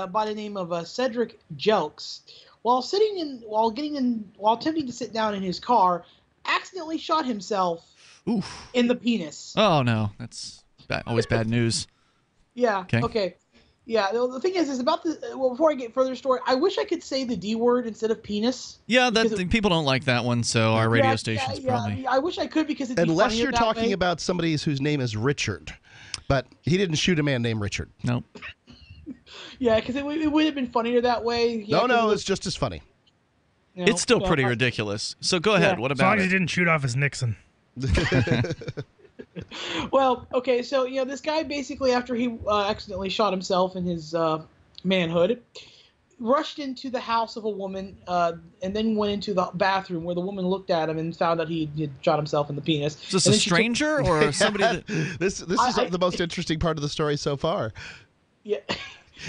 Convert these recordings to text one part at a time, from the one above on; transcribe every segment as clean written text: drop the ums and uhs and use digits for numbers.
by the name of Cedric Jelks, while attempting to sit down in his car, accidentally shot himself in the penis. Oh no, that's always bad news. Yeah. Okay. Yeah. The thing is about the. Well, before I get further story, I wish I could say the D word instead of penis. Yeah, people don't like that one, so our radio station's probably. I wish I could because it's unless you're talking about somebody whose name is Richard, but he didn't shoot a man named Richard. Nope. Yeah, because it would have been funnier that way. Yeah, no, it's just as funny. It's still pretty ridiculous. So go ahead. What about as long as he didn't shoot off his Nixon. Well, okay, so this guy basically, after he accidentally shot himself in his manhood, rushed into the house of a woman and then went into the bathroom where the woman looked at him and found out he had shot himself in the penis. Is this a stranger or somebody that... This is the most interesting part of the story so far. Yeah.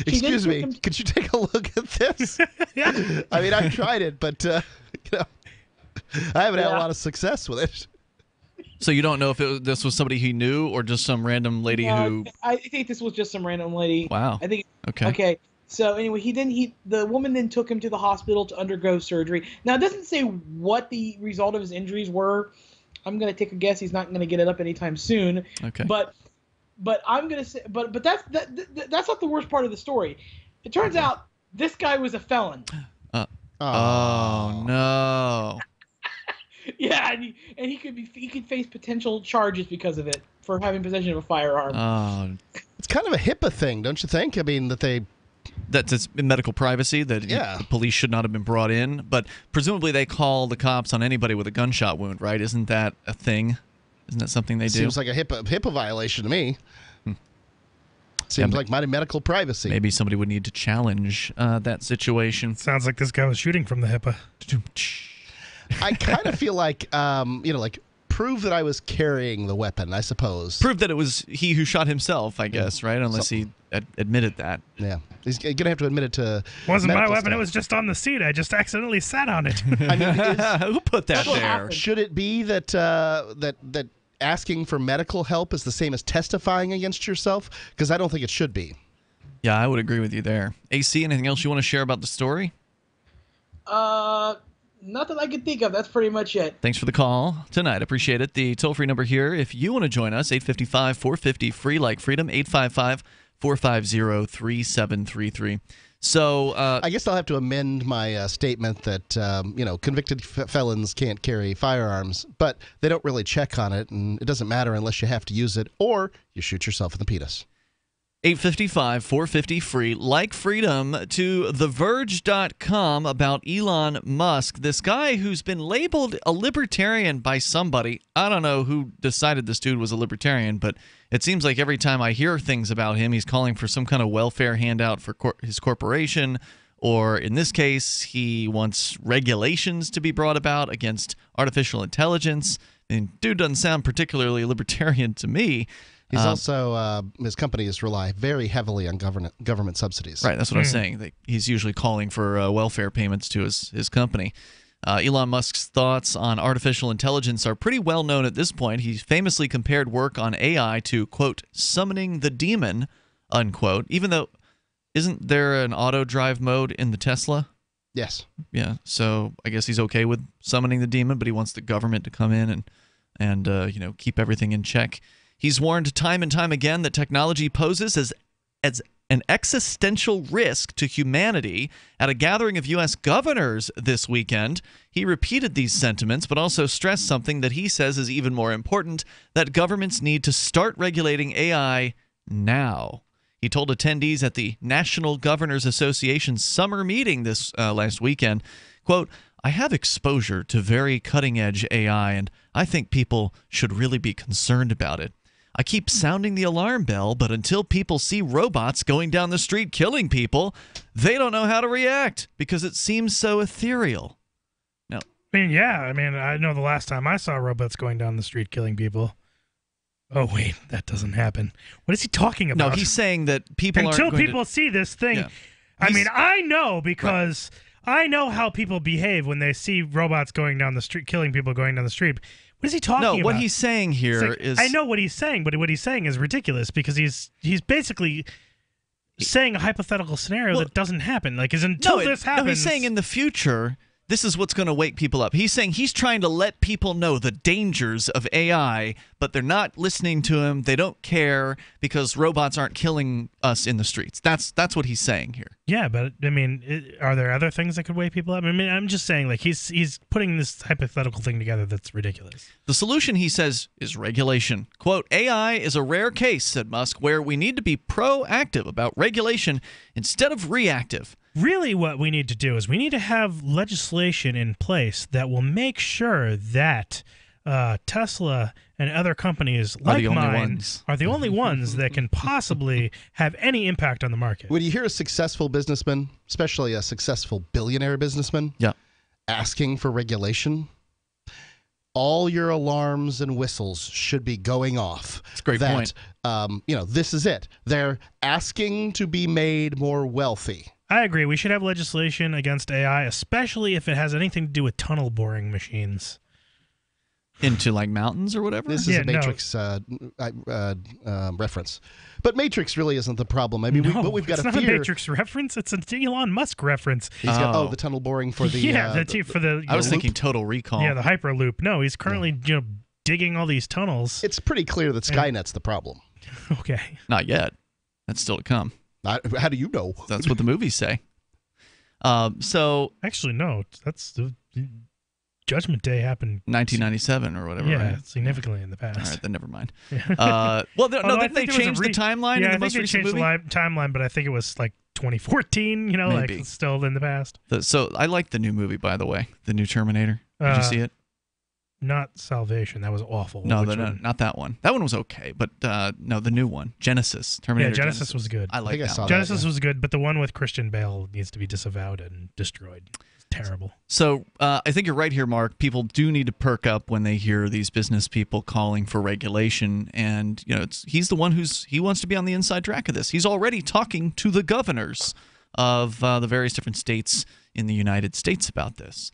Excuse me, could you take a look at this? I mean, I've tried it, but I haven't had a lot of success with it. So you don't know if this was somebody he knew or just some random lady who... I think this was just some random lady. Wow. I think. Okay. So anyway, the woman then took him to the hospital to undergo surgery. Now it doesn't say what the result of his injuries were. I'm gonna take a guess he's not gonna get it up anytime soon. Okay. But I'm gonna say, but that's not the worst part of the story. It turns out this guy was a felon. Oh no. Yeah, and he could face potential charges because of it for having possession of a firearm. It's kind of a HIPAA thing, don't you think? I mean, that's medical privacy that the police should not have been brought in, but presumably they call the cops on anybody with a gunshot wound, right? Isn't that a thing? Isn't that something they do? Seems like a HIPAA violation to me. Seems like mighty medical privacy. Maybe somebody would need to challenge that situation. Sounds like this guy was shooting from the HIPAA. I kind of feel like, prove that I was carrying the weapon, I suppose. Prove that it was he who shot himself, I guess, right? Unless he admitted that. Yeah. He's going to have to admit it to... Wasn't my weapon, it was just on the seat. I just accidentally sat on it. I mean, who put that there? Should it be that that asking for medical help is the same as testifying against yourself? Because I don't think it should be. Yeah, I would agree with you there. AC, anything else you want to share about the story? Nothing I can think of. That's pretty much it. Thanks for the call tonight. Appreciate it. The toll-free number here, if you want to join us, 855-450-FREE, like freedom, 855-450-3733. So I guess I'll have to amend my statement that, convicted felons can't carry firearms, but they don't really check on it, and it doesn't matter unless you have to use it or you shoot yourself in the penis. 855-450-FREE, like freedom, to TheVerge.com about Elon Musk, this guy who's been labeled a libertarian by somebody. I don't know who decided this dude was a libertarian, but it seems like every time I hear things about him, he's calling for some kind of welfare handout for his corporation, or in this case, he wants regulations to be brought about against artificial intelligence. And dude doesn't sound particularly libertarian to me. He's also, his companies rely very heavily on government subsidies. Right, that's what I was saying. He's usually calling for welfare payments to his company. Elon Musk's thoughts on artificial intelligence are pretty well known at this point. He's famously compared work on AI to, quote, summoning the demon, unquote, even though, isn't there an auto drive mode in the Tesla? Yes. Yeah, so I guess he's okay with summoning the demon, but he wants the government to come in and keep everything in check. He's warned time and time again that technology poses as an existential risk to humanity. At a gathering of U.S. governors this weekend, he repeated these sentiments, but also stressed something that he says is even more important, that governments need to start regulating AI now. He told attendees at the National Governors Association summer meeting this last weekend, quote, I have exposure to very cutting-edge AI, and I think people should really be concerned about it. I keep sounding the alarm bell, but until people see robots going down the street killing people, they don't know how to react because it seems so ethereal. No. I know the last time I saw robots going down the street killing people. Oh, wait, that doesn't happen. What is he talking about? No, he's saying that people aren't Until people see this thing. Yeah. I know because I know how people behave when they see robots going down the street, killing people going down the street. What is he talking about? No, what he's saying here is... I know what he's saying, but what he's saying is ridiculous because he's basically saying a hypothetical scenario that doesn't happen. Like, until this happens. No, he's saying in the future, this is what's going to wake people up. He's saying he's trying to let people know the dangers of AI, but they're not listening to him. They don't care because robots aren't killing us in the streets. That's what he's saying here. Yeah, but I mean, are there other things that could wake people up? I mean, I'm just saying, like, he's putting this hypothetical thing together that's ridiculous. The solution, he says, is regulation. Quote, AI is a rare case, said Musk, where we need to be proactive about regulation instead of reactive. Really, what we need to do is we need to have legislation in place that will make sure that Tesla and other companies like mine are the only ones that can possibly have any impact on the market. When you hear a successful businessman, especially a successful billionaire businessman, asking for regulation, all your alarms and whistles should be going off. That's a great point. This is it. They're asking to be made more wealthy. I agree. We should have legislation against AI, especially if it has anything to do with tunnel boring machines. Into like mountains or whatever? This is a Matrix reference. But Matrix really isn't the problem. I mean, we've got it's not a Matrix reference. It's an Elon Musk reference. He's got the tunnel boring for the I was thinking Total Recall. Yeah, the Hyperloop. No, he's currently digging all these tunnels. It's pretty clear that Skynet's the problem. Okay. Not yet. That's still to come. How do you know? That's what the movies say. Actually, no. That's the Judgment Day happened 1997 or whatever. Yeah, right? Significantly in the past. All right, then never mind. Didn't they change the timeline in the most recent movie? Yeah, I think they changed the timeline, but I think it was like 2014. Maybe. Like it's still in the past. So I like the new movie, by the way, the new Terminator. Did you see it? Not Salvation. That was awful. No, not that one. That one was okay, but no, the new one, Genesis. Terminator. Yeah, Genesis was good. I like that. Genesis was good, but the one with Christian Bale needs to be disavowed and destroyed. It's terrible. So I think you're right here, Mark. People do need to perk up when they hear these business people calling for regulation, and he's the one he wants to be on the inside track of this. He's already talking to the governors of the various different states in the United States about this.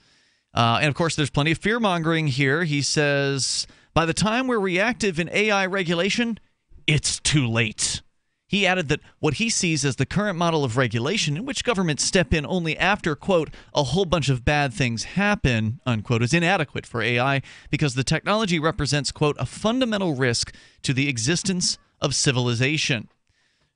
And, of course, there's plenty of fear-mongering here. He says, by the time we're reactive in AI regulation, it's too late. He added that what he sees as the current model of regulation, in which governments step in only after, quote, a whole bunch of bad things happen, unquote, is inadequate for AI because the technology represents, quote, a fundamental risk to the existence of civilization.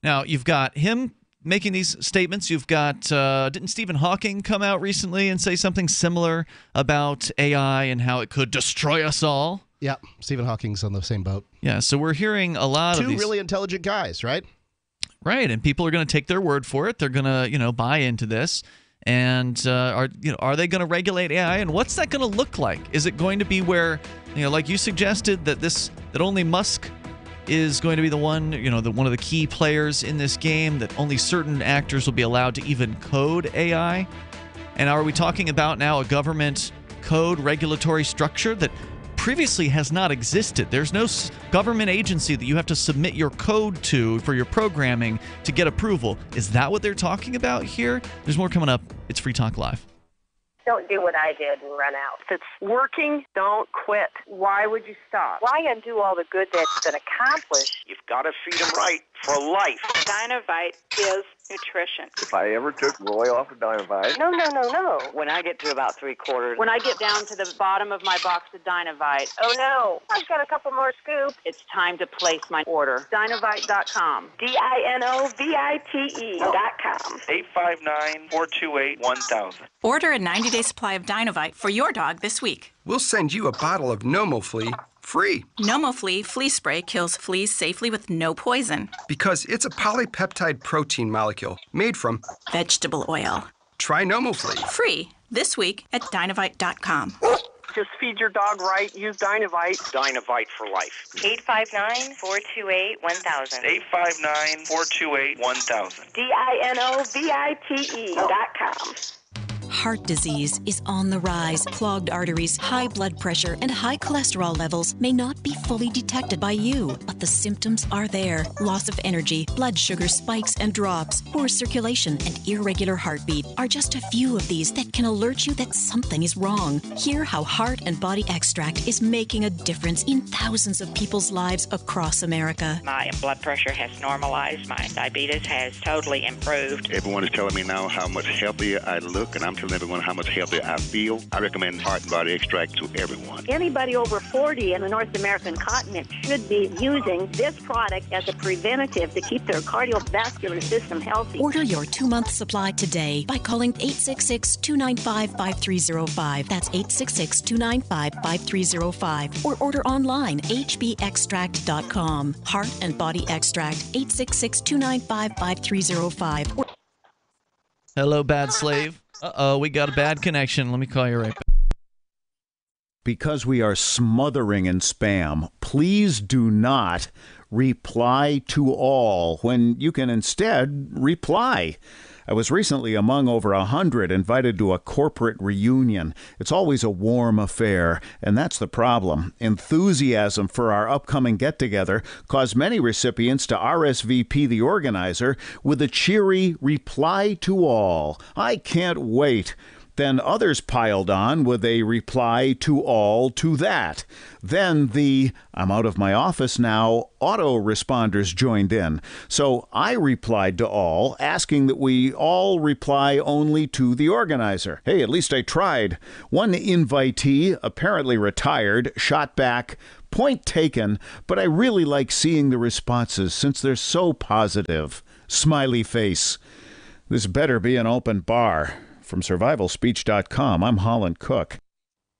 Now, you've got him making these statements. You've got, didn't Stephen Hawking come out recently and say something similar about AI and how it could destroy us all? Yeah, Stephen Hawking's on the same boat. Yeah, so we're hearing a lot of these. Two really intelligent guys, right? Right, and people are going to take their word for it. They're going to, buy into this. And are they going to regulate AI? And what's that going to look like? Is it going to be where, like you suggested, that only Musk is going to be the one, one of the key players in this game, that only certain actors will be allowed to even code AI? And are we talking about now a government code regulatory structure that previously has not existed? There's no government agency that you have to submit your code to for your programming to get approval. Is that what they're talking about here? There's more coming up. It's Free Talk Live. Don't do what I did and run out. If it's working, don't quit. Why would you stop? Why undo all the good that's been accomplished? You've got to feed them right for life. Dynovite is nutrition. If I ever took Roy off of Dynovite... No. When I get to about 3/4, when I get down to the bottom of my box of Dynovite, oh no, I've got a couple more scoops. It's time to place my order. Dynovite.com. DINOVITE.com. 859-428-1000. Order a 90-day supply of Dynovite for your dog this week. We'll send you a bottle of NomoFlea free. NomoFlea flea spray kills fleas safely with no poison. Because it's a polypeptide protein molecule made from vegetable oil. Try NomoFlea. Free this week at Dynovite.com. Just feed your dog right. Use Dynovite. Dynovite for life. 859-428-1000. 859-428-1000. DINOVITE.com. Heart disease is on the rise. Clogged arteries, high blood pressure, and high cholesterol levels may not be fully detected by you, but the symptoms are there. Loss of energy, blood sugar spikes and drops, poor circulation, and irregular heartbeat are just a few of these that can alert you that something is wrong. Hear how Heart and Body Extract is making a difference in thousands of people's lives across America. My blood pressure has normalized. My diabetes has totally improved. Everyone is telling me now how much healthier I look, and I'm telling everyone how much healthier I feel. I recommend Heart and Body Extract to everyone. Anybody over 40 in the North American continent should be using this product as a preventative to keep their cardiovascular system healthy. Order your 2-month supply today by calling 866-295-5305. That's 866-295-5305. Or order online, hbextract.com. Heart and Body Extract, 866-295-5305. Hello, Bad Slave. Uh-oh, we got a bad connection. Let me call you right back. Because we are smothering in spam, please do not reply to all when you can instead reply. I was recently among over 100 invited to a corporate reunion. It's always a warm affair, and that's the problem. Enthusiasm for our upcoming get-together caused many recipients to RSVP the organizer with a cheery reply to all. I can't wait. Then others piled on with a reply to all to that. Then the "I'm out of my office now" autoresponders joined in. So I replied to all, asking that we all reply only to the organizer. Hey, at least I tried. One invitee, apparently retired, shot back, "Point taken, but I really like seeing the responses since they're so positive." Smiley face. This better be an open bar. From survivalspeech.com, I'm Holland Cook.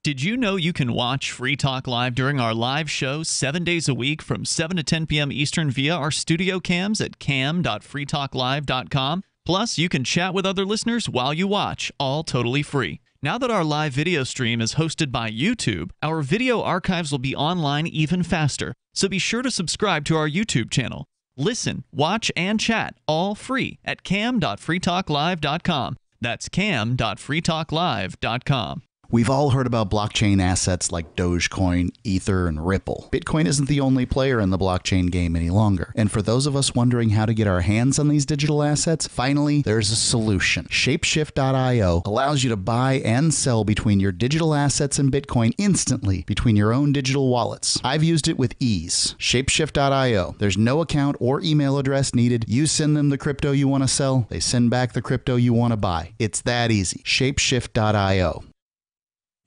Did you know you can watch Free Talk Live during our live show 7 days a week from 7 to 10 p.m. Eastern via our studio cams at cam.freetalklive.com? Plus, you can chat with other listeners while you watch, all totally free. Now that our live video stream is hosted by YouTube, our video archives will be online even faster. So be sure to subscribe to our YouTube channel. Listen, watch, and chat all free at cam.freetalklive.com. That's cam.freetalklive.com. We've all heard about blockchain assets like Dogecoin, Ether, and Ripple. Bitcoin isn't the only player in the blockchain game any longer. And for those of us wondering how to get our hands on these digital assets, finally, there's a solution. Shapeshift.io allows you to buy and sell between your digital assets and Bitcoin instantly between your own digital wallets. I've used it with ease. Shapeshift.io. There's no account or email address needed. You send them the crypto you want to sell. They send back the crypto you want to buy. It's that easy. Shapeshift.io.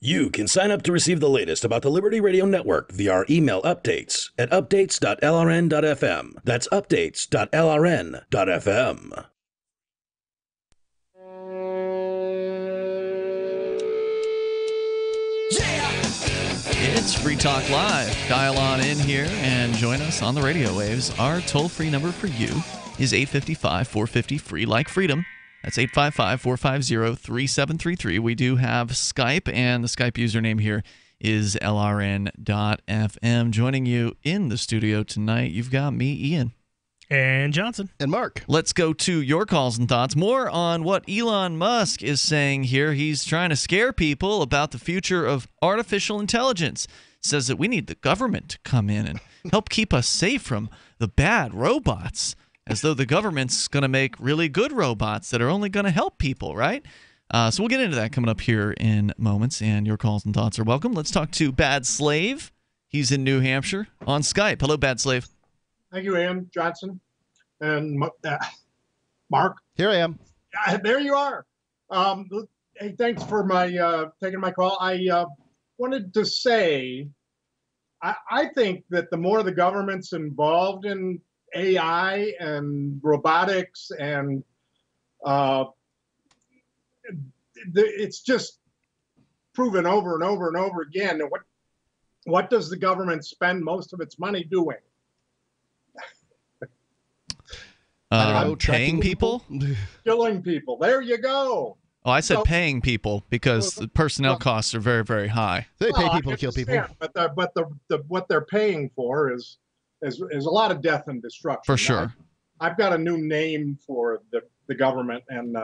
You can sign up to receive the latest about the Liberty Radio Network via our email updates at updates.lrn.fm. That's updates.lrn.fm. It's Free Talk Live. Dial on in here and join us on the radio waves. Our toll-free number for you is 855-450-FREE, like freedom. That's 855-450-3733. We do have Skype, and the Skype username here is LRN.FM. Joining you in the studio tonight, you've got me, Ian. And Johnson. And Mark. Let's go to your calls and thoughts. More on what Elon Musk is saying here. He's trying to scare people about the future of artificial intelligence. Says that we need the government to come in and help keep us safe from the bad robots. As though the government's going to make really good robots that are only going to help people, right? So we'll get into that coming up here in moments, and your calls and thoughts are welcome. Let's talk to Bad Slave. He's in New Hampshire on Skype. Hello, Bad Slave. Thank you, Ian, Johnson, and Mark. Here I am. There you are. Hey, thanks for my taking my call. I wanted to say, I think that the more the government's involved in AI and robotics and it's just proven over and over and over again. What does the government spend most of its money doing? Paying people? Killing people. There you go. Oh, I said paying people because the personnel costs are very, very high. They pay people to kill people. But what they're paying for is a lot of death and destruction. For sure. I've got a new name for the government, and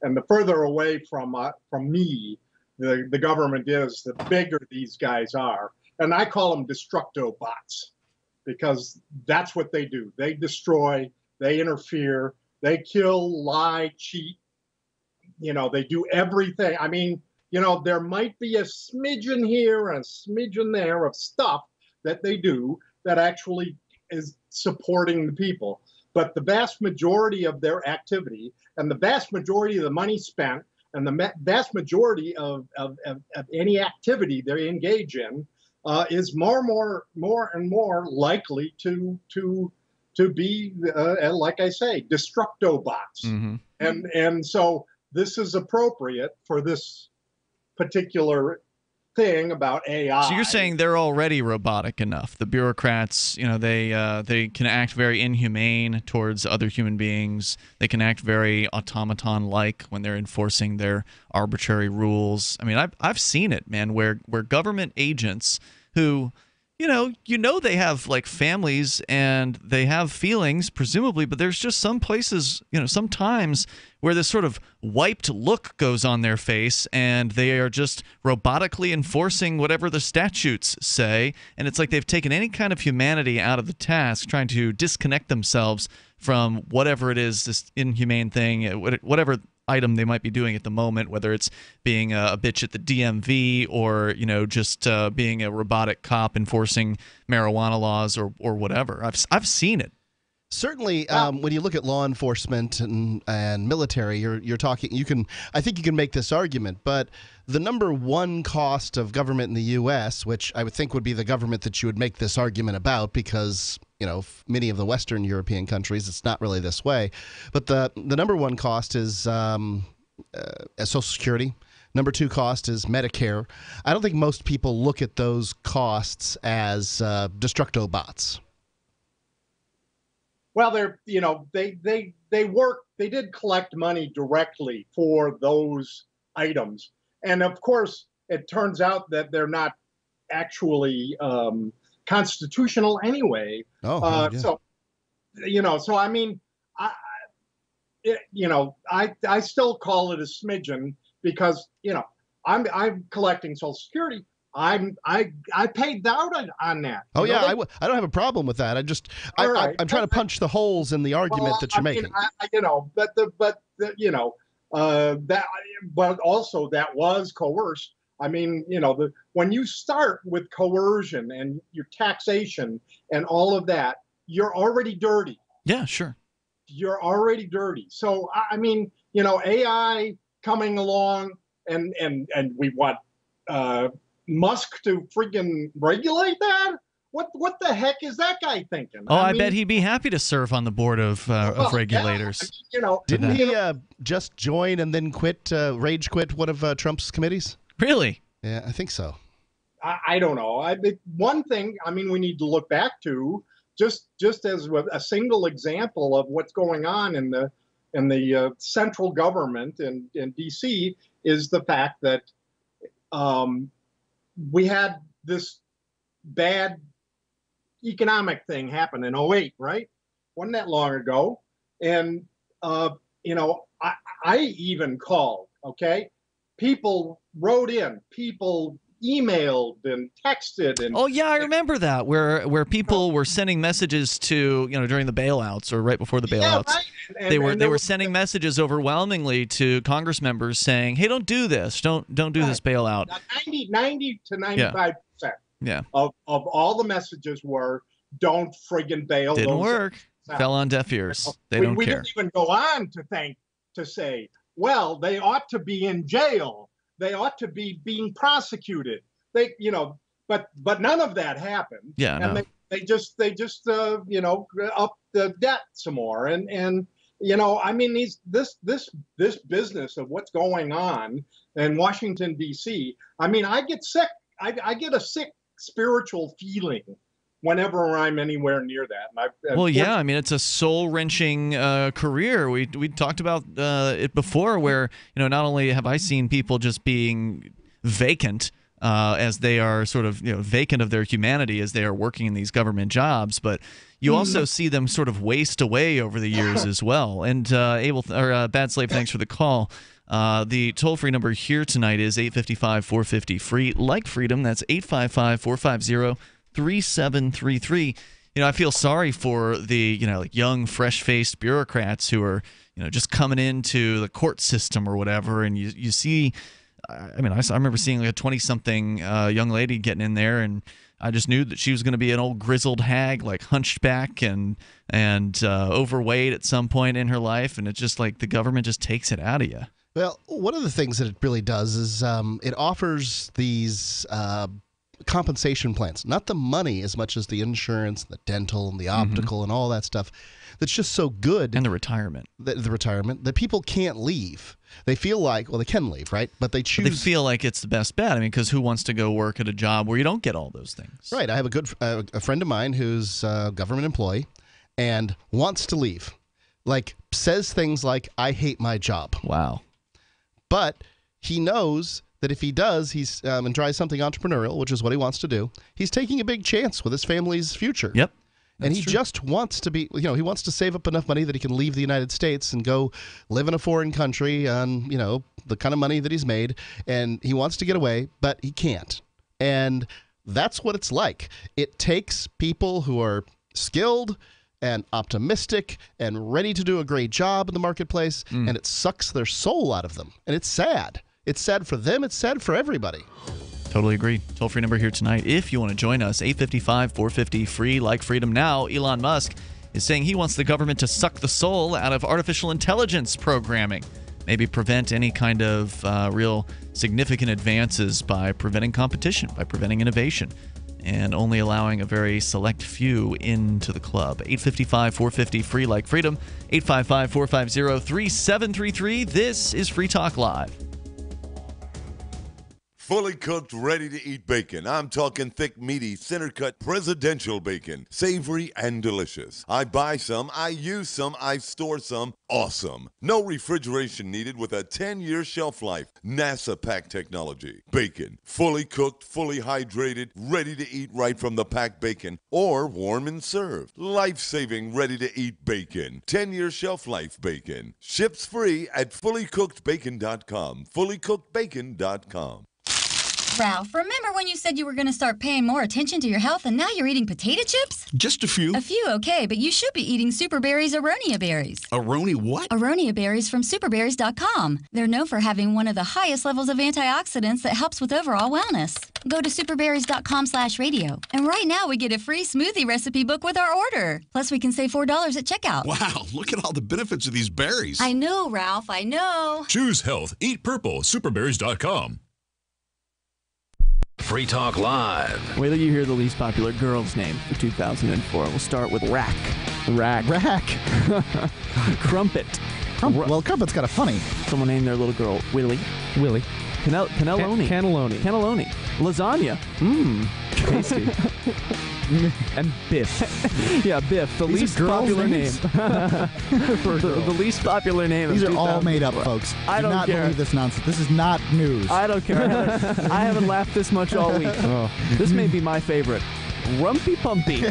And the further away from me the government is, the bigger these guys are. And I call them destructo bots, because that's what they do. They destroy, they interfere, they kill, lie, cheat. They do everything. I mean, there might be a smidgen here and a smidgen there of stuff that they do that actually is supporting the people. But the vast majority of their activity and the vast majority of the money spent and the vast majority of any activity they engage in is more and more likely to be, like I say, destructo bots. Mm-hmm. And so this is appropriate for this particular thing about AI. So you're saying they're already robotic enough. The bureaucrats, they can act very inhumane towards other human beings. They can act very automaton-like when they're enforcing their arbitrary rules. I mean, I've seen it, man, where government agents who, they have like families and they have feelings, presumably, but there's just some places, sometimes where this sort of wiped look goes on their face and they are just robotically enforcing whatever the statutes say. And it's like they've taken any kind of humanity out of the task, trying to disconnect themselves from whatever it is, this inhumane thing, whatever item they might be doing at the moment, whether it's being a bitch at the DMV or just being a robotic cop enforcing marijuana laws or whatever. I've seen it. Certainly, when you look at law enforcement and military, you're talking. I think you can make this argument, but the number one cost of government in the U.S., which I would think would be the government that you would make this argument about, because many of the Western European countries, it's not really this way. But the number one cost is Social Security. Number two cost is Medicare. I don't think most people look at those costs as destructo bots. Well, they did collect money directly for those items, and of course, it turns out that they're not actually constitutional anyway. Oh, yeah. So I mean, I still call it a smidgen because I'm collecting Social Security. I paid out on that. Oh yeah, I don't have a problem with that. I'm trying to punch the holes in the argument that you're making. But also that was coerced. I mean, when you start with coercion and your taxation and all of that, you're already dirty. Yeah, sure. You're already dirty. So I mean, AI coming along and we want Musk to freaking regulate that? What the heck is that guy thinking? Oh, I bet he'd be happy to serve on the board of regulators. Yeah, didn't he just join and then rage quit one of Trump's committees? Really? Yeah, I think so. I don't know. One thing, we need to look back to just as a single example of what's going on in the central government in D.C. is the fact that we had this bad economic thing happen in 2008, right? Wasn't that long ago. And, I even called, okay? People wrote in, people emailed and texted. And oh, yeah, I remember that, where people were sending messages to, during the bailouts or right before the bailouts. Yeah, right. They were sending messages overwhelmingly to Congress members saying, hey, don't do this. Don't do this bailout. 90 to 95% of all the messages were, don't friggin' bail. Didn't work. Fell on deaf ears. They don't care. We didn't even go on to say, well, they ought to be in jail. They ought to be being prosecuted. But none of that happened. Yeah, and no. they just up the debt some more. And this business of what's going on in Washington D.C. I get sick. I get a sick spiritual feeling whenever I'm anywhere near that. And it's a soul-wrenching career. We talked about it before, where not only have I seen people just being vacant as they are sort of vacant of their humanity as they are working in these government jobs, but you also see them sort of waste away over the years as well. And Bad Slave, thanks for the call. The toll-free number here tonight is 855-450-FREE. Like freedom, that's 855-450-3733. I feel sorry for the young, fresh-faced bureaucrats who are just coming into the court system or whatever, and you see. I remember seeing like a 20-something young lady getting in there, and I just knew that she was going to be an old grizzled hag, like hunched back and overweight at some point in her life, and it's just like the government just takes it out of you. Well, one of the things that it really does is it offers these compensation plans, not the money as much as the insurance, the dental, and the optical, and all that stuff. That's just so good. And the retirement. The retirement that people can't leave. They feel like, well, they can leave, right? But they choose. But they feel like it's the best bet. Because who wants to go work at a job where you don't get all those things? Right. I have a friend of mine who's a government employee and wants to leave. Like, says things like, I hate my job. Wow. But he knows that if he does, and tries something entrepreneurial, which is what he wants to do, he's taking a big chance with his family's future. Yep. And he just wants to be, he wants to save up enough money that he can leave the United States and go live in a foreign country on, the kind of money that he's made. And he wants to get away, but he can't. And that's what it's like. It takes people who are skilled and optimistic and ready to do a great job in the marketplace, and it sucks their soul out of them. And it's sad. It's sad for them. It's sad for everybody. Totally agree. Toll-free number here tonight if you want to join us, 855-450-FREE. Like freedom now, Elon Musk is saying he wants the government to suck the soul out of artificial intelligence programming, maybe prevent any kind of real significant advances by preventing competition, by preventing innovation, and only allowing a very select few into the club. 855-450-FREE. Like freedom, 855-450-3733. This is Free Talk Live. Fully cooked, ready-to-eat bacon. I'm talking thick, meaty, center-cut presidential bacon. Savory and delicious. I buy some, I use some, I store some. Awesome. No refrigeration needed with a 10-year shelf life. NASA pack technology. Bacon. Fully cooked, fully hydrated, ready to eat right from the packed bacon or warm and served. Life-saving, ready-to-eat bacon. 10-year shelf life bacon. Ships free at fullycookedbacon.com. Fullycookedbacon.com. Ralph, remember when you said you were going to start paying more attention to your health and now you're eating potato chips? Just a few. A few, okay, but you should be eating Superberry's Aronia berries. Aronia what? Aronia berries from superberries.com. They're known for having one of the highest levels of antioxidants that helps with overall wellness. Go to superberries.com/radio. And right now we get a free smoothie recipe book with our order. Plus we can save $4 at checkout. Wow, look at all the benefits of these berries. I know, Ralph, I know. Choose health. Eat purple. Superberries.com. Free Talk Live. Wait till you hear the least popular girl's name for 2004. We'll start with Rack. Crumpet. Well, Crumpet's kind of funny. Someone named their little girl Willie. Cannelloni. Cannelloni. Lasagna. Tasty. And Biff. Yeah, Biff. The least popular name. The least popular name. These are all made up, folks. I don't not care. Believe this nonsense. This is not news. I don't care. I haven't laughed this much all week. Oh. This may be my favorite. Rumpy Pumpy.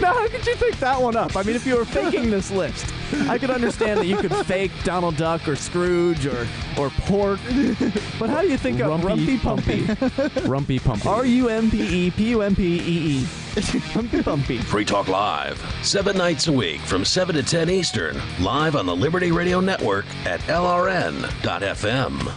Now, how could you think that one up? I mean, if you were faking this list, I could understand that you could fake Donald Duck or Scrooge or Pork. But how do you think of Rumpy Pumpy? Rumpy Pumpy. RUMPEPUMPEE. Rumpy Pumpy. Free Talk Live, 7 nights a week from 7 to 10 Eastern, live on the Liberty Radio Network at LRN.FM.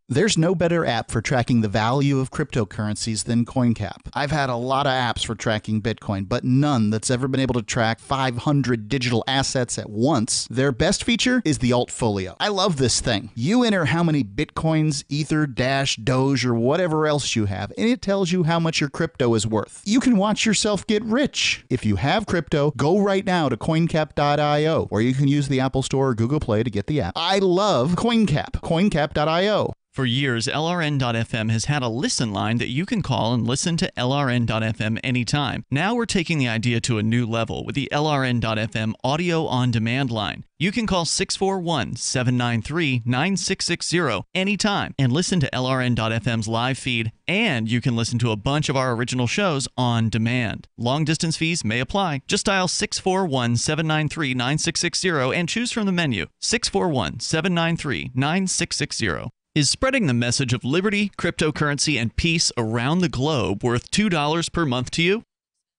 There's no better app for tracking the value of cryptocurrencies than CoinCap. I've had a lot of apps for tracking Bitcoin, but none that's ever been able to track 500 digital assets at once. Their best feature is the Altfolio. I love this thing. You enter how many Bitcoins, Ether, Dash, Doge, or whatever else you have, and it tells you how much your crypto is worth. You can watch yourself get rich. If you have crypto, go right now to coincap.io, or you can use the Apple Store or Google Play to get the app. I love CoinCap. CoinCap.io. For years, LRN.FM has had a listen line that you can call and listen to LRN.FM anytime. Now we're taking the idea to a new level with the LRN.FM audio on demand line. You can call 641-793-9660 anytime and listen to LRN.FM's live feed, and you can listen to a bunch of our original shows on demand. Long distance fees may apply. Just dial 641-793-9660 and choose from the menu 641-793-9660. Is spreading the message of liberty, cryptocurrency, and peace around the globe worth $2 per month to you?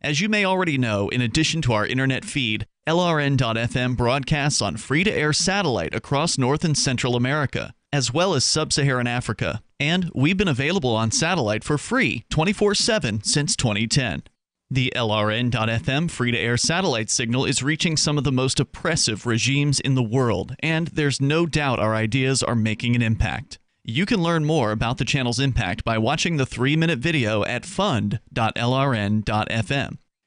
As you may already know, in addition to our internet feed, LRN.FM broadcasts on free-to-air satellite across North and Central America, as well as Sub-Saharan Africa. And we've been available on satellite for free 24/7 since 2010. The LRN.FM free-to-air satellite signal is reaching some of the most oppressive regimes in the world, and there's no doubt our ideas are making an impact. You can learn more about the channel's impact by watching the 3-minute video at fund.lrn.fm.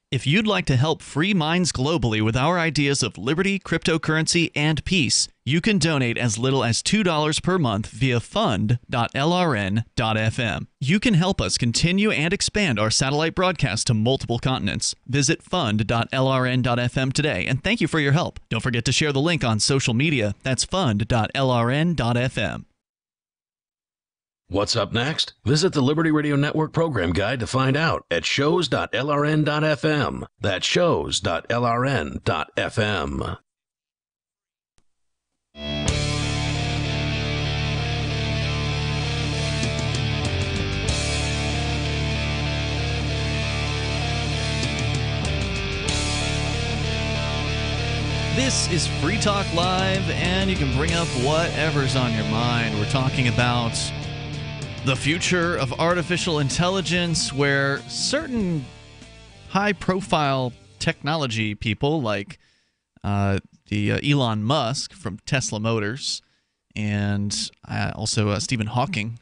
If you'd like to help free minds globally with our ideas of liberty, cryptocurrency, and peace, you can donate as little as $2 per month via fund.lrn.fm. You can help us continue and expand our satellite broadcast to multiple continents. Visit fund.lrn.fm today, and thank you for your help. Don't forget to share the link on social media. That's fund.lrn.fm. What's up next? Visit the Liberty Radio Network program guide to find out at shows.lrn.fm. That's shows.lrn.fm. This is Free Talk Live, and you can bring up whatever's on your mind. We're talking about the future of artificial intelligence, where certain high-profile technology people like Elon Musk from Tesla Motors and also Stephen Hawking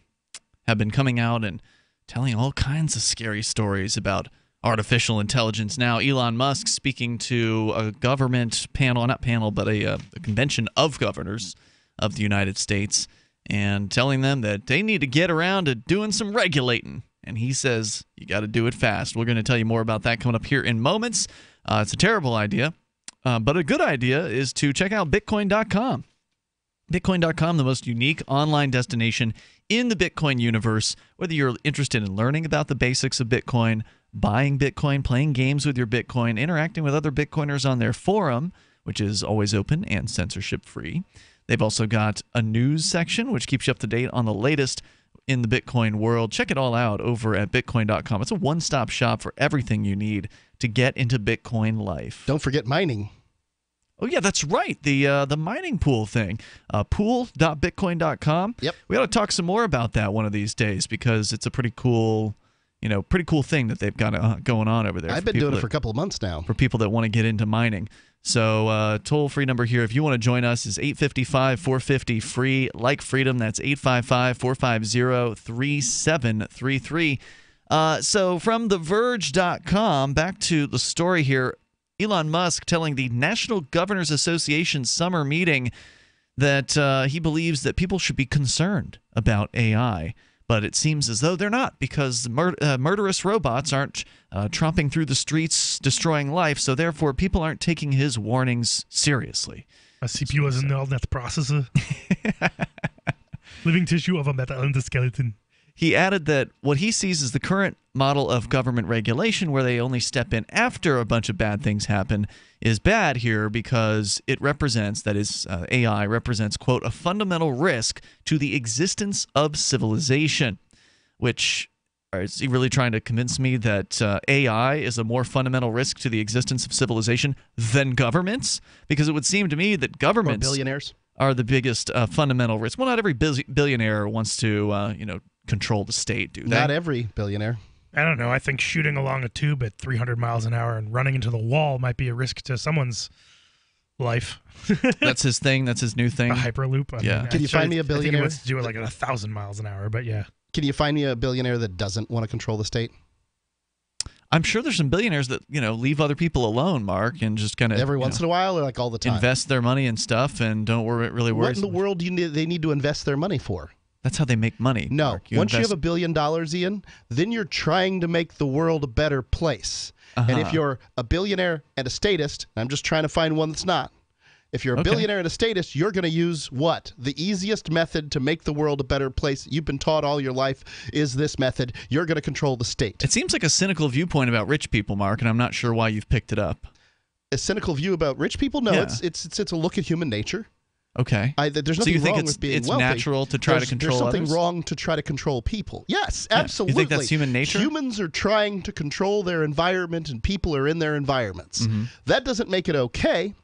have been coming out and telling all kinds of scary stories about artificial intelligence. Now, Elon Musk speaking to a government panel, not panel, but a convention of governors of the United States, and telling them that they need to get around to doing some regulating. And he says, you got to do it fast. We're going to tell you more about that coming up here in moments. It's a terrible idea, but a good idea is to check out Bitcoin.com. Bitcoin.com, the most unique online destination in the Bitcoin universe. Whether you're interested in learning about the basics of Bitcoin, buying Bitcoin, playing games with your Bitcoin, interacting with other Bitcoiners on their forum, which is always open and censorship-free. They've also got a news section, which keeps you up to date on the latest in the Bitcoin world. Check it all out over at Bitcoin.com. It's a one-stop shop for everything you need to get into Bitcoin life. Don't forget mining. Oh, yeah, that's right. The mining pool thing. Pool.bitcoin.com. Yep. We ought to talk some more about that one of these days, because it's a pretty cool thing that they've got going on over there. I've been doing it for a couple of months now. For people that want to get into mining. So toll-free number here, if you want to join us, is 855-450-FREE, like freedom. That's 855-450-3733. So from TheVerge.com, back to the story here, Elon Musk telling the National Governors Association summer meeting that he believes that people should be concerned about AI. But it seems as though they're not, because murderous robots aren't tromping through the streets, destroying life, so therefore people aren't taking his warnings seriously. A CPU is a neural net processor. Living tissue of a metal endoskeleton. He added that what he sees as the current model of government regulation, where they only step in after a bunch of bad things happen, is bad here because it represents, that is, AI represents, quote, a fundamental risk to the existence of civilization, which, is he really trying to convince me that AI is a more fundamental risk to the existence of civilization than governments? Because it would seem to me that governments billionaires are the biggest fundamental risk. Well, not every billionaire wants to, control the state, do they? Not every billionaire. I don't know. I think shooting along a tube at 300 miles an hour and running into the wall might be a risk to someone's life. That's his thing. That's his new thing. A hyperloop. Yeah. Can you find me a billionaire? I think he wants to do it like at 1,000 miles an hour, but yeah. Can you find me a billionaire that doesn't want to control the state? I'm sure there's some billionaires that, leave other people alone, Mark, and just kind of every once in a while, or like all the time, invest their money in stuff and don't really worry. What in the world do they need to invest their money for? That's how they make money. No. Mark. Once you have $1 billion, Ian, then you're trying to make the world a better place. And if you're a billionaire and a statist, I'm just trying to find one that's not. If you're a billionaire and a statist, you're going to use what? The easiest method to make the world a better place you've been taught all your life is this method. You're going to control the state. It seems like a cynical viewpoint about rich people, Mark, and I'm not sure why you've picked it up. A cynical view about rich people? No, it's a look at human nature. Okay. There's nothing wrong with being wealthy. It's natural to try to control others? There's something others? wrong to try to control people. Yes, absolutely. You think that's human nature? Humans are trying to control their environment, and people are in their environments. That doesn't make it okay.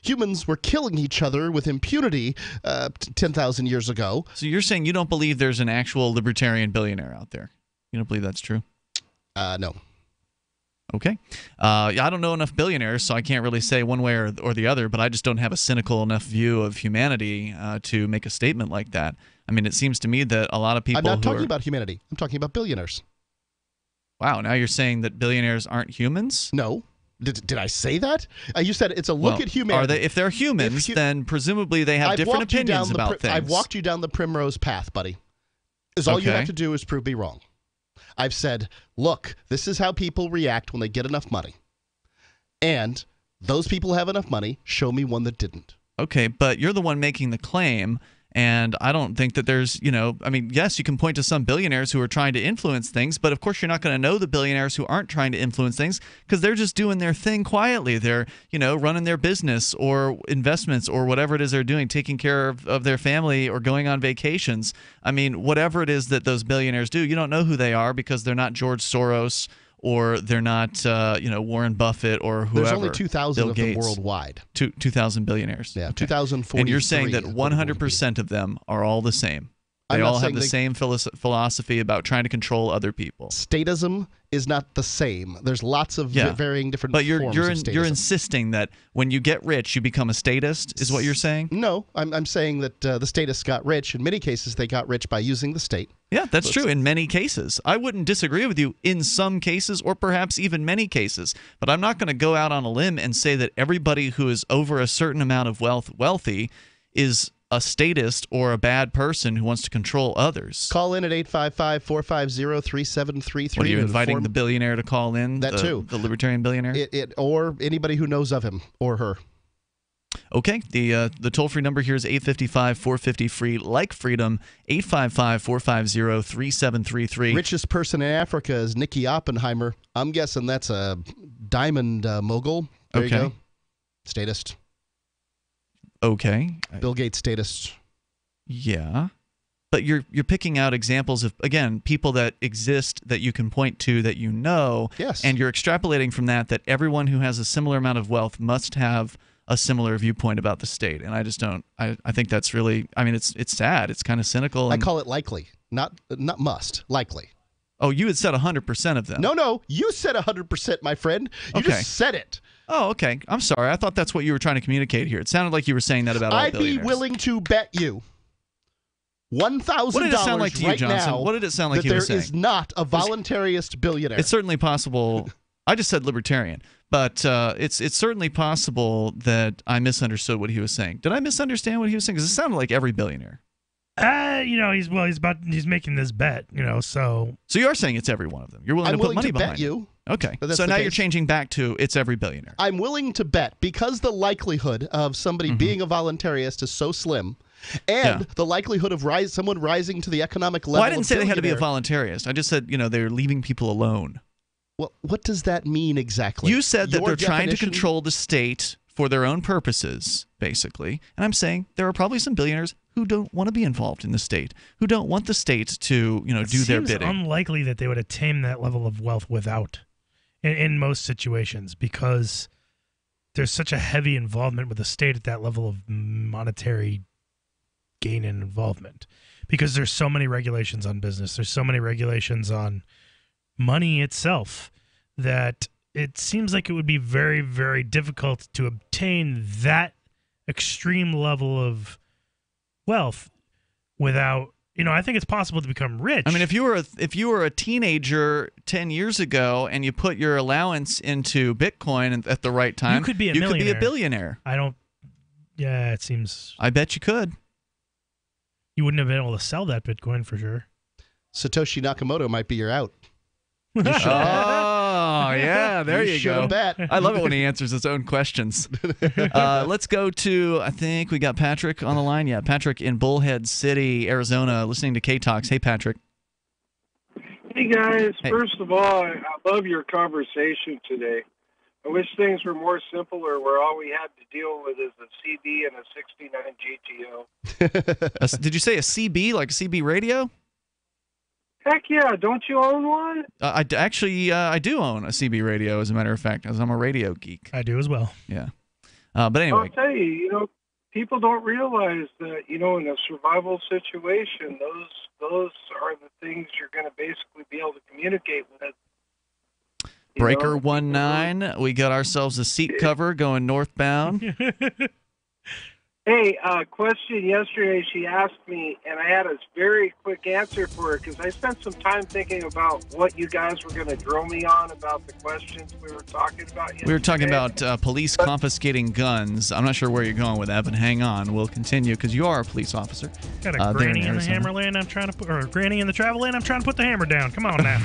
Humans were killing each other with impunity 10,000 years ago. So you're saying you don't believe there's an actual libertarian billionaire out there? You don't believe that's true? No. Okay. I don't know enough billionaires, so I can't really say one way or the other, but I just don't have a cynical enough view of humanity to make a statement like that. I mean, it seems to me that a lot of people I'm not talking about humanity. I'm talking about billionaires. Wow, now you're saying that billionaires aren't humans? No. Did I say that? You said it's a look at humanity. If they're humans, then presumably they have different opinions about things. I've walked you down the primrose path, buddy. All you have to do is prove me wrong. I've said, look, this is how people react when they get enough money. And those people have enough money. Show me one that didn't. Okay, but you're the one making the claim, and I don't think that there's, I mean, yes, you can point to some billionaires who are trying to influence things, but of course you're not going to know the billionaires who aren't trying to influence things because they're just doing their thing quietly. They're, running their business or investments or whatever it is they're doing, taking care of their family or going on vacations. I mean, whatever it is that those billionaires do, you don't know who they are because they're not George Soros or they're not, Warren Buffett or whoever. There's only 2,000 of them worldwide. 2,000 billionaires. Yeah, 2,043. And you're saying that 100% of them are all the same. They all have the same philosophy about trying to control other people. Statism is not the same. There's lots of varying different forms of statism. But you're insisting that when you get rich, you become a statist, is what you're saying? No, I'm saying that the statists got rich. In many cases, they got rich by using the state. Yeah, that's true in many cases. I wouldn't disagree with you in some cases or perhaps even many cases. But I'm not going to go out on a limb and say that everybody who is over a certain amount of wealthy is a statist or a bad person who wants to control others. Call in at 855-450-3733. What, are you inviting the billionaire to call in? That too. The libertarian billionaire? Or anybody who knows of him or her. Okay. The toll-free number here is 855-450-FREE, like freedom, 855-450-3733. Richest person in Africa is Nicky Oppenheimer. I'm guessing that's a diamond mogul. There you go. Statist. Okay. Bill Gates statist. Yeah. But you're picking out examples of, again, people that exist that you can point to that you know. Yes. And you're extrapolating from that everyone who has a similar amount of wealth must have a similar viewpoint about the state. And I just don't. I think that's really, I mean, it's sad. It's kind of cynical. I call it likely. Not must. Likely. Oh, you had said 100% of them. No. You said 100%, my friend. You just said it. Oh, okay. I'm sorry. I thought that's what you were trying to communicate here. It sounded like you were saying that about all billionaires. I'd be willing to bet you $1,000 what did it sound like to you, right Johnson? now What did it sound like he was saying? There is not a voluntarist billionaire. It's certainly possible. I just said libertarian, but it's certainly possible that I misunderstood what he was saying. Did I misunderstand what he was saying? Because it sounded like every billionaire. He's making this bet, so you are saying it's every one of them. You're willing to put money behind you. Okay. So now you're changing back to it's every billionaire. I'm willing to bet because the likelihood of somebody being a voluntarist is so slim, and the likelihood of someone rising to the economic level. Well, I didn't say they had to be a voluntarist. I just said they're leaving people alone. Well, what does that mean exactly? You said that they're trying to control the state for their own purposes, basically. And I'm saying there are probably some billionaires who don't want to be involved in the state, who don't want the state to, do their bidding. It seems unlikely that they would attain that level of wealth without, in most situations, because there's such a heavy involvement with the state at that level of monetary gain and involvement. Because there's so many regulations on business, there's so many regulations on money itself that it seems like it would be very, very difficult to obtain that extreme level of wealth without, I think it's possible to become rich. I mean, if you were a teenager 10 years ago and you put your allowance into Bitcoin at the right time, you could be a billionaire. I don't. Yeah, it seems. I bet you could. You wouldn't have been able to sell that Bitcoin for sure. Satoshi Nakamoto might be your out. Oh, yeah, there you go. Bet. I love it when he answers his own questions. Let's go to, I think we got Patrick on the line. Yeah, Patrick in Bullhead City, Arizona, listening to K-Talks. Hey, Patrick. Hey, guys. Hey. First of all, I love your conversation today. I wish things were more simpler where all we had to deal with is a CB and a 69 GTO. Did you say a CB, like a CB radio? Heck yeah. Don't you own one? I do own a CB radio, as a matter of fact, as I'm a radio geek. I do as well. Yeah. But anyway. I'll tell you, people don't realize that, in a survival situation, those are the things you're going to basically be able to communicate with. Breaker 19, we got ourselves a seat cover going northbound. Hey, question yesterday she asked me, and I had a very quick answer for her because I spent some time thinking about what you guys were going to drill me on about the questions we were talking about yesterday. We were talking about police confiscating guns. I'm not sure where you're going with that, but hang on. We'll continue because you are a police officer. Got a granny in the hammer lane. Or granny in the travel lane. I'm trying to put the hammer down. Come on now.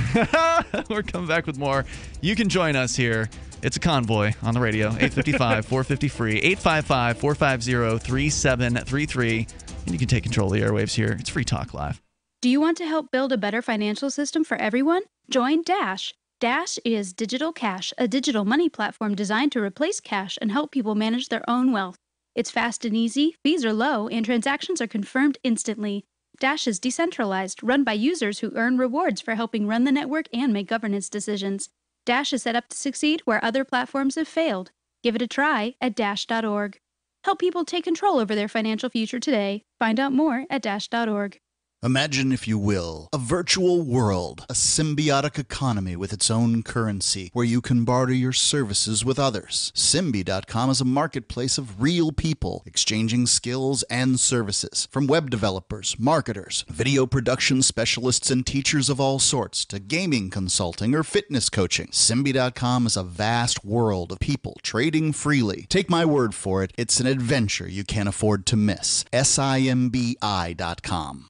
We're coming back with more. You can join us here. It's a convoy on the radio, 855-450-FREE, 855-450-3733, and you can take control of the airwaves here. It's Free Talk Live. Do you want to help build a better financial system for everyone? Join Dash. Dash is Digital Cash, a digital money platform designed to replace cash and help people manage their own wealth. It's fast and easy, fees are low, and transactions are confirmed instantly. Dash is decentralized, run by users who earn rewards for helping run the network and make governance decisions. Dash is set up to succeed where other platforms have failed. Give it a try at Dash.org. Help people take control over their financial future today. Find out more at Dash.org. Imagine, if you will, a virtual world, a symbiotic economy with its own currency, where you can barter your services with others. Symbi.com is a marketplace of real people exchanging skills and services, from web developers, marketers, video production specialists, and teachers of all sorts, to gaming consulting or fitness coaching. Symbi.com is a vast world of people trading freely. Take my word for it, it's an adventure you can't afford to miss. Simbi.com.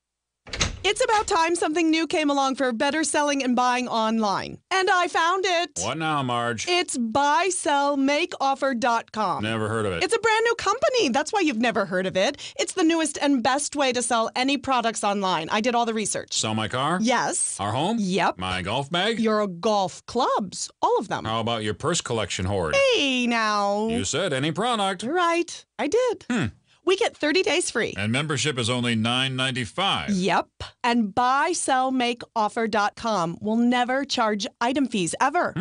It's about time something new came along for better selling and buying online. And I found it. What now, Marge? It's buysellmakeoffer.com. Never heard of it. It's a brand new company. That's why you've never heard of it. It's the newest and best way to sell any products online. I did all the research. Sell my car? Yes. Our home? Yep. My golf bag? Your golf clubs. All of them. How about your purse collection hoard? Hey, now. You said any product. Right. I did. We get 30 days free. And membership is only $9.95. Yep. And buysellmakeoffer.com will never charge item fees, ever.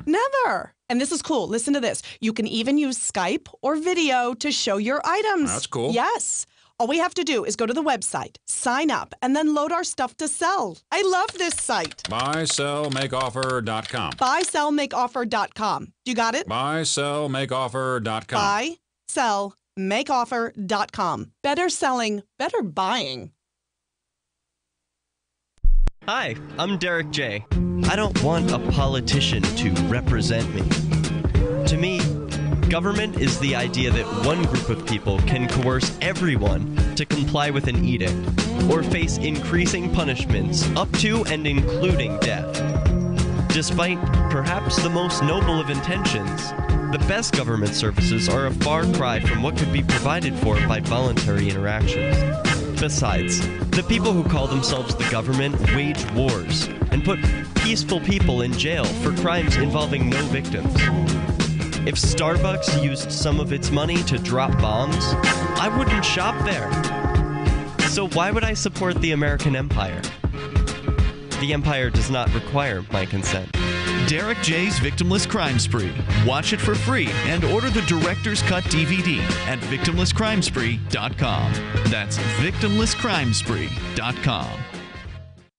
Never. And this is cool. Listen to this. You can even use Skype or video to show your items. That's cool. Yes. All we have to do is go to the website, sign up, and then load our stuff to sell. I love this site. Buysellmakeoffer.com. Buysellmakeoffer.com. You got it? Buysellmakeoffer.com. Buysellmakeoffer.com. Better selling, better buying. Hi, I'm Derek J. I don't want a politician to represent me. To me, government is the idea that one group of people can coerce everyone to comply with an edict or face increasing punishments up to and including death. Despite perhaps the most noble of intentions, the best government services are a far cry from what could be provided for by voluntary interactions. Besides, the people who call themselves the government wage wars and put peaceful people in jail for crimes involving no victims. If Starbucks used some of its money to drop bombs, I wouldn't shop there. So why would I support the American empire? The empire does not require my consent. Derek J's Victimless Crime Spree. Watch it for free and order the Director's Cut DVD at victimlesscrimespree.com. That's victimlesscrimespree.com.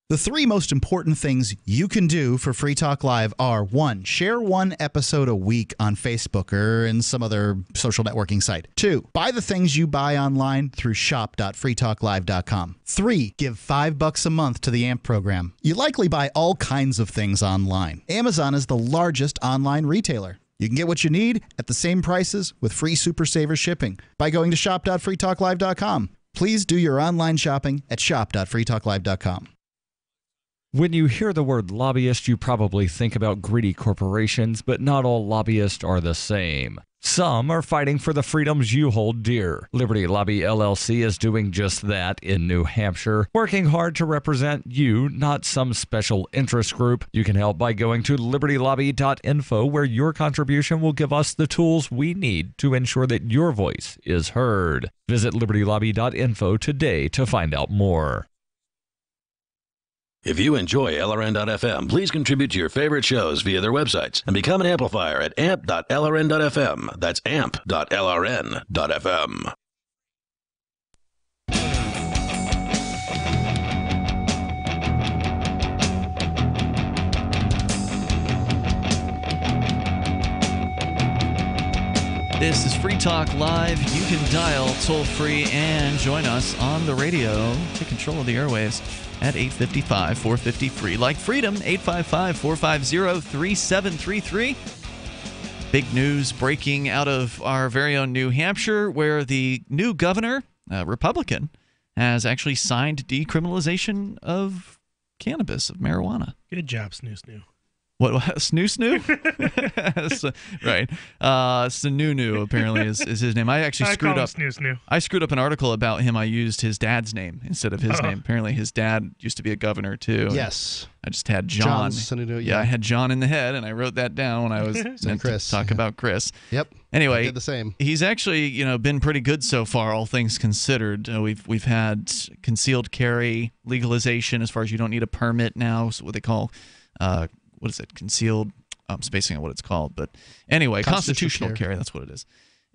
The three most important things you can do for Free Talk Live are: 1, share one episode a week on Facebook or in some other social networking site. 2, buy the things you buy online through shop.freetalklive.com. 3, give $5 a month to the AMP program. You likely buy all kinds of things online. Amazon is the largest online retailer. You can get what you need at the same prices with free Super Saver shipping by going to shop.freetalklive.com. Please do your online shopping at shop.freetalklive.com. When you hear the word lobbyist, you probably think about greedy corporations, but not all lobbyists are the same. Some are fighting for the freedoms you hold dear. Liberty Lobby LLC is doing just that in New Hampshire, working hard to represent you, not some special interest group. You can help by going to libertylobby.info, where your contribution will give us the tools we need to ensure that your voice is heard. Visit libertylobby.info today to find out more. If you enjoy LRN.FM, please contribute to your favorite shows via their websites and become an amplifier at amp.lrn.fm. That's amp.lrn.fm. This is Free Talk Live. You can dial toll-free and join us on the radio. Take control of the airwaves at 855-450-FREE. Like freedom, 855-450-3733. Big news breaking out of our very own New Hampshire, where the new governor, Republican, has actually signed decriminalization of cannabis, of marijuana. Good job, Snoo Snoo. What? Snoo? Right. Sununu apparently is his name. I actually screwed up. Snoo Snoo. I screwed up an article about him. I used his dad's name instead of his name. Apparently his dad used to be a governor too. Yes. I just had John. Sununu, yeah, I had John in the head, and I wrote that down when I was meant to talk about Chris. Yep. Anyway, I did the same. He's actually, been pretty good so far, all things considered. We've had concealed carry legalization, as far as you don't need a permit now. So what they call what is it? Concealed. I'm spacing on what it's called, but anyway, constitutional carry. That's what it is.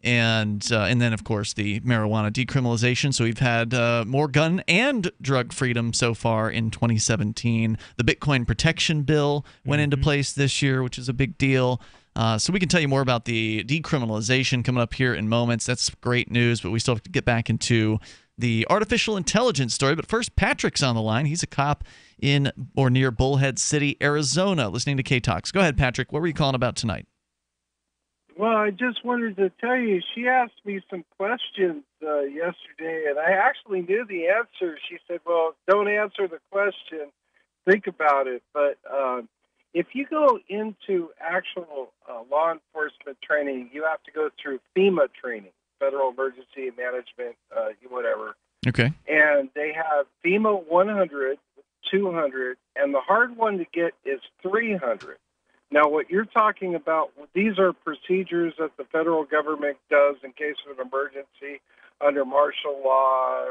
And then, of course, the marijuana decriminalization. So we've had more gun and drug freedom so far in 2017. The Bitcoin protection bill went into place this year, which is a big deal. So we can tell you more about the decriminalization coming up here in moments. That's great news, but we still have to get back into the artificial intelligence story. But first, Patrick's on the line. He's a cop in or near Bullhead City, Arizona, listening to K-Talks. Go ahead, Patrick. What were you calling about tonight? Well, I just wanted to tell you, she asked me some questions yesterday, and I actually knew the answer. She said, well, don't answer the question. Think about it. But if you go into actual law enforcement training, you have to go through FEMA training, Federal Emergency Management, whatever. Okay. And they have FEMA 100, 200, and the hard one to get is 300. Now, what you're talking about, these are procedures that the federal government does in case of an emergency under martial law.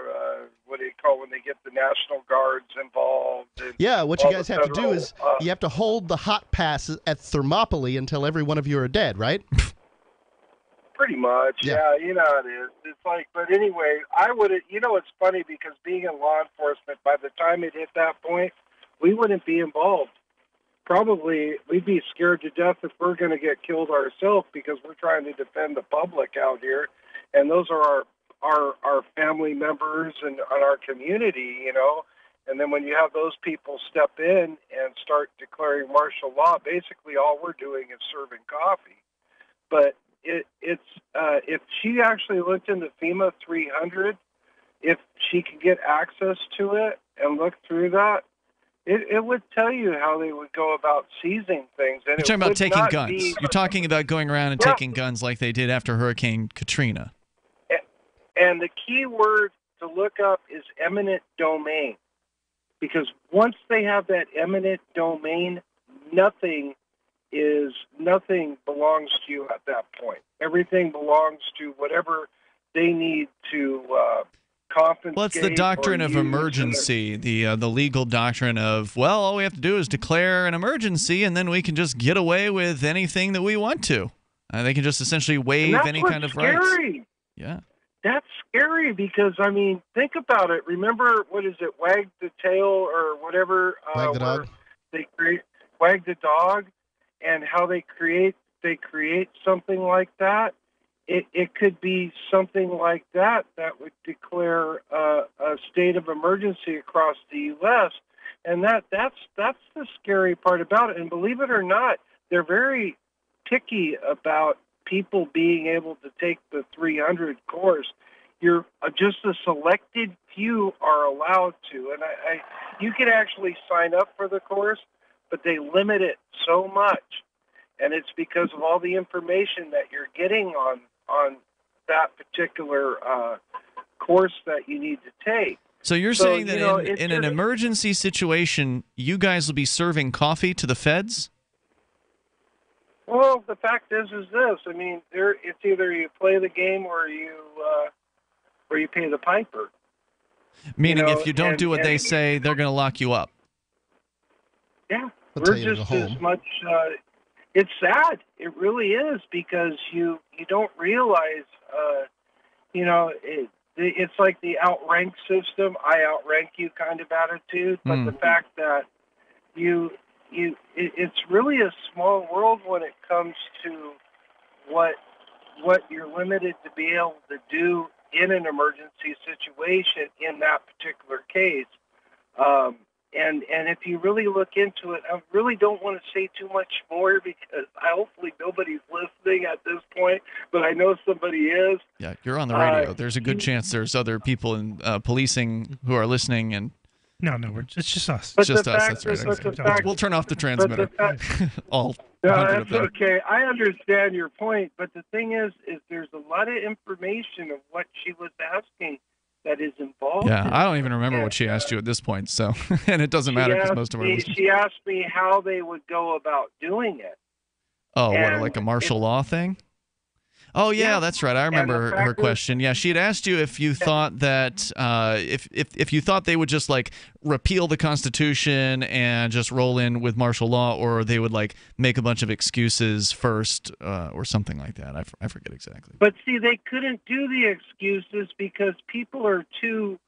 What do you call when they get the National Guards involved? Yeah, what you guys have to do is you have to hold the hot pass at Thermopylae until every one of you are dead, right? Pretty much, yeah. You know how it is. It's like, but anyway, I would, it's funny because being in law enforcement, by the time it hit that point, we wouldn't be involved. Probably we'd be scared to death if we're going to get killed ourselves because we're trying to defend the public out here, and those are our family members and our community, And then when you have those people step in and start declaring martial law, basically all we're doing is serving coffee. But it's if she actually looked into FEMA 300, if she could get access to it and look through that, it would tell you how they would go about seizing things. And You're talking about taking guns. You're talking about going around and taking guns like they did after Hurricane Katrina. And the key word to look up is eminent domain. Because once they have that eminent domain, nothing belongs to you at that point. Everything belongs to whatever they need to confiscate. Well, it's the doctrine of emergency, the legal doctrine of, well, all we have to do is declare an emergency, and then we can just get away with anything that we want to. They can just essentially waive any kind of rights. Yeah. That's scary because, think about it. Remember, what is it, Wag the Tail or whatever? Wag the Dog. They create Wag the Dog, and how they create something like that. It could be something like that would declare a state of emergency across the U.S. And that's the scary part about it. And believe it or not, they're very picky about people being able to take the 300 course. you're just a selected few are allowed to. And you can actually sign up for the course, but they limit it so much. And it's because of all the information that you're getting on that particular course that you need to take. So you're saying that in an emergency situation, you guys will be serving coffee to the feds? Well, the fact is this. I mean, it's either you play the game or you pay the piper. Meaning, if you don't do what they say, they're going to lock you up. Yeah, we're just as much. It's sad. It really is, because you don't realize. It's like the outrank system. I outrank you kind of attitude. But the fact that it's really a small world when it comes to what you're limited to be able to do in an emergency situation in that particular case. And if you really look into it, I really don't want to say too much more, because hopefully nobody's listening at this point, but I know somebody is. Yeah, you're on the radio. There's a good chance there's other people in policing who are listening. And No, it's just us. It's just us. That's right. We'll turn off the transmitter. All. No, that's okay. I understand your point, but the thing is there's a lot of information of what she was asking that is involved. Yeah, I don't even remember what she asked you at this point. So, and it doesn't matter because most of our listeners. She asked me how they would go about doing it. Oh, what, like a martial law thing? Oh yeah, that's right. I remember her question. Yeah, she had asked you if you thought that if you thought they would just like repeal the Constitution and just roll in with martial law, or they would like make a bunch of excuses first, or something like that. I forget exactly. But see, they couldn't do the excuses because people are too.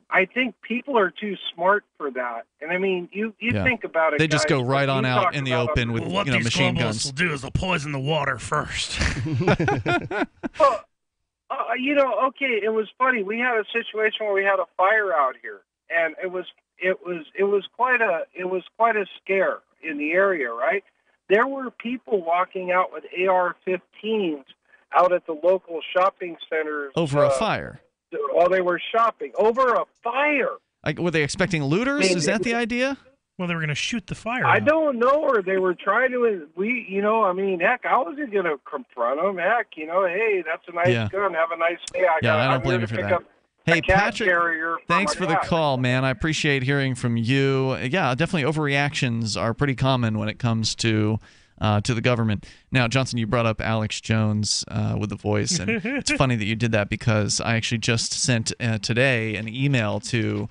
I think people are too smart for that. And I mean, you think about it. They just go right on out in the open with machine guns. What these globalists will do is they'll poison the water first. Well, okay. It was funny. We had a situation where we had a fire out here, and it was quite a scare in the area. Right, there were people walking out with AR-15s out at the local shopping centers over a fire. While they were shopping over a fire. Like, were they expecting looters? Is that the idea? Well, they were going to shoot the fire. I don't know, or they were trying to. Heck, I wasn't going to confront them. Heck, hey, that's a nice gun. Have a nice day. I don't blame you for that. Hey, Patrick, thanks for the call, man. I appreciate hearing from you. Yeah, definitely overreactions are pretty common when it comes to the government. Now, Johnson, you brought up Alex Jones with The Voice, and it's funny that you did that because I actually just sent today an email to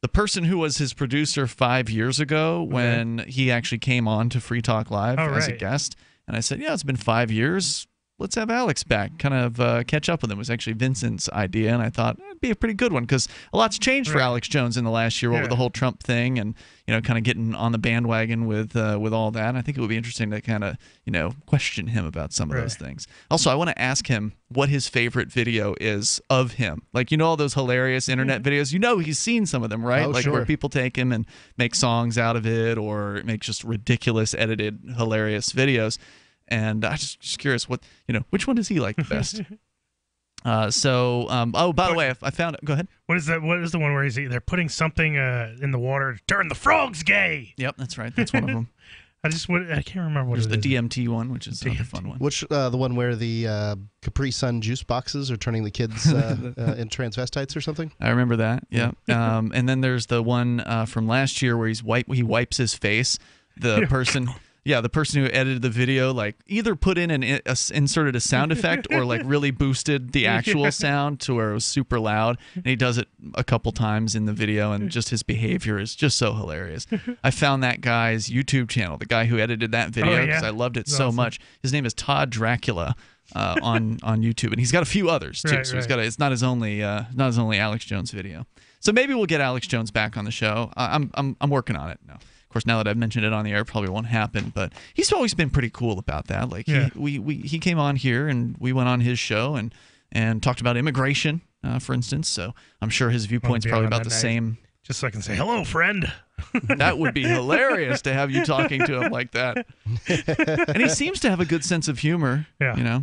the person who was his producer 5 years ago when he actually came on to Free Talk Live as a guest. And I said, it's been 5 years. Let's have Alex back, kind of catch up with him. It was actually Vincent's idea, and I thought it'd be a pretty good one because a lot's changed for Alex Jones in the last year, with the whole Trump thing and, kind of getting on the bandwagon with all that. And I think it would be interesting to kind of, question him about some of those things. Also, I want to ask him what his favorite video is of him. Like, all those hilarious internet videos, he's seen some of them, right? Oh, where people take him and make songs out of it or make just ridiculous, edited, hilarious videos. And I'm just curious, which one does he like the best? By the way, I found it. Go ahead. What is that? What is the one where they're putting something in the water to turn the frogs gay? Yep, that's right. That's one of them. I can't remember what it is. There's the DMT one, which is another fun one. Which the one where the Capri Sun juice boxes are turning the kids in transvestites or something? I remember that. Yeah. And then there's the one from last year where he wipes his face. The person. Yeah, the person who edited the video either put in inserted a sound effect or really boosted the actual sound to where it was super loud. And he does it a couple times in the video, and just his behavior is just so hilarious. I found that guy's YouTube channel, the guy who edited that video, because I loved it so much. His name is Todd Dracula on YouTube, and he's got a few others too. So he's got it's not his only Alex Jones video. So maybe we'll get Alex Jones back on the show. I'm working on it now. Of course, now that I've mentioned it on the air, it probably won't happen. But he's always been pretty cool about that. He came on here and we went on his show and talked about immigration, for instance. So I'm sure his viewpoint's probably about the same. Just so I can say, hello, friend. That would be hilarious to have you talking to him like that. And he seems to have a good sense of humor. Yeah.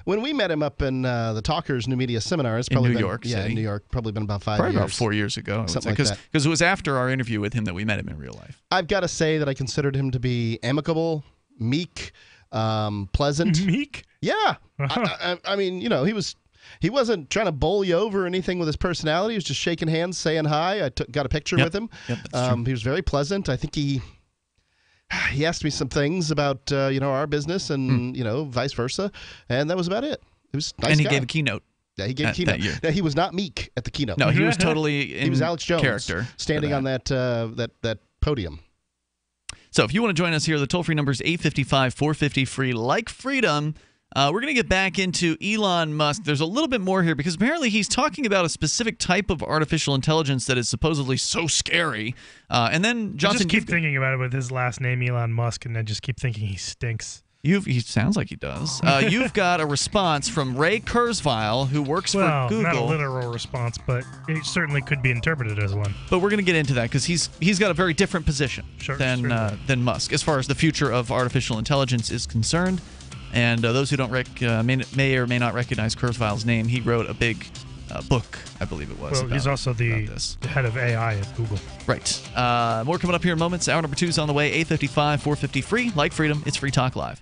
When we met him up in the Talkers New Media Seminars, in New York City. Yeah, in New York, probably been about 5 years. Probably about 4 years ago. Something like that. Because it was after our interview with him that we met him in real life. I've got to say that I considered him to be amicable, meek, pleasant. Meek? Yeah. I mean, you know, he wasn't trying to bowl you over or anything with his personality. He was just shaking hands, saying hi. I got a picture with him. Yep, that's true. He was very pleasant. I think he asked me some things about our business and vice versa, and that was about it. It was nice. And he guy. gave a keynote. Yeah, he gave a keynote. That year. Now, he was not meek at the keynote. No, he was totally in he was Alex Jones character standing on that podium. So if you want to join us here, the toll-free number is 855-450-FREE, like freedom. We're going to get back into Elon Musk. There's a little bit more here because apparently he's talking about a specific type of artificial intelligence that is supposedly so scary. And then, Johnson, I just keep thinking about it with his last name, Elon Musk, and I just keep thinking he stinks. He sounds like he does. You've got a response from Ray Kurzweil, who works for Google. Not a literal response, but it certainly could be interpreted as one. But we're going to get into that because he's got a very different position than Musk as far as the future of artificial intelligence is concerned. And those who don't may or may not recognize Kurzweil's name, he wrote a big book, I believe it was. Well, he's also the head of AI at Google. Right. More coming up here in moments. Hour number 2 is on the way. 855-450-FREE. Like freedom, it's Free Talk Live.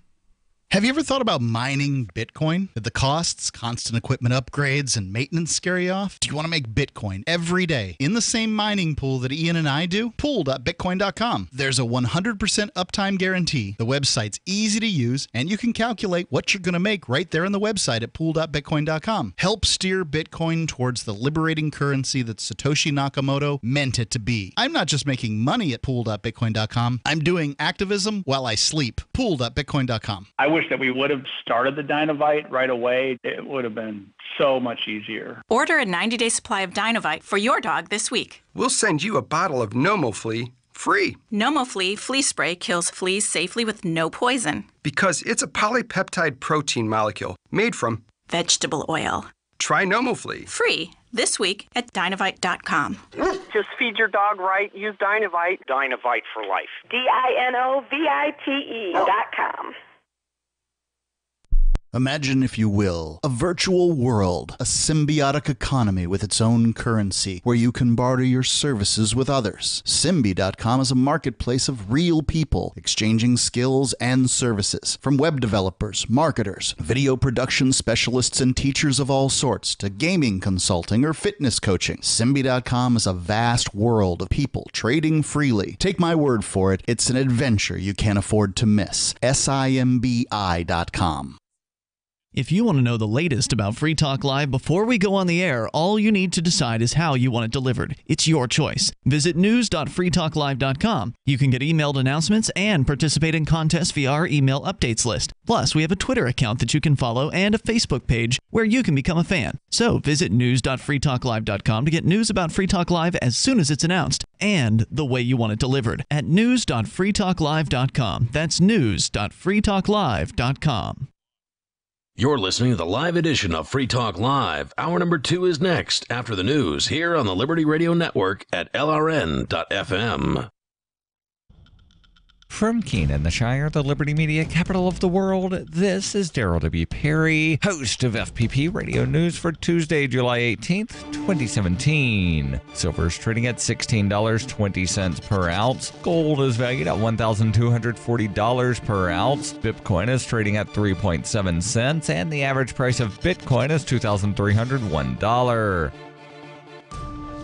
Have you ever thought about mining Bitcoin? Did the costs, constant equipment upgrades, and maintenance scare you off? Do you want to make Bitcoin every day in the same mining pool that Ian and I do? Pool.bitcoin.com. There's a 100% uptime guarantee. The website's easy to use, and you can calculate what you're going to make right there on the website at pool.bitcoin.com. Help steer Bitcoin towards the liberating currency that Satoshi Nakamoto meant it to be. I'm not just making money at pool.bitcoin.com. I'm doing activism while I sleep. Pool.bitcoin.com. I wish that we would have started the Dynovite right away. It would have been so much easier. Order a 90-day supply of Dynovite for your dog this week. We'll send you a bottle of NomoFlea free. NomoFlea flea spray kills fleas safely with no poison. Because it's a polypeptide protein molecule made from vegetable oil. Try NomoFlea. Free this week at Dynovite.com. Just feed your dog right. Use Dynovite. Dynovite for life. DINOVITE.com. Imagine, if you will, a virtual world, a symbiotic economy with its own currency, where you can barter your services with others. Symbi.com is a marketplace of real people exchanging skills and services, from web developers, marketers, video production specialists, and teachers of all sorts, to gaming consulting or fitness coaching. Symbi.com is a vast world of people trading freely. Take my word for it, it's an adventure you can't afford to miss. Simbi.com. If you want to know the latest about Free Talk Live before we go on the air, all you need to decide is how you want it delivered. It's your choice. Visit news.freetalklive.com. You can get emailed announcements and participate in contests via our email updates list. Plus, we have a Twitter account that you can follow and a Facebook page where you can become a fan. So visit news.freetalklive.com to get news about Free Talk Live as soon as it's announced and the way you want it delivered at news.freetalklive.com. That's news.freetalklive.com. You're listening to the live edition of Free Talk Live. Hour number 2 is next after the news here on the Liberty Radio Network at LRN.FM. From Keenan, the Shire, the Liberty Media capital of the world, this is Daryl W. Perry, host of FPP Radio News for Tuesday, July 18th, 2017. Silver is trading at $16.20 per ounce. Gold is valued at $1,240 per ounce. Bitcoin is trading at 3.7 cents, and the average price of Bitcoin is $2,301.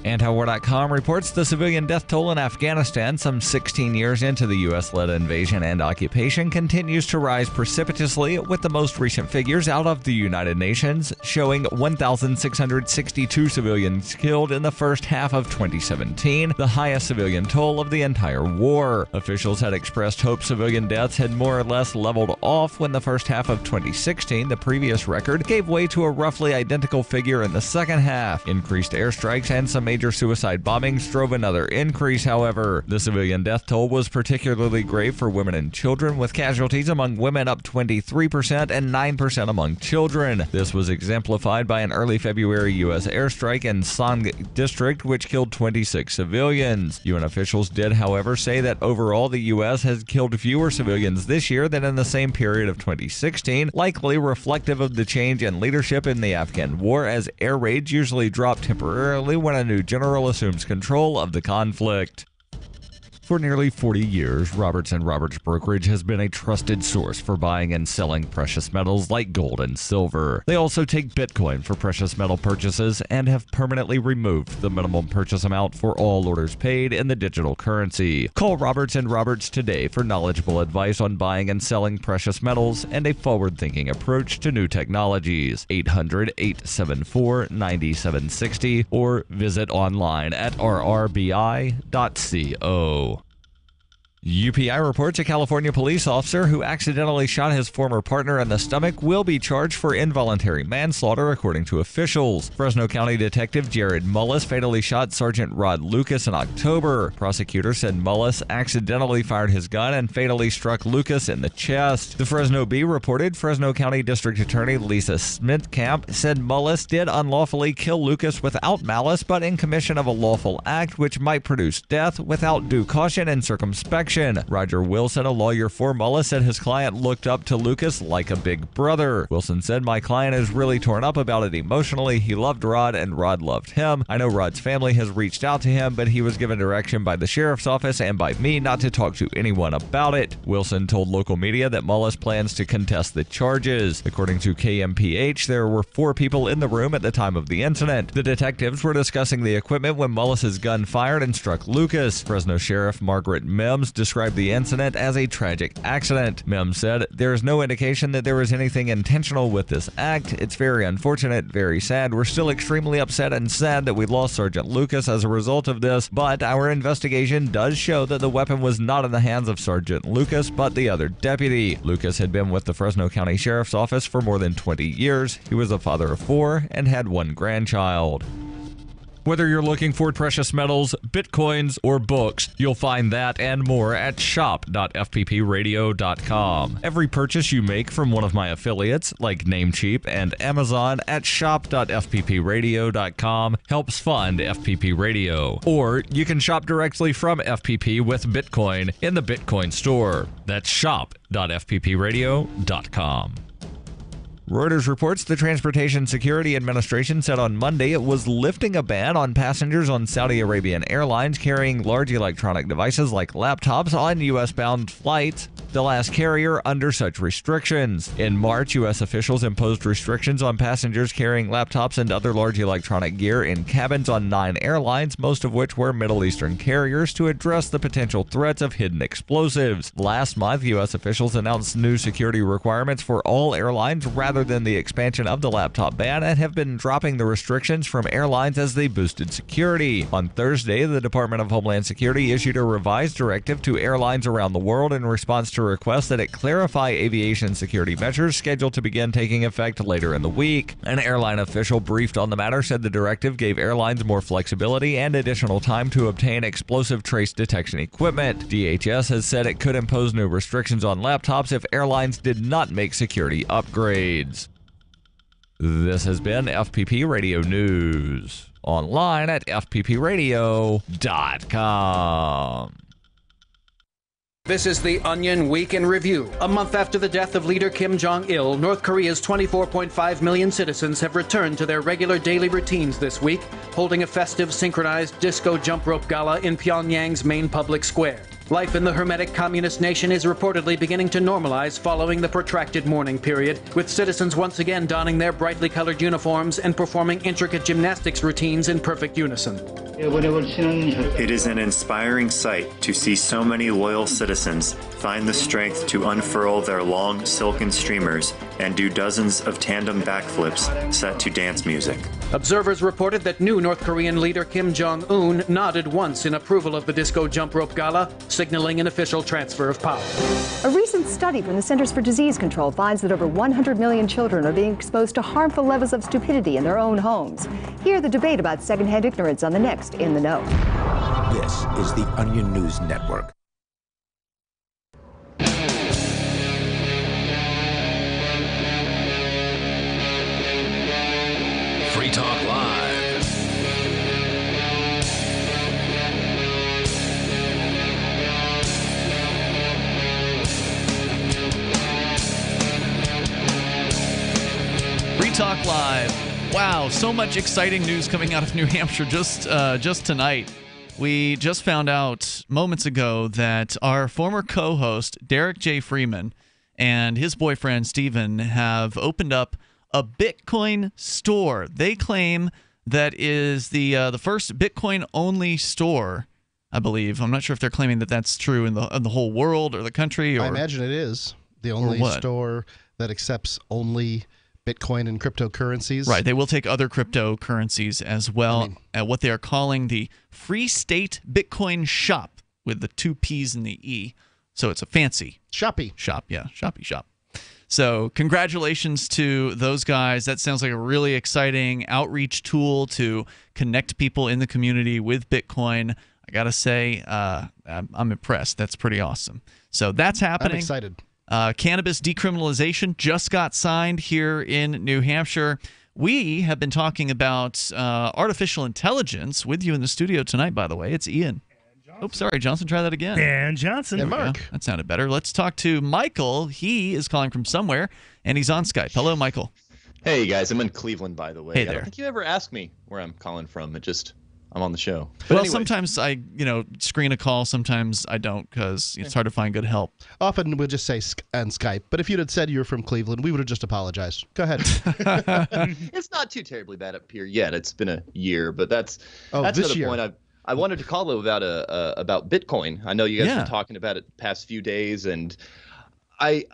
Antiwar.com reports the civilian death toll in Afghanistan, some 16 years into the U.S.-led invasion and occupation, continues to rise precipitously, with the most recent figures out of the United Nations showing 1,662 civilians killed in the first half of 2017, the highest civilian toll of the entire war. Officials had expressed hope civilian deaths had more or less leveled off when the first half of 2016, the previous record, gave way to a roughly identical figure in the second half. Increased airstrikes and some major suicide bombings drove another increase, however. The civilian death toll was particularly grave for women and children, with casualties among women up 23% and 9% among children. This was exemplified by an early February U.S. airstrike in Sang district, which killed 26 civilians. UN officials did, however, say that overall the U.S. has killed fewer civilians this year than in the same period of 2016, likely reflective of the change in leadership in the Afghan war, as air raids usually drop temporarily when a new general assumes control of the conflict. For nearly 40 years, Roberts & Roberts Brokerage has been a trusted source for buying and selling precious metals like gold and silver. They also take Bitcoin for precious metal purchases and have permanently removed the minimum purchase amount for all orders paid in the digital currency. Call Roberts & Roberts today for knowledgeable advice on buying and selling precious metals and a forward-thinking approach to new technologies. 800-874-9760 or visit online at rrbi.co. UPI reports a California police officer who accidentally shot his former partner in the stomach will be charged for involuntary manslaughter, according to officials. Fresno County Detective Jared Mullis fatally shot Sergeant Rod Lucas in October. Prosecutors said Mullis accidentally fired his gun and fatally struck Lucas in the chest. The Fresno Bee reported Fresno County District Attorney Lisa Smithcamp said Mullis did unlawfully kill Lucas without malice, but in commission of a lawful act which might produce death without due caution and circumspection. Roger Wilson, a lawyer for Mullis, said his client looked up to Lucas like a big brother. Wilson said, "My client is really torn up about it emotionally. He loved Rod and Rod loved him. I know Rod's family has reached out to him, but he was given direction by the sheriff's office and by me not to talk to anyone about it." Wilson told local media that Mullis plans to contest the charges. According to KMPH, there were 4 people in the room at the time of the incident. The detectives were discussing the equipment when Mullis's gun fired and struck Lucas. Fresno Sheriff Margaret Mims described the incident as a tragic accident. Mims said, "There is no indication that there was anything intentional with this act. It's very unfortunate, very sad. We're still extremely upset and sad that we lost Sergeant Lucas as a result of this, but our investigation does show that the weapon was not in the hands of Sergeant Lucas, but the other deputy." Lucas had been with the Fresno County Sheriff's Office for more than 20 years. He was a father of 4 and had 1 grandchild. Whether you're looking for precious metals, bitcoins, or books, you'll find that and more at shop.fppradio.com. Every purchase you make from one of my affiliates, like Namecheap and Amazon, at shop.fppradio.com helps fund FPP Radio. Or you can shop directly from FPP with Bitcoin in the Bitcoin store. That's shop.fppradio.com. Reuters reports the Transportation Security Administration said on Monday it was lifting a ban on passengers on Saudi Arabian Airlines carrying large electronic devices like laptops on U.S.-bound flights, the last carrier under such restrictions. In March, U.S. officials imposed restrictions on passengers carrying laptops and other large electronic gear in cabins on 9 airlines, most of which were Middle Eastern carriers, to address the potential threats of hidden explosives. Last month, U.S. officials announced new security requirements for all airlines rather than the expansion of the laptop ban, and have been dropping the restrictions from airlines as they boosted security. On Thursday, the Department of Homeland Security issued a revised directive to airlines around the world in response to requests that it clarify aviation security measures scheduled to begin taking effect later in the week. An airline official briefed on the matter said the directive gave airlines more flexibility and additional time to obtain explosive trace detection equipment. DHS has said it could impose new restrictions on laptops if airlines did not make security upgrades. This has been FPP Radio News. Online at fppradio.com. This is the Onion Week in Review. A month after the death of leader Kim Jong-il, North Korea's 24.5 million citizens have returned to their regular daily routines this week, holding a festive synchronized disco jump rope gala in Pyongyang's main public square. Life in the hermetic communist nation is reportedly beginning to normalize following the protracted mourning period, with citizens once again donning their brightly colored uniforms and performing intricate gymnastics routines in perfect unison. It is an inspiring sight to see so many loyal citizens find the strength to unfurl their long silken streamers and do dozens of tandem backflips set to dance music. Observers reported that new North Korean leader Kim Jong-un nodded once in approval of the disco jump rope gala, signaling an official transfer of power. A recent study from the Centers for Disease Control finds that over 100 million children are being exposed to harmful levels of stupidity in their own homes. Hear the debate about secondhand ignorance on the next In the Know. This is the Onion News Network. Free Talk Live. Free Talk Live. Wow, so much exciting news coming out of New Hampshire just tonight. We just found out moments ago that our former co-host, Derek J. Freeman, and his boyfriend, Steven, have opened up a Bitcoin store. They claim that is the first Bitcoin-only store, I believe. I'm not sure if they're claiming that that's true in the whole world or the country. Or, I imagine it is the only store that accepts only Bitcoin and cryptocurrencies. Right. They will take other cryptocurrencies as well at what they are calling the Free State Bitcoin Shop with the 2 P's and the E. So it's a fancy Shoppy shop. Yeah, shoppy shop. So congratulations to those guys. That sounds like a really exciting outreach tool to connect people in the community with Bitcoin. I got to say, I'm impressed. That's pretty awesome. So that's happening. I'm excited. Cannabis decriminalization just got signed here in New Hampshire. We have been talking about artificial intelligence with you in the studio tonight, by the way. It's Ian. Oops, sorry, Johnson. Try that again. And Johnson. And Mark. That sounded better. Let's talk to Michael. He is calling from somewhere, and he's on Skype. Hello, Michael. Hey, guys. I'm in Cleveland, by the way. Hey there. I don't think you ever asked me where I'm calling from. I'm on the show. But well, anyway. sometimes I, screen a call. Sometimes I don't because it's hard to find good help. Often we'll just say on Skype. But if you'd had said you were from Cleveland, we would have just apologized. Go ahead. It's not too terribly bad up here yet. It's been a year, but that's this another year. point. I wanted to call about Bitcoin. I know you guys have been talking about it the past few days, and I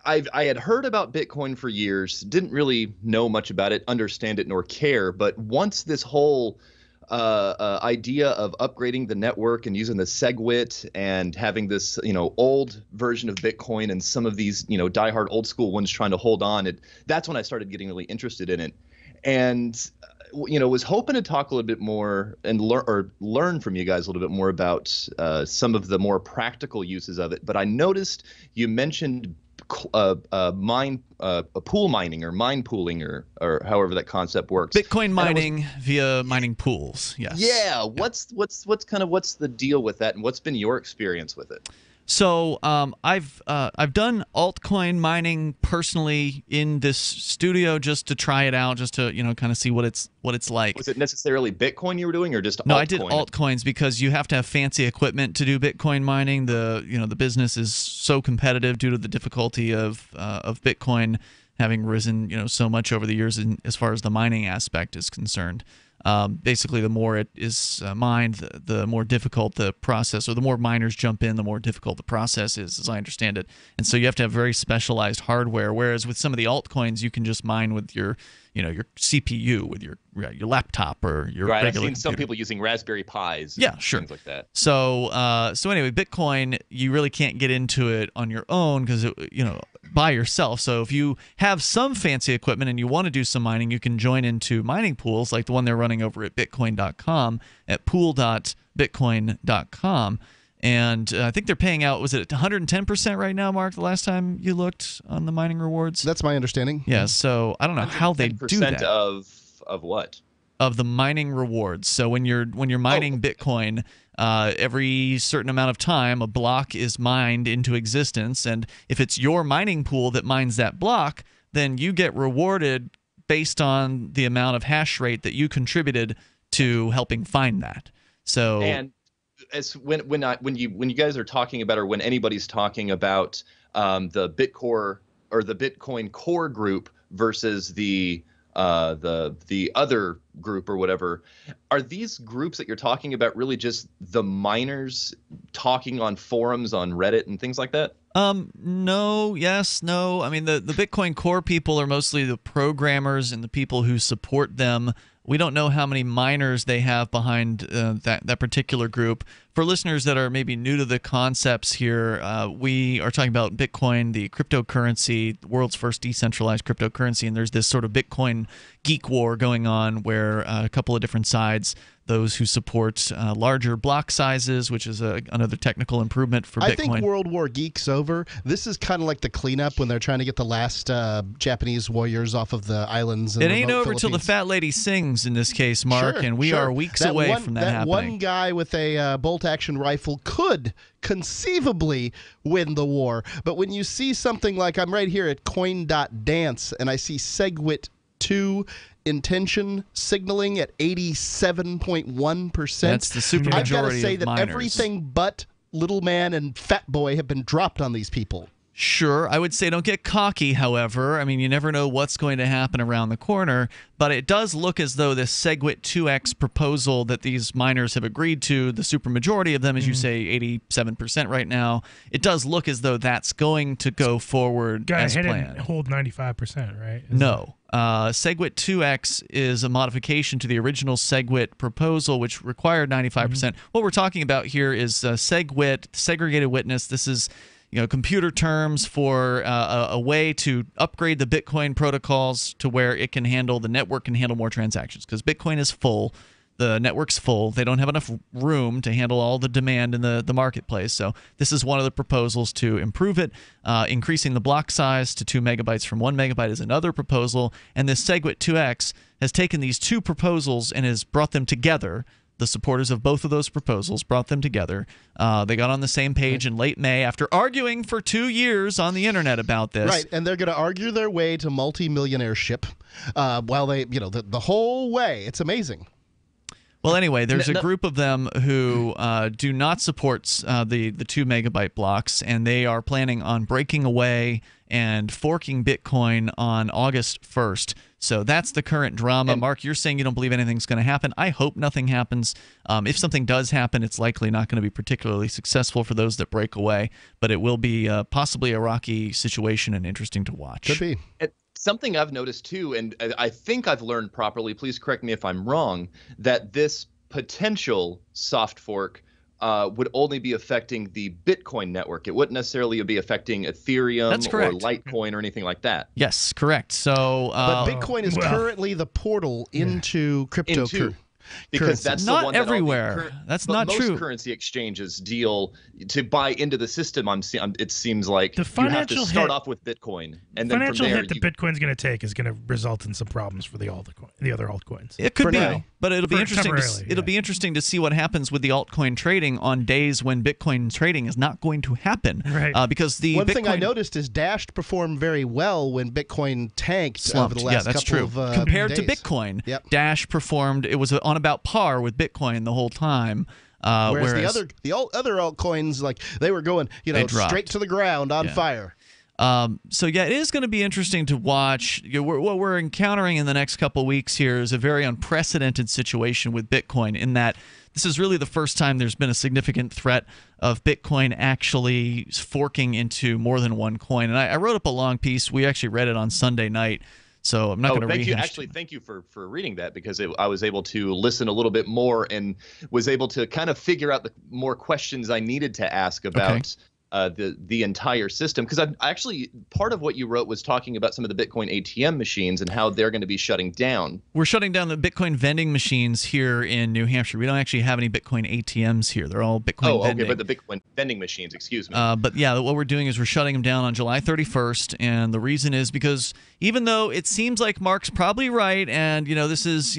had heard about Bitcoin for years, didn't really know much about it, understand it, nor care. But once this whole idea of upgrading the network and using the SegWit and having this, old version of Bitcoin and some of these, diehard old school ones trying to hold on, that's when I started getting really interested in it. And was hoping to talk a little bit more and learn from you guys a little bit more about some of the more practical uses of it. But I noticed you mentioned pool mining or mine pooling or however that concept works. Bitcoin mining via mining pools. Yes. Yeah. What's the deal with that, and what's been your experience with it? So I've done altcoin mining personally in this studio just to try it out, just to kind of see what it's like. Was it necessarily Bitcoin you were doing, or just no? altcoin? I did altcoins because you have to have fancy equipment to do Bitcoin mining. The business is so competitive due to the difficulty of Bitcoin having risen so much over the years as far as the mining aspect is concerned. Basically, the more it is mined, the more difficult the process, or the more miners jump in, the more difficult the process is, as I understand it. And so you have to have very specialized hardware. Whereas with some of the altcoins, you can just mine with your CPU, with your laptop or your right. regular I've seen computer. some people using Raspberry Pis. Yeah, sure. Things like that. So anyway, Bitcoin, you really can't get into it on your own because by yourself. So if you have some fancy equipment and you want to do some mining, you can join into mining pools like the one they're running over at bitcoin.com at pool.bitcoin.com. And I think they're paying out, was it 110% right now, Mark, the last time you looked on the mining rewards? That's my understanding. Yeah, so I don't know how they do that. Of what? Of the mining rewards. So when you're mining Bitcoin, every certain amount of time, a block is mined into existence. And if it's your mining pool that mines that block, then you get rewarded based on the amount of hash rate that you contributed to helping find that. So and as when you guys are talking about, or when anybody's talking about the Bitcore or the Bitcoin core group versus the other group or whatever, are these groups that you're talking about really just the miners talking on forums on Reddit and things like that? No, yes, no. I mean, the Bitcoin Core people are mostly the programmers and the people who support them. We don't know how many miners they have behind that particular group. For listeners that are maybe new to the concepts here, we are talking about Bitcoin, the cryptocurrency, the world's first decentralized cryptocurrency, and there's this sort of Bitcoin geek war going on where a couple of different sides, those who support larger block sizes, which is another technical improvement for Bitcoin. I think World War Geek's over. This is kind of like the cleanup when they're trying to get the last Japanese warriors off of the islands. It ain't over till the fat lady sings in this case, Mark, and we are weeks away from that happening. One guy with a bolt-action rifle could conceivably win the war. But when you see something like, I'm right here at coin.dance, and I see SegWit 2 intention signaling at 87.1%. That's the super majority I've got to say that miners. Everything but Little Man and Fat Boy have been dropped on these people. Sure. I would say don't get cocky, however. I mean, you never know what's going to happen around the corner, but it does look as though this SegWit 2x proposal that these miners have agreed to, the supermajority of them, as you say, 87% right now, it does look as though that's going to go forward as planned. Hold 95%, right? No. SegWit 2x is a modification to the original SegWit proposal, which required 95%. What we're talking about here is SegWit, segregated witness. This is computer terms for a way to upgrade the Bitcoin protocols to where it can handle, the network can handle more transactions, because Bitcoin is full. The network's full. They don't have enough room to handle all the demand in the marketplace. So this is one of the proposals to improve it. Increasing the block size to 2 megabytes from 1 megabyte is another proposal. And this SegWit 2x has taken these two proposals and has brought them together. The supporters of both of those proposals brought them together. They got on the same page in late May after arguing for 2 years on the internet about this. Right, and they're going to argue their way to multi-millionaireship while they, the whole way. It's amazing. Well, anyway, there's a group of them who do not support the 2 megabyte blocks, and they are planning on breaking away and forking Bitcoin on August 1st. So that's the current drama. And Mark, you're saying you don't believe anything's going to happen. I hope nothing happens. If something does happen, it's likely not going to be particularly successful for those that break away, but it will be possibly a rocky situation and interesting to watch. Could be. Something I've noticed too, and I think I've learned properly, please correct me if I'm wrong, that this potential soft fork would only be affecting the Bitcoin network. It wouldn't necessarily be affecting Ethereum or Litecoin or anything like that. Yes, correct. So, but Bitcoin is currently the portal into cryptocurrency. Because that's not the one everywhere. That's not true. Most currency exchanges deal to buy into the system. It seems like the financial you have to start off with Bitcoin, and then financial from there, hit that Bitcoin's going to take is going to result in some problems for the other altcoins. It could be, but it'll be interesting. It'll be interesting to see what happens with the altcoin trading on days when Bitcoin trading is not going to happen. Right. Because the one thing I noticed is Dash performed very well when Bitcoin tanked over the last couple of compared days. to Bitcoin. Dash performed. It was on about par with Bitcoin the whole time. Whereas the other altcoins, like they were going, straight to the ground on fire. So yeah, it is going to be interesting to watch. What we're encountering in the next couple of weeks here is a very unprecedented situation with Bitcoin, in that this is really the first time there's been a significant threat of Bitcoin actually forking into more than one coin. And I wrote up a long piece. We actually read it on Sunday night. So I'm not going to rehash. Thank you for reading that, because I was able to listen a little bit more and was able to kind of figure out the more questions I needed to ask about the entire system. Because I actually, part of what you wrote was talking about some of the Bitcoin ATM machines and how they're going to be shutting down. We're shutting down the Bitcoin vending machines here in New Hampshire. We don't actually have any Bitcoin ATMs here. They're all Bitcoin vending. Okay, but the Bitcoin vending machines, excuse me. But yeah, what we're doing is we're shutting them down on July 31st, and the reason is because even though it seems like Mark's probably right, and this is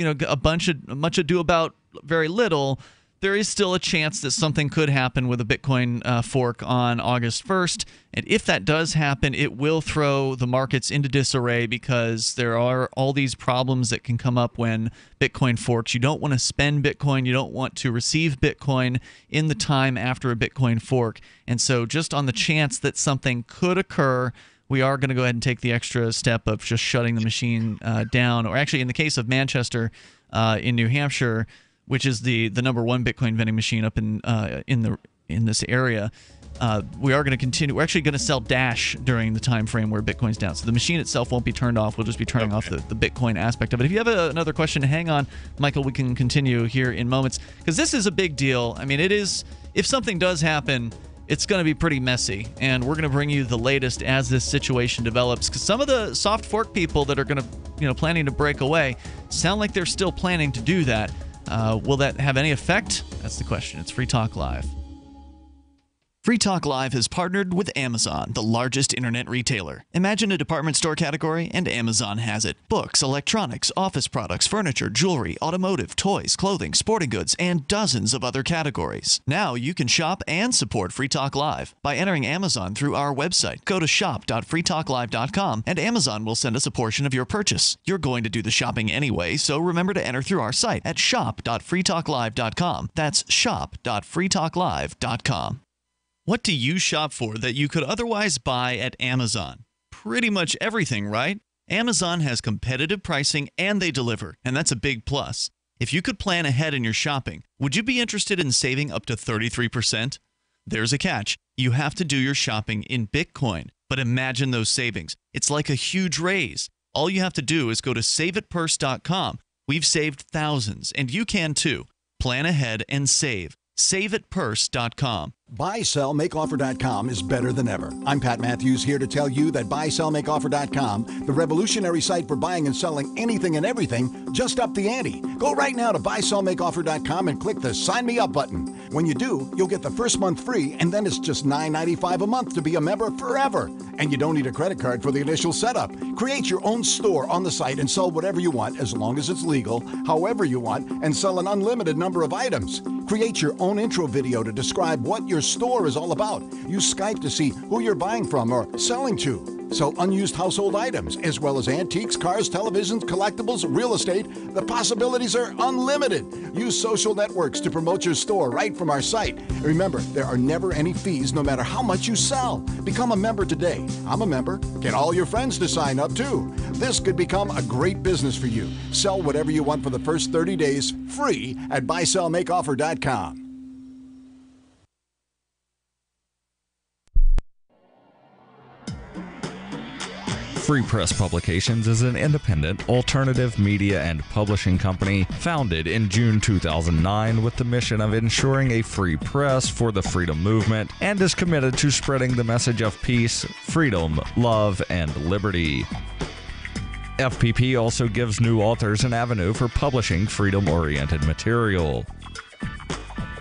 much ado about very little, there is still a chance that something could happen with a Bitcoin fork on August 1st. And if that does happen, it will throw the markets into disarray, because there are all these problems that can come up when Bitcoin forks. You don't want to spend Bitcoin. You don't want to receive Bitcoin in the time after a Bitcoin fork. And so just on the chance that something could occur, we are going to go ahead and take the extra step of just shutting the machine down. Or actually, in the case of Manchester in New Hampshire, which is the number one Bitcoin vending machine up in this area, we are going to continue. We're actually going to sell Dash during the time frame where Bitcoin's down. So the machine itself won't be turned off. We'll just be turning off the Bitcoin aspect of it. If you have another question, hang on, Michael. We can continue here in moments because this is a big deal. I mean, it is. If something does happen, it's going to be pretty messy, and we're going to bring you the latest as this situation develops. Because some of the soft fork people that are going to, planning to break away, sound like they're still planning to do that. Will that have any effect? That's the question. It's Free Talk Live. Free Talk Live has partnered with Amazon, the largest internet retailer. Imagine a department store category, and Amazon has it. Books, electronics, office products, furniture, jewelry, automotive, toys, clothing, sporting goods, and dozens of other categories. Now you can shop and support Free Talk Live by entering Amazon through our website. Go to shop.freetalklive.com, and Amazon will send us a portion of your purchase. You're going to do the shopping anyway, so remember to enter through our site at shop.freetalklive.com. That's shop.freetalklive.com. What do you shop for that you could otherwise buy at Amazon? Pretty much everything, right? Amazon has competitive pricing and they deliver, and that's a big plus. If you could plan ahead in your shopping, would you be interested in saving up to 33%? There's a catch. You have to do your shopping in Bitcoin. But imagine those savings. It's like a huge raise. All you have to do is go to saveatpurse.com. We've saved thousands, and you can too. Plan ahead and save. SaveAtPurse.com. BuySellMakeOffer.com is better than ever. I'm Pat Matthews here to tell you that BuySellMakeOffer.com, the revolutionary site for buying and selling anything and everything, just upped the ante. Go right now to BuySellMakeOffer.com and click the Sign Me Up button. When you do, you'll get the first month free, and then it's just $9.95 a month to be a member forever. And you don't need a credit card for the initial setup. Create your own store on the site and sell whatever you want as long as it's legal, however you want, and sell an unlimited number of items. Create your own intro video to describe what your store is all about. Use Skype to see who you're buying from or selling to. Sell unused household items, as well as antiques, cars, televisions, collectibles, real estate. The possibilities are unlimited. Use social networks to promote your store right from our site. Remember, there are never any fees no matter how much you sell. Become a member today. I'm a member. Get all your friends to sign up too. This could become a great business for you. Sell whatever you want for the first 30 days free at BuySellMakeOffer.com. Free Press Publications is an independent, alternative media and publishing company founded in June 2009 with the mission of ensuring a free press for the freedom movement and is committed to spreading the message of peace, freedom, love, and liberty. FPP also gives new authors an avenue for publishing freedom-oriented material.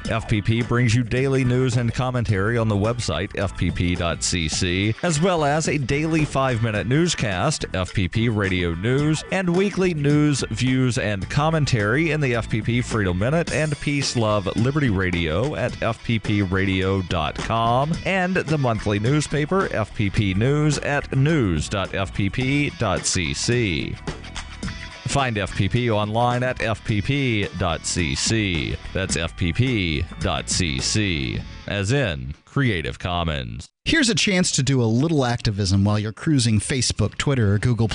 FPP brings you daily news and commentary on the website fpp.cc, as well as a daily 5-minute newscast, FPP Radio News, and weekly news, views, and commentary in the FPP Freedom Minute and Peace, Love, Liberty Radio at fppradio.com, and the monthly newspaper FPP News at news.fpp.cc. Find FPP online at fpp.cc. That's fpp.cc, as in Creative Commons. Here's a chance to do a little activism while you're cruising Facebook, Twitter, or Google+.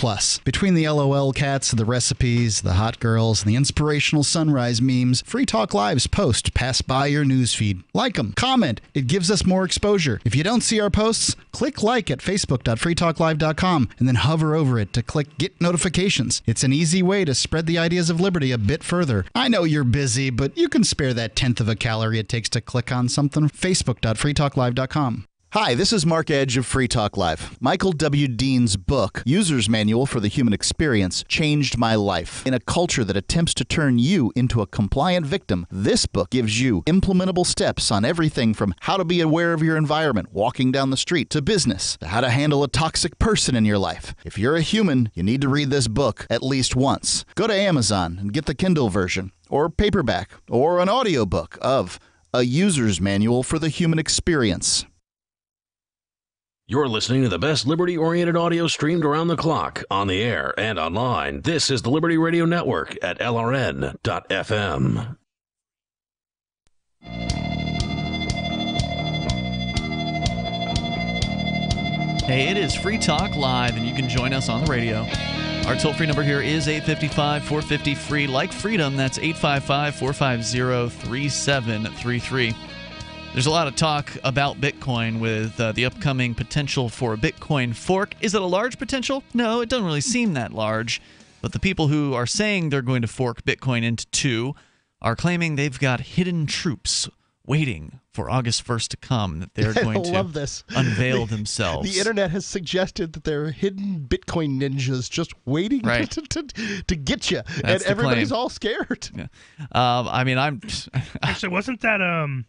Between the LOL cats, the recipes, the hot girls, and the inspirational sunrise memes, Free Talk Live's posts pass by your newsfeed. Like them, comment. It gives us more exposure. If you don't see our posts, click like at facebook.freetalklive.com and then hover over it to click Get Notifications. It's an easy way to spread the ideas of liberty a bit further. I know you're busy, but you can spare that 1/10 of a calorie it takes to click on something. Facebook.freetalklive.com. Hi, this is Mark Edge of Free Talk Live. Michael W. Dean's book, User's Manual for the Human Experience, changed my life. In a culture that attempts to turn you into a compliant victim, this book gives you implementable steps on everything from how to be aware of your environment, walking down the street, to business, to how to handle a toxic person in your life. If you're a human, you need to read this book at least once. Go to Amazon and get the Kindle version, or paperback, or an audiobook of A User's Manual for the Human Experience. You're listening to the best liberty-oriented audio streamed around the clock, on the air, and online. This is the Liberty Radio Network at LRN.FM. Hey, it is Free Talk Live, and you can join us on the radio. Our toll-free number here is 855-450-FREE. Like freedom, that's 855-450-3733. There's a lot of talk about Bitcoin with the upcoming potential for a Bitcoin fork. Is it a large potential? No, it doesn't really seem that large. But the people who are saying they're going to fork Bitcoin into two are claiming they've got hidden troops waiting for August 1st to come, that they're going to unveil themselves. The internet has suggested that there are hidden Bitcoin ninjas just waiting to get you, and everybody's all scared. Yeah. I mean, Actually, wasn't that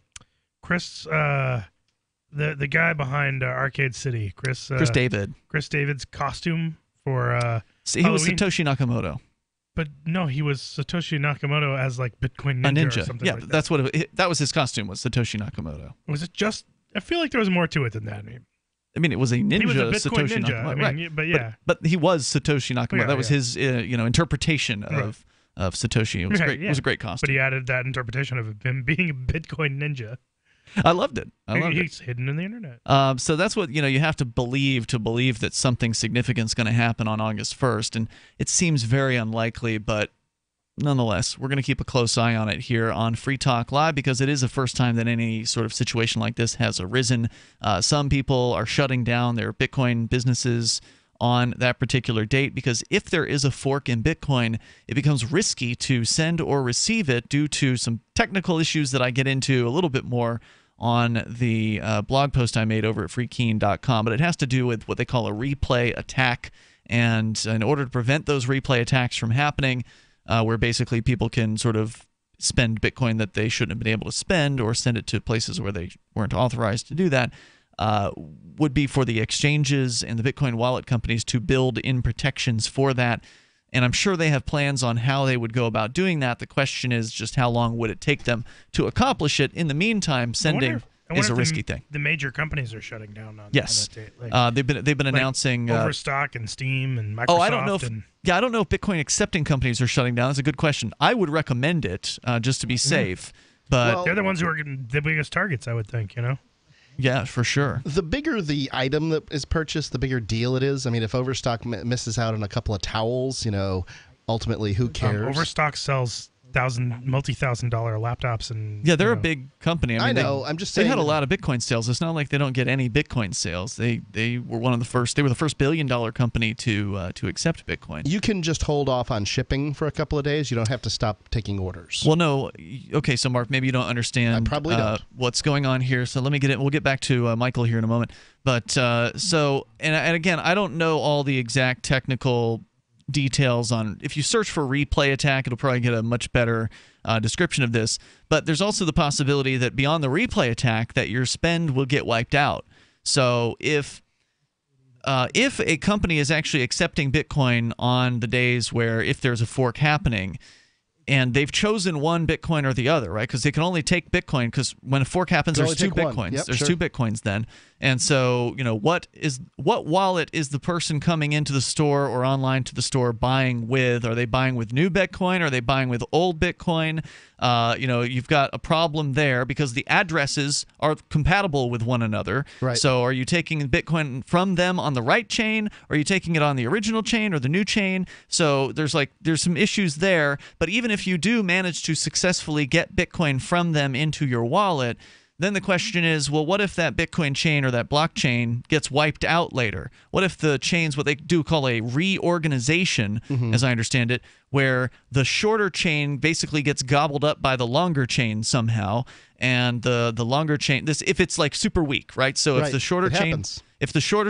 Chris, the guy behind Arcade City, Chris David. Chris David's costume for he was Satoshi Nakamoto. But no, he was Satoshi Nakamoto as like Bitcoin Ninja, or something like that. That's what that was his costume, was Satoshi Nakamoto. Was it just? I feel like there was more to it than that. I mean, it was a ninja. He was a Bitcoin Satoshi ninja. Nakamoto. I mean, right. but yeah. But he was Satoshi Nakamoto. That was his interpretation of Satoshi. It was great. Yeah. It was a great costume. But he added that interpretation of him being a Bitcoin ninja. I loved it. He's hidden in the internet. So that's what you have to believe that something significant is going to happen on August 1st, and it seems very unlikely, but nonetheless, we're going to keep a close eye on it here on Free Talk Live, because it is the first time that any sort of situation like this has arisen. Some people are shutting down their Bitcoin businesses on that particular date, because if there is a fork in Bitcoin, it becomes risky to send or receive it due to some technical issues that I get into a little bit more on the blog post I made over at freekeen.com. But it has to do with what they call a replay attack, and in order to prevent those replay attacks from happening, where basically people can sort of spend Bitcoin that they shouldn't have been able to spend, or send it to places where they weren't authorized to do that, would be for the exchanges and the Bitcoin wallet companies to build in protections for that. And I'm sure they have plans on how they would go about doing that. The question is just how long would it take them to accomplish it. In the meantime, sending is a risky thing. The major companies are shutting down on yes. that date. Like, they've been announcing Overstock and Steam and Microsoft. I don't know I don't know if Bitcoin accepting companies are shutting down. That's a good question. I would recommend it just to be safe. But they're the ones who are getting the biggest targets, I would think. Yeah, for sure. The bigger the item that is purchased, the bigger deal it is. I mean, if Overstock misses out on a couple of towels, ultimately, who cares? Overstock sells multi-$1,000 laptops, and they're a big company. I know. I'm just saying they had a lot of Bitcoin sales. It's not like they don't get any Bitcoin sales. They were one of the first. They were the first billion-dollar company to accept Bitcoin. You can just hold off on shipping for a couple of days. You don't have to stop taking orders. Well, no. Okay, so Mark, maybe you don't understand. I probably don't. What's going on here. So let me get it. We'll get back to Michael here in a moment. But and again, I don't know all the exact technical details on. If you search for replay attack, it'll probably get a much better description of this. But there's also the possibility that beyond the replay attack, that your spend will get wiped out. So if a company is actually accepting Bitcoin on the days where, if there's a fork happening, and they've chosen one Bitcoin or the other, right? Because they can only take Bitcoin, because when a fork happens, there's two Bitcoins. Yep, there's two Bitcoins then. And so, what wallet is the person coming into the store or online to the store buying with? Are they buying with new Bitcoin? Are they buying with old Bitcoin? You've got a problem there, because the addresses are compatible with one another. Right. So are you taking Bitcoin from them on the right chain? Or are you taking it on the original chain or the new chain? So there's some issues there. But even if you do manage to successfully get Bitcoin from them into your wallet, then the question is, well, what if that Bitcoin chain or that blockchain gets wiped out later? What if the chain's what they do call a reorganization, as I understand it, where the shorter chain basically gets gobbled up by the longer chain somehow, and the longer chain, if it's like super weak, right? So if the shorter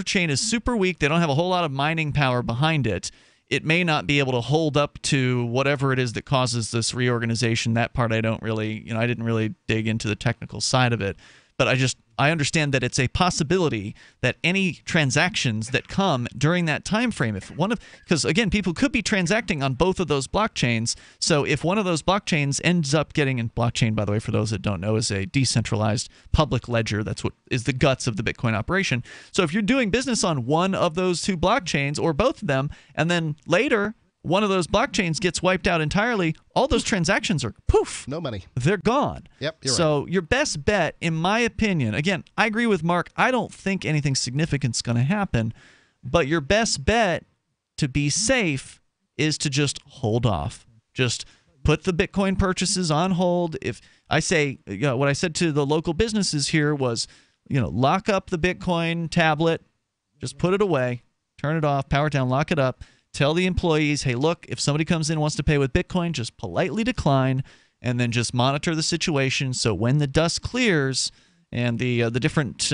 chain is super weak, they don't have a whole lot of mining power behind it, it may not be able to hold up to whatever it is that causes this reorganization. That part I don't really, I didn't really dig into the technical side of it. But I understand that it's a possibility that any transactions that come during that time frame, because again, people could be transacting on both of those blockchains. So if one of those blockchains ends up getting, and blockchain, by the way, for those that don't know, is a decentralized public ledger. That's what is the guts of the Bitcoin operation. So if you're doing business on one of those two blockchains or both of them, and then later one of those blockchains gets wiped out entirely, all those transactions are poof. No money. They're gone. Yep, you're so your best bet, in my opinion, again, I agree with Mark. I don't think anything significant is going to happen. But your best bet to be safe is to just hold off. Just put the Bitcoin purchases on hold. I say, what I said to the local businesses here was, lock up the Bitcoin tablet, just put it away, turn it off, power it down, lock it up. Tell the employees, hey, look, if somebody comes in and wants to pay with Bitcoin, just politely decline, and then just monitor the situation. So when the dust clears and the different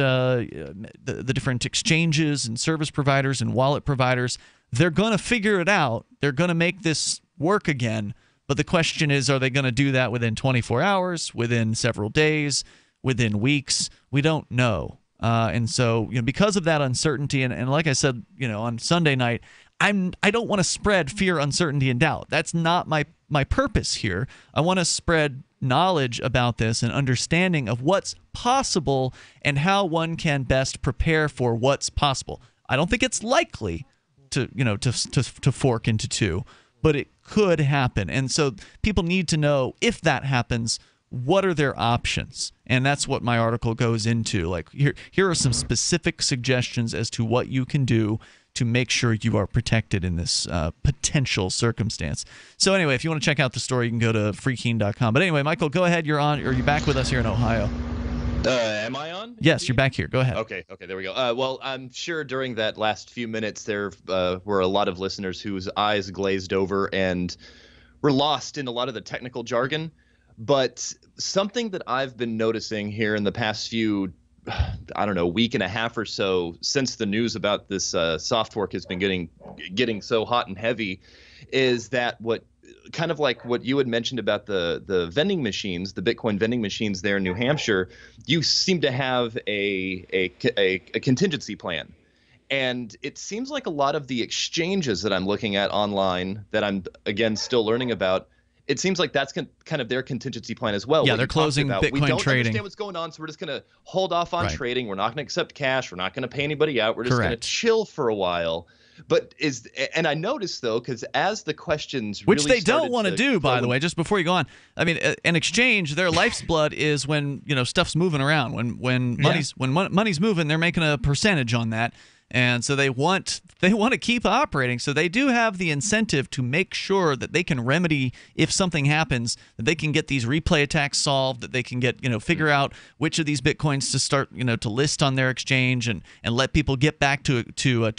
exchanges and service providers and wallet providers, they're going to figure it out. They're going to make this work again. But the question is, are they going to do that within 24 hours, within several days, within weeks? We don't know. And so, because of that uncertainty, and like I said, on Sunday night, I don't want to spread fear, uncertainty, and doubt. That's not my purpose here. I want to spread knowledge about this and understanding of what's possible and how one can best prepare for what's possible. I don't think it's likely to fork into two, but it could happen. And so people need to know, if that happens, what are their options? And that's what my article goes into. Like, here are some specific suggestions as to what you can do to make sure you are protected in this potential circumstance. So anyway, if you want to check out the story, you can go to freekeen.com. But anyway, Michael, go ahead. You're on. Are you back with us here in Ohio? Am I on? Yes, you're back here. Go ahead. Okay, there we go. Well, I'm sure during that last few minutes there were a lot of listeners whose eyes glazed over and were lost in a lot of the technical jargon. But something that I've been noticing here in the past few, week and a half or so since the news about this soft fork has been getting so hot and heavy, is that what you had mentioned about the vending machines, the Bitcoin vending machines there in New Hampshire, you seem to have a contingency plan. And it seems like a lot of the exchanges that I'm looking at online that I'm, again, still learning about, it seems like that's kind of their contingency plan as well. Yeah, they're closing Bitcoin trading. We don't understand what's going on, so we're just going to hold off on trading. We're not going to accept cash. We're not going to pay anybody out. We're just going to chill for a while. But and I noticed, though, because as the questions which they don't want to do, by the way, just before you go on, I mean, an exchange, their life's blood is when stuff's moving around. When money's moving, they're making a percentage on that. And so they want to keep operating. So they do have the incentive to make sure that they can remedy if something happens, that they can get these replay attacks solved, that they can get figure out which of these Bitcoins to start to list on their exchange and let people get back to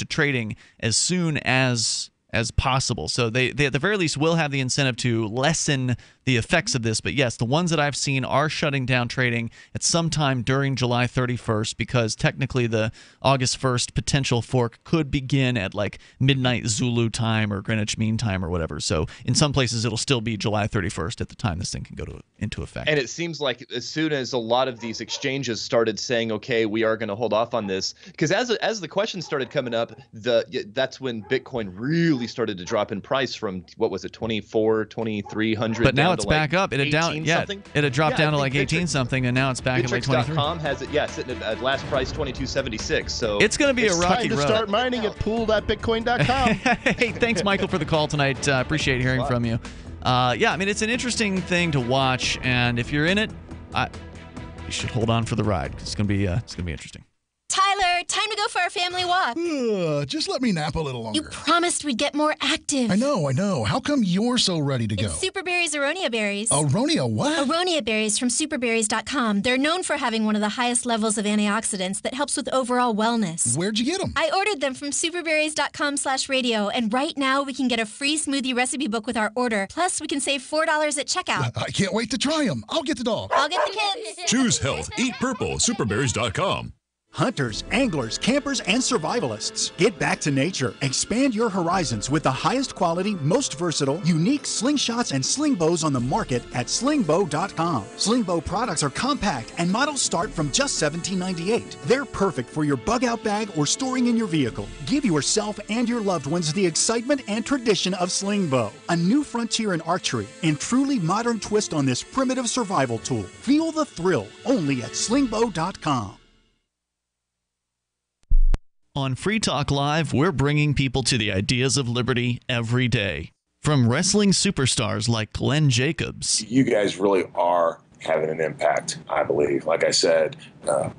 trading as soon as possible. So they at the very least will have the incentive to lessen the effects of this. But yes, the ones that I've seen are shutting down trading at some time during July 31st, because technically the August 1st potential fork could begin at like midnight Zulu time or Greenwich Mean Time or whatever. So in some places it'll still be July 31st at the time this thing can go into effect. And it seems like as soon as a lot of these exchanges started saying, okay, we are going to hold off on this, because as the questions started coming up, that's when Bitcoin really started to drop in price from, what was it, 2,300. But now it's back up. It had dropped down to like 18 something, and now it's back at like 23. Bittrex.com has it, sitting at last price 22.76. So it's going to be a rocky road. Time to start mining at pool.bitcoin.com. Hey, thanks, Michael, for the call tonight. Appreciate hearing from you. I mean, it's an interesting thing to watch, and if you're in it, you should hold on for the ride. It's going to be interesting. Tyler, time to go for our family walk. Just let me nap a little longer. You promised we'd get more active. I know. How come you're so ready to go? It's Superberry's Aronia berries. Aronia what? Aronia berries from superberries.com. They're known for having one of the highest levels of antioxidants that helps with overall wellness. Where'd you get them? I ordered them from superberries.com/radio, and right now we can get a free smoothie recipe book with our order. Plus, we can save $4 at checkout. I can't wait to try them. I'll get the dog. I'll get the kids. Choose health. Eat purple. Superberries.com. Hunters, anglers, campers, and survivalists. Get back to nature. Expand your horizons with the highest quality, most versatile, unique slingshots and sling bows on the market at slingbow.com. Slingbow products are compact and models start from just $17.98. They're perfect for your bug-out bag or storing in your vehicle. Give yourself and your loved ones the excitement and tradition of Slingbow, a new frontier in archery and truly modern twist on this primitive survival tool. Feel the thrill only at slingbow.com. On Free Talk Live, we're bringing people to the ideas of liberty every day. From wrestling superstars like Glenn Jacobs. You guys really are having an impact, I believe. Like I said,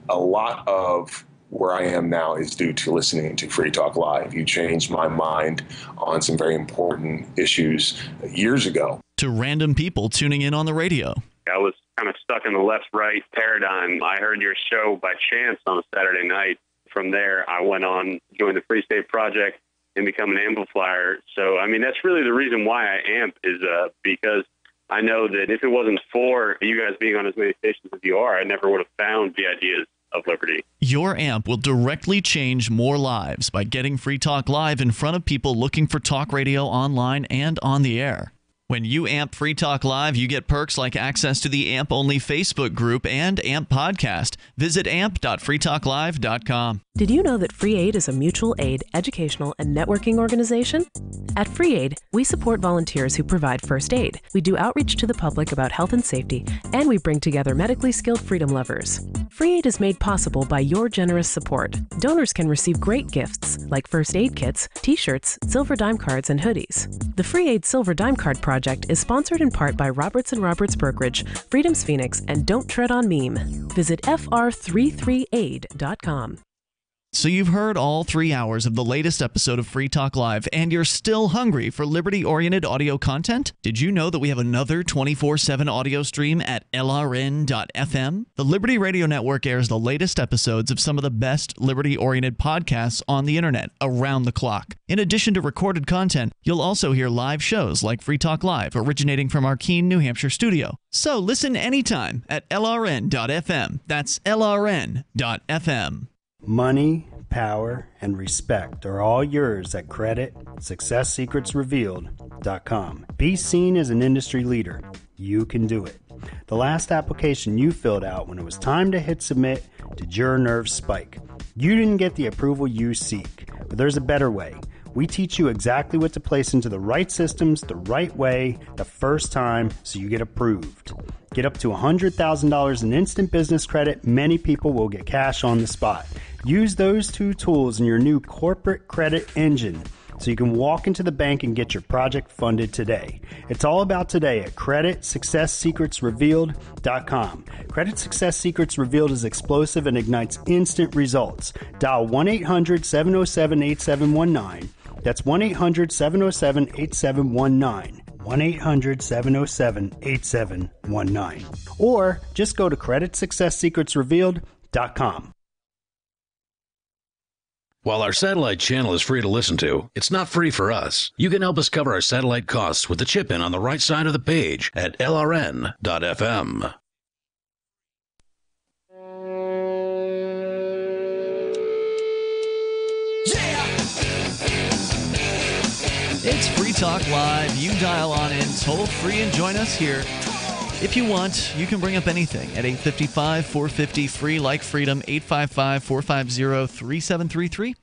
a lot of where I am now is due to listening to Free Talk Live. You changed my mind on some very important issues years ago. To random people tuning in on the radio. I was kind of stuck in the left-right paradigm. I heard your show by chance on a Saturday night. From there, I went on, joined the Free State Project, and become an amplifier. So, I mean, that's really the reason why I amp is because I know that if it wasn't for you guys being on as many stations as you are, I never would have found the ideas of liberty. Your amp will directly change more lives by getting Free Talk Live in front of people looking for talk radio online and on the air. When you amp Free Talk Live, you get perks like access to the AMP-only Facebook group and AMP podcast. Visit amp.freetalklive.com. Did you know that Free Aid is a mutual aid, educational, and networking organization? At Free Aid, we support volunteers who provide first aid. We do outreach to the public about health and safety, and we bring together medically skilled freedom lovers. Free Aid is made possible by your generous support. Donors can receive great gifts like first aid kits, t-shirts, silver dime cards, and hoodies. The Free Aid Silver Dime Card Project is sponsored in part by Roberts & Roberts Brokerage, Freedom's Phoenix, and Don't Tread on Meme. Visit fr33aid.com. So you've heard all 3 hours of the latest episode of Free Talk Live, and you're still hungry for liberty-oriented audio content? Did you know that we have another 24/7 audio stream at LRN.FM? The Liberty Radio Network airs the latest episodes of some of the best liberty-oriented podcasts on the internet around the clock. In addition to recorded content, you'll also hear live shows like Free Talk Live, originating from our Keene, New Hampshire studio. So listen anytime at LRN.FM. That's LRN.FM. Money, power, and respect are all yours at CreditSuccessSecretsRevealed.com. Be seen as an industry leader. You can do it. The last application you filled out when it was time to hit submit did your nerves spike. You didn't get the approval you seek, but there's a better way. We teach you exactly what to place into the right systems the right way the first time so you get approved. Get up to $100,000 in instant business credit. Many people will get cash on the spot. Use those two tools in your new corporate credit engine so you can walk into the bank and get your project funded today. It's all about today at CreditSuccessSecretsRevealed.com. Credit Success Secrets Revealed is explosive and ignites instant results. Dial 1-800-707-8719. That's 1-800-707-8719. 1-800-707-8719. Or just go to CreditSuccessSecretsRevealed.com. While our satellite channel is free to listen to, it's not free for us. You can help us cover our satellite costs with the chip-in on the right side of the page at LRN.FM. It's Free Talk Live. You dial on in toll free and join us here. If you want, you can bring up anything at 855-450-FREE, like freedom, 855-450-3733.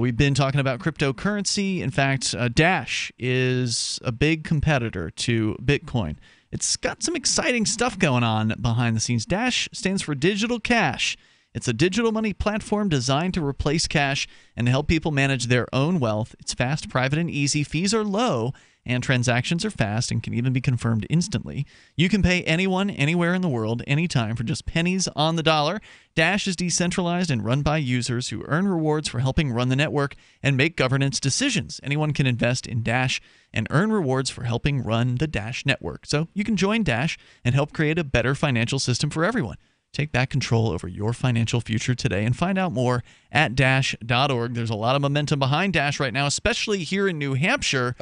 We've been talking about cryptocurrency. In fact, Dash is a big competitor to Bitcoin. It's got some exciting stuff going on behind the scenes. Dash stands for Digital Cash. It's a digital money platform designed to replace cash and help people manage their own wealth. It's fast, private, and easy. Fees are low, and transactions are fast and can even be confirmed instantly. You can pay anyone, anywhere in the world, anytime for just pennies on the dollar. Dash is decentralized and run by users who earn rewards for helping run the network and make governance decisions. Anyone can invest in Dash and earn rewards for helping run the Dash network. So you can join Dash and help create a better financial system for everyone. Take back control over your financial future today and find out more at Dash.org. There's a lot of momentum behind Dash right now, especially here in New Hampshire,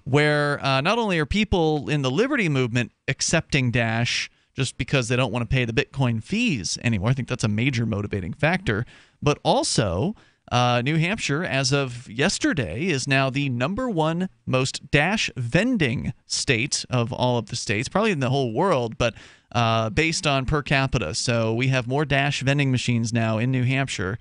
where not only are people in the Liberty movement accepting Dash just because they don't want to pay the Bitcoin fees anymore. I think that's a major motivating factor. But also, New Hampshire, as of yesterday, is now the #1 most Dash vending state of all of the states, probably in the whole world, but based on per capita. So we have more Dash vending machines now in New Hampshire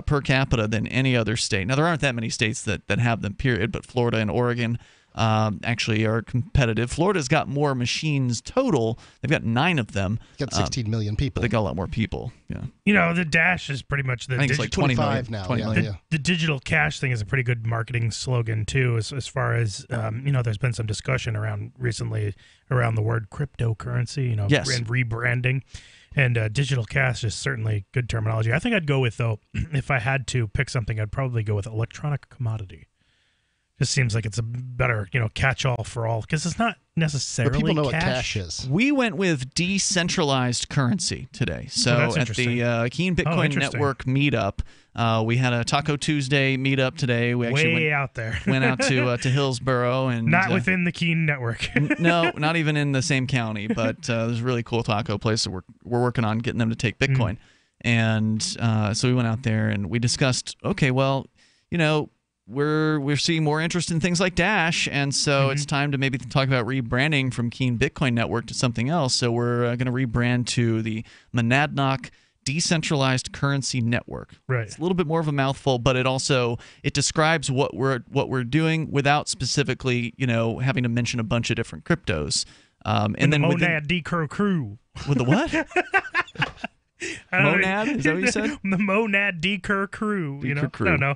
per capita than any other state. Now, there aren't that many states that have them, period, but Florida and Oregon actually are competitive. Florida's got more machines total. They've got 9 of them. Got 16 million people. But they got a lot more people. Yeah. You know, the Dash is pretty much the I think it's like 25 now. 20 million. The digital cash thing is a pretty good marketing slogan too, as far as there's been some discussion recently around the word cryptocurrency, yes, and rebranding. And digital cash is certainly good terminology. I think I'd go with, though, if I had to pick something, I'd probably go with electronic commodity. Just seems like it's a better, catch-all for all, because it's not necessarily But people know cash. what cash is. We went with decentralized currency today. So at the Keen Bitcoin Network meetup, we had a Taco Tuesday meetup today. We actually went out there. went out to Hillsboro and not within the Keen Network. No, not even in the same county. But there's a really cool taco place that we're working on getting them to take Bitcoin. And so we went out there and we discussed. Okay, well, we're seeing more interest in things like Dash, and so it's time to maybe talk about rebranding from Keen Bitcoin Network to something else. So we're going to rebrand to the Monadnock Decentralized Currency Network. Right. It's a little bit more of a mouthful, but it describes what we're doing without specifically, having to mention a bunch of different cryptos. And then the Monad Decro Crew. With the what? Monad? Is that what you said? The Monad Decur Crew. Crew. I don't know.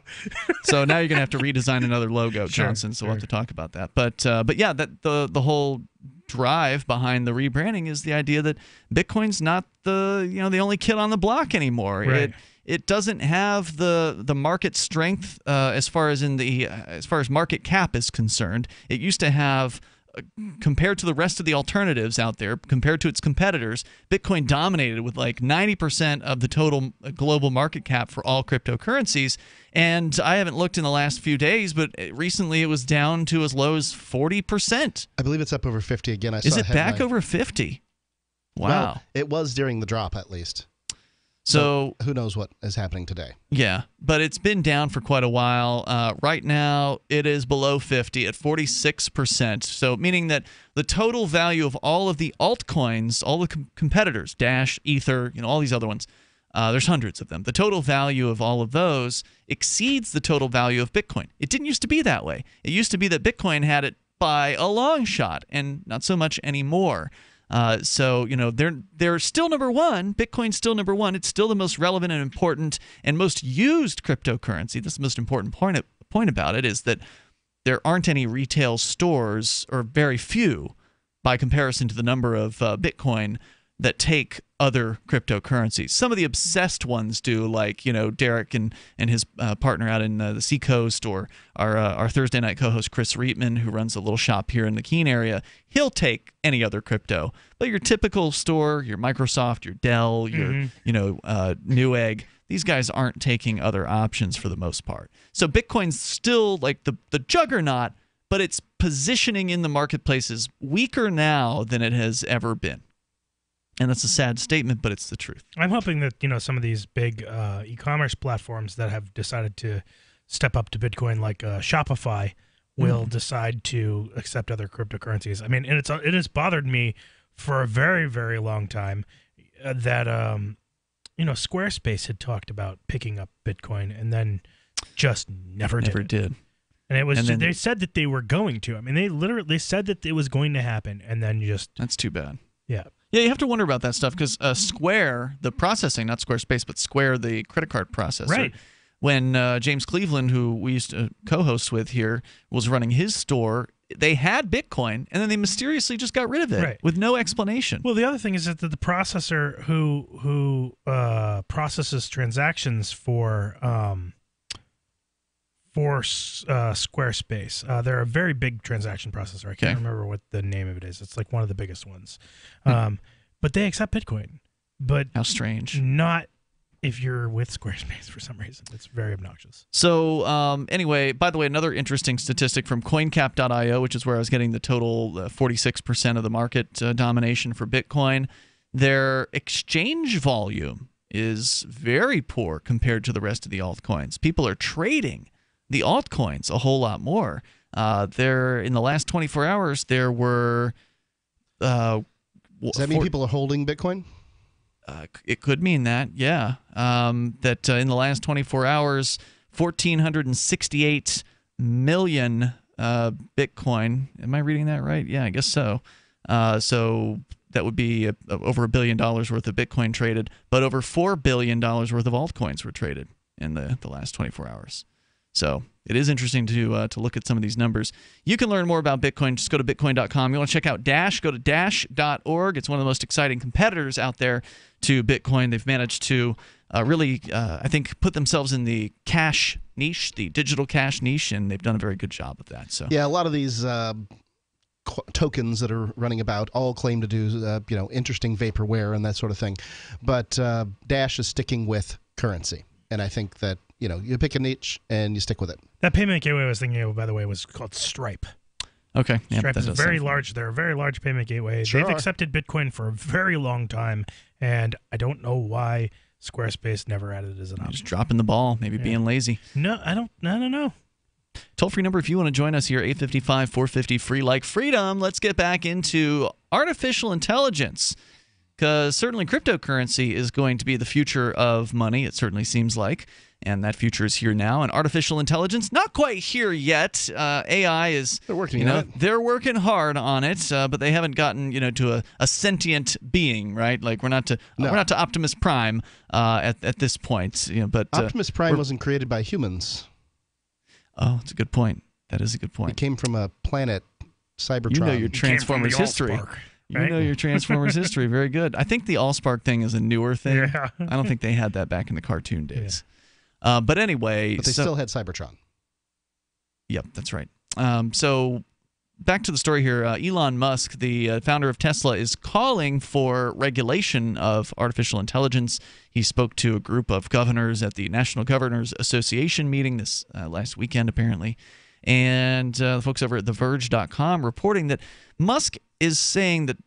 So now you're going to have to redesign another logo, Johnson. So we'll have to talk about that. But yeah, that the whole drive behind the rebranding is the idea that Bitcoin's not the only kid on the block anymore. Right. It doesn't have the market strength as far as market cap is concerned. It used to have. Compared to the rest of the alternatives out there, compared to its competitors, Bitcoin dominated with like 90% of the total global market cap for all cryptocurrencies. And I haven't looked in the last few days, but recently it was down to as low as 40%. I believe it's up over 50 again. Is it back over 50? Wow. Well, it was during the drop, at least. So who knows what is happening today? Yeah, but it's been down for quite a while. Right now, it is below 50 at 46%. So meaning that the total value of all of the altcoins, all the competitors, Dash, Ether, all these other ones, there's hundreds of them. The total value of all of those exceeds the total value of Bitcoin. It didn't used to be that way. It used to be that Bitcoin had it by a long shot, and not so much anymore. So they're still number one. Bitcoin's still number one. It's still the most relevant and important and most used cryptocurrency. That's the most important point about it, is that there aren't any retail stores, or very few, by comparison to the number of Bitcoin that take other cryptocurrencies. Some of the obsessed ones do, like Derek and his partner out in the Seacoast, or our Thursday night co-host Chris Reitman, who runs a little shop here in the Keene area. He'll take any other crypto, but your typical store, your Microsoft, your Dell, your Newegg, these guys aren't taking other options for the most part. So Bitcoin's still like the juggernaut, but its positioning in the marketplace is weaker now than it has ever been. And that's a sad statement, but it's the truth. I'm hoping that some of these big e-commerce platforms that have decided to step up to Bitcoin, like Shopify, will decide to accept other cryptocurrencies. I mean, and it has bothered me for a very, very long time that Squarespace had talked about picking up Bitcoin and then just never did. And it was they said that they were going to. I mean, they said that it was going to happen, and then that's too bad. Yeah. Yeah, you have to wonder about that stuff, because Square, the processing, not Squarespace, but Square, the credit card processor. Right. When James Cleveland, who we used to co-host with here, was running his store, they had Bitcoin, and then they mysteriously just got rid of it with no explanation. Well, the other thing is that the processor who processes transactions for Squarespace, they're a very big transaction processor. I can't remember what the name of it is. It's like one of the biggest ones. But they accept Bitcoin. But how strange. Not if you're with Squarespace for some reason. It's very obnoxious. So anyway, by the way, another interesting statistic from CoinCap.io, which is where I was getting the total 46% of the market domination for Bitcoin. Their exchange volume is very poor compared to the rest of the altcoins. People are trading the altcoins a whole lot more. There, in the last 24 hours, there were... Does that mean people are holding Bitcoin? It could mean that, yeah. That in the last 24 hours, 1,468 million Bitcoin. Am I reading that right? Yeah, I guess so. So that would be over $1 billion worth of Bitcoin traded, but over $4 billion worth of altcoins were traded in the last 24 hours. So it is interesting to look at some of these numbers. You can learn more about Bitcoin. Just go to bitcoin.com. You want to check out Dash? Go to dash.org. It's one of the most exciting competitors out there to Bitcoin. They've managed to really, I think, put themselves in the cash niche, the digital cash niche, and they've done a very good job of that. So yeah, a lot of these tokens that are running about all claim to do interesting vaporware and that sort of thing, but Dash is sticking with currency, and I think that you pick a niche and you stick with it. That payment gateway I was thinking of, by the way, was called Stripe. Okay. Yep, Stripe is very large. They're a very large payment gateway. Sure They've are. accepted Bitcoin for a very long time, and I don't know why Squarespace never added it as an option. Just dropping the ball, maybe being lazy. No, I don't know. Toll-free number if you want to join us here, 855-450-FREE like freedom. Let's get back into artificial intelligence, because certainly cryptocurrency is going to be the future of money, it certainly seems like, and that future is here now. And artificial intelligence, not quite here yet. AI is, they're working on it. They're working hard on it, but they haven't gotten to a sentient being, right? Like we're not to Optimus Prime at this point. But Optimus Prime wasn't created by humans. Oh, that's a good point. That is a good point. It came from a planet, Cybertron. You know your Transformers history. Right? You know your Transformers history. Very good. I think the Allspark thing is a newer thing. Yeah. I don't think they had that back in the cartoon days. Yeah. But anyway. But they still had Cybertron. Yep, that's right. So back to the story here. Elon Musk, the founder of Tesla, is calling for regulation of artificial intelligence. He spoke to a group of governors at the National Governors Association meeting this last weekend, apparently. And the folks over at TheVerge.com reporting that Musk is saying that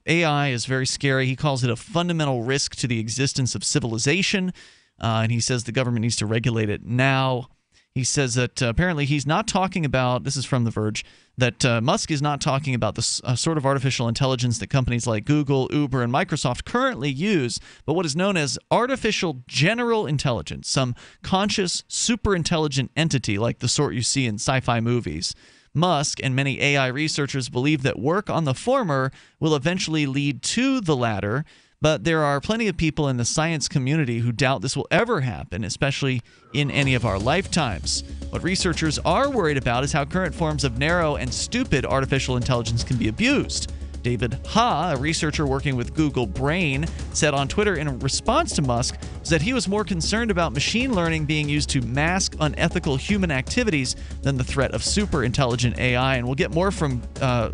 AI is very scary. He calls it a fundamental risk to the existence of civilization, and he says the government needs to regulate it now. He says that apparently he's not talking about, this is from The Verge, that Musk is not talking about the sort of artificial intelligence that companies like Google, Uber, and Microsoft currently use, but what is known as artificial general intelligence, some conscious, super intelligent entity like the sort you see in sci-fi movies. Musk and many AI researchers believe that work on the former will eventually lead to the latter, but there are plenty of people in the science community who doubt this will ever happen, especially in any of our lifetimes. What researchers are worried about is how current forms of narrow and stupid artificial intelligence can be abused. David Ha, a researcher working with Google Brain, said on Twitter in response to Musk that he was more concerned about machine learning being used to mask unethical human activities than the threat of super intelligent AI. And we'll get more from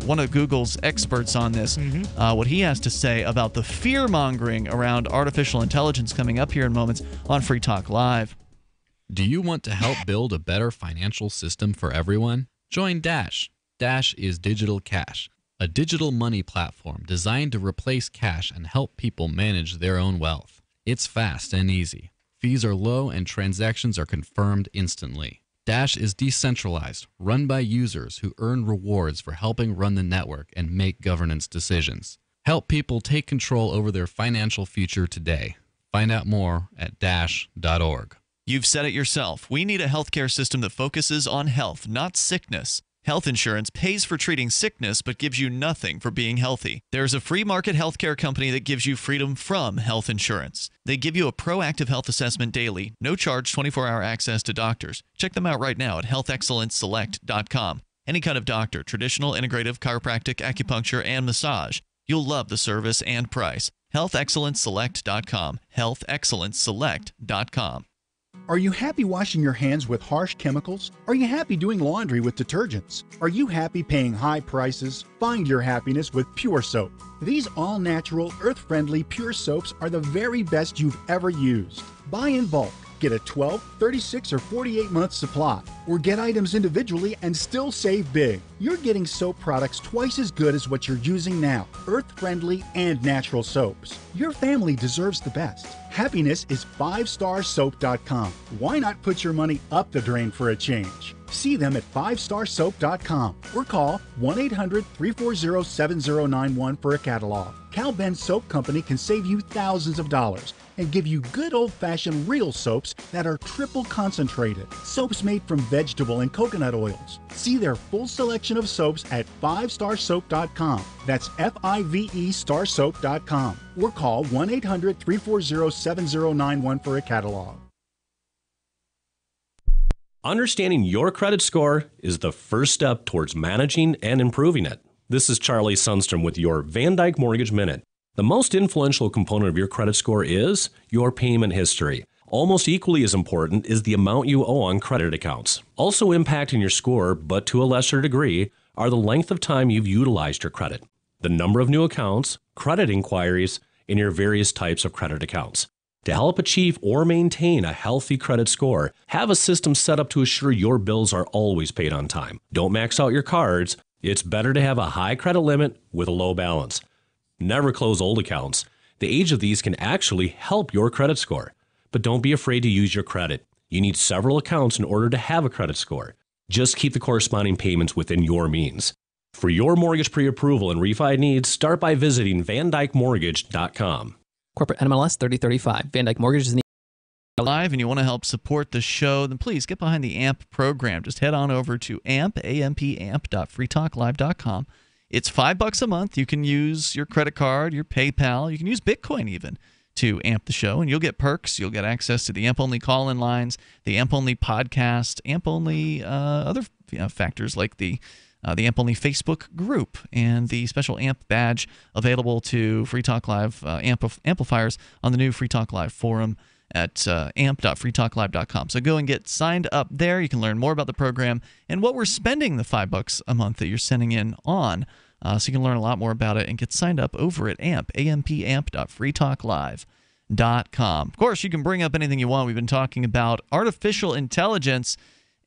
one of Google's experts on this, what he has to say about the fear-mongering around artificial intelligence coming up here in moments on Free Talk Live. Do you want to help build a better financial system for everyone? Join Dash. Dash is digital cash, a digital money platform designed to replace cash and help people manage their own wealth. It's fast and easy. Fees are low and transactions are confirmed instantly. Dash is decentralized, run by users who earn rewards for helping run the network and make governance decisions. Help people take control over their financial future today. Find out more at dash.org. You've said it yourself. We need a healthcare system that focuses on health, not sickness. Health insurance pays for treating sickness but gives you nothing for being healthy. There's a free market healthcare company that gives you freedom from health insurance. They give you a proactive health assessment daily, no charge 24-hour access to doctors. Check them out right now at healthexcellenceselect.com. Any kind of doctor, traditional, integrative, chiropractic, acupuncture, and massage. You'll love the service and price. healthexcellenceselect.com. healthexcellenceselect.com. Are you happy washing your hands with harsh chemicals? Are you happy doing laundry with detergents? Are you happy paying high prices? Find your happiness with Pure Soap. These all-natural, earth-friendly Pure Soaps are the very best you've ever used. Buy in bulk. Get a 12, 36, or 48-month supply, or get items individually and still save big. You're getting soap products twice as good as what you're using now, earth-friendly and natural soaps. Your family deserves the best. Happiness is 5starsoap.com. Why not put your money up the drain for a change? See them at 5starsoap.com or call 1-800-340-7091 for a catalog. Cal Ben Soap Company can save you thousands of dollars and give you good old-fashioned real soaps that are triple concentrated. Soaps made from vegetable and coconut oils. See their full selection of soaps at 5starsoap.com. That's F-I-V-E starsoap.com. Or call 1-800-340-7091 for a catalog. Understanding your credit score is the first step towards managing and improving it. This is Charlie Sundstrom with your Van Dyke Mortgage Minute. The most influential component of your credit score is your payment history. Almost equally as important is the amount you owe on credit accounts. Also impacting your score, but to a lesser degree, are the length of time you've utilized your credit, the number of new accounts, credit inquiries, and your various types of credit accounts. To help achieve or maintain a healthy credit score, have a system set up to assure your bills are always paid on time. Don't max out your cards. It's better to have a high credit limit with a low balance. Never close old accounts. The age of these can actually help your credit score. But don't be afraid to use your credit. You need several accounts in order to have a credit score. Just keep the corresponding payments within your means. For your mortgage pre-approval and refi needs, start by visiting VanDykeMortgage.com. Corporate NMLS 3035. Van Dyke Mortgage is live and you want to help support the show, then please get behind the AMP program. Just head on over to amp.freetalklive.com. It's $5 a month. You can use your credit card, your PayPal. You can use Bitcoin even to AMP the show, and you'll get perks. You'll get access to the AMP-only call-in lines, the AMP-only podcast, AMP-only other factors like the AMP-only Facebook group, and the special AMP badge available to Free Talk Live amplifiers on the new Free Talk Live forum at amp.freetalklive.com. So go and get signed up there. You can learn more about the program and what we're spending the $5 a month that you're sending in on. So you can learn a lot more about it and get signed up over at amp.freetalklive.com. Of course, you can bring up anything you want. We've been talking about artificial intelligence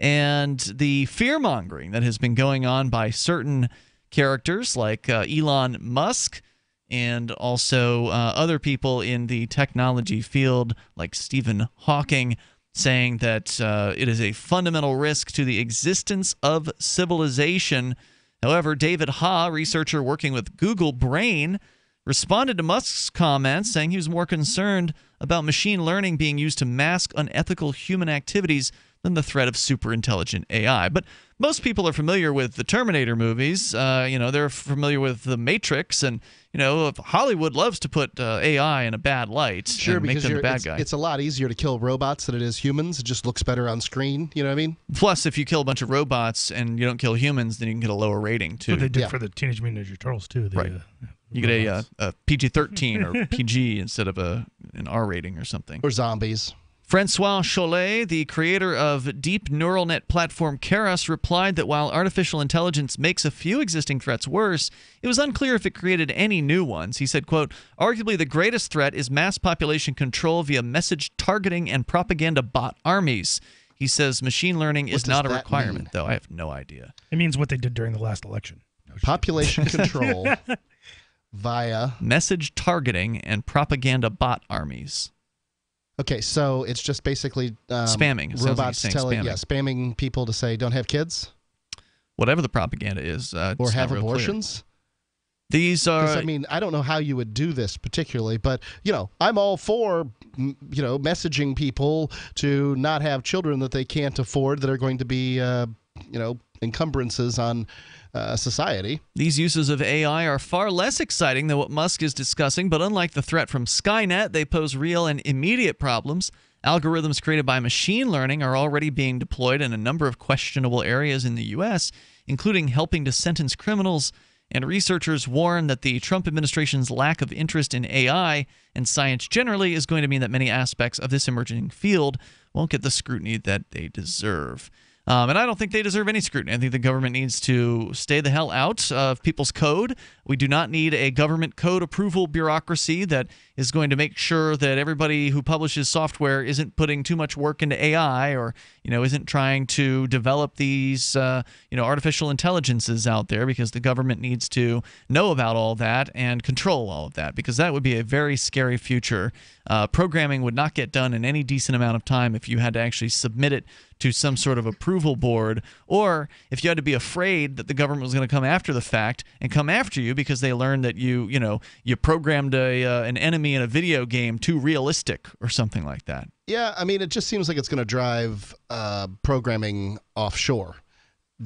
and the fear-mongering that has been going on by certain characters like Elon Musk, and also other people in the technology field like Stephen Hawking, saying that it is a fundamental risk to the existence of civilization. However, David Ha, researcher working with Google Brain, responded to Musk's comments, saying he was more concerned about machine learning being used to mask unethical human activities than the threat of superintelligent AI. But most people are familiar with the Terminator movies. They're familiar with The Matrix, and Hollywood loves to put AI in a bad light and make them the bad guy. It's a lot easier to kill robots than it is humans. It just looks better on screen. You know what I mean? Plus, if you kill a bunch of robots and you don't kill humans, then you can get a lower rating too. What they did for the Teenage Mutant Ninja Turtles too. Right. You get a PG-13 or PG instead of an R rating or something. Or zombies. Francois Chollet, the creator of deep neural net platform Keras, replied that while artificial intelligence makes a few existing threats worse, it was unclear if it created any new ones. He said, quote, "Arguably the greatest threat is mass population control via message targeting and propaganda bot armies." He says machine learning is not a requirement, though. I have no idea. It means what they did during the last election. Population control via message targeting and propaganda bot armies. Okay, so it's just basically spamming. Robots spamming people to say don't have kids, whatever the propaganda is, or have abortions. These are. I mean, I don't know how you would do this particularly, but I'm all for messaging people to not have children that they can't afford that are going to be encumbrances on society. These uses of AI are far less exciting than what Musk is discussing, but unlike the threat from Skynet, they pose real and immediate problems. Algorithms created by machine learning are already being deployed in a number of questionable areas in the U.S., including helping to sentence criminals, and researchers warn that the Trump administration's lack of interest in AI and science generally is going to mean that many aspects of this emerging field won't get the scrutiny that they deserve. And I don't think they deserve any scrutiny. I think the government needs to stay the hell out of people's code. We do not need a government code approval bureaucracy that is going to make sure that everybody who publishes software isn't putting too much work into AI or, isn't trying to develop these, artificial intelligences out there, because the government needs to know about all that and control all of that, because that would be a very scary future. Programming would not get done in any decent amount of time if you had to actually submit it to some sort of approval board, or if you had to be afraid that the government was going to come after the fact and come after you because they learned that you programmed an enemy in a video game too realistic or something like that. Yeah, I mean, it just seems like it's going to drive programming offshore.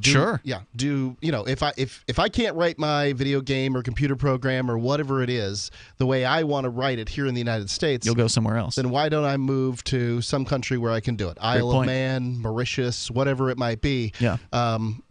Sure. Yeah. If I can't write my video game or computer program or whatever it is the way I want to write it here in the United States, you'll go somewhere else. Then why don't I move to some country where I can do it? Isle of Man, Mauritius, whatever it might be. Yeah. I'm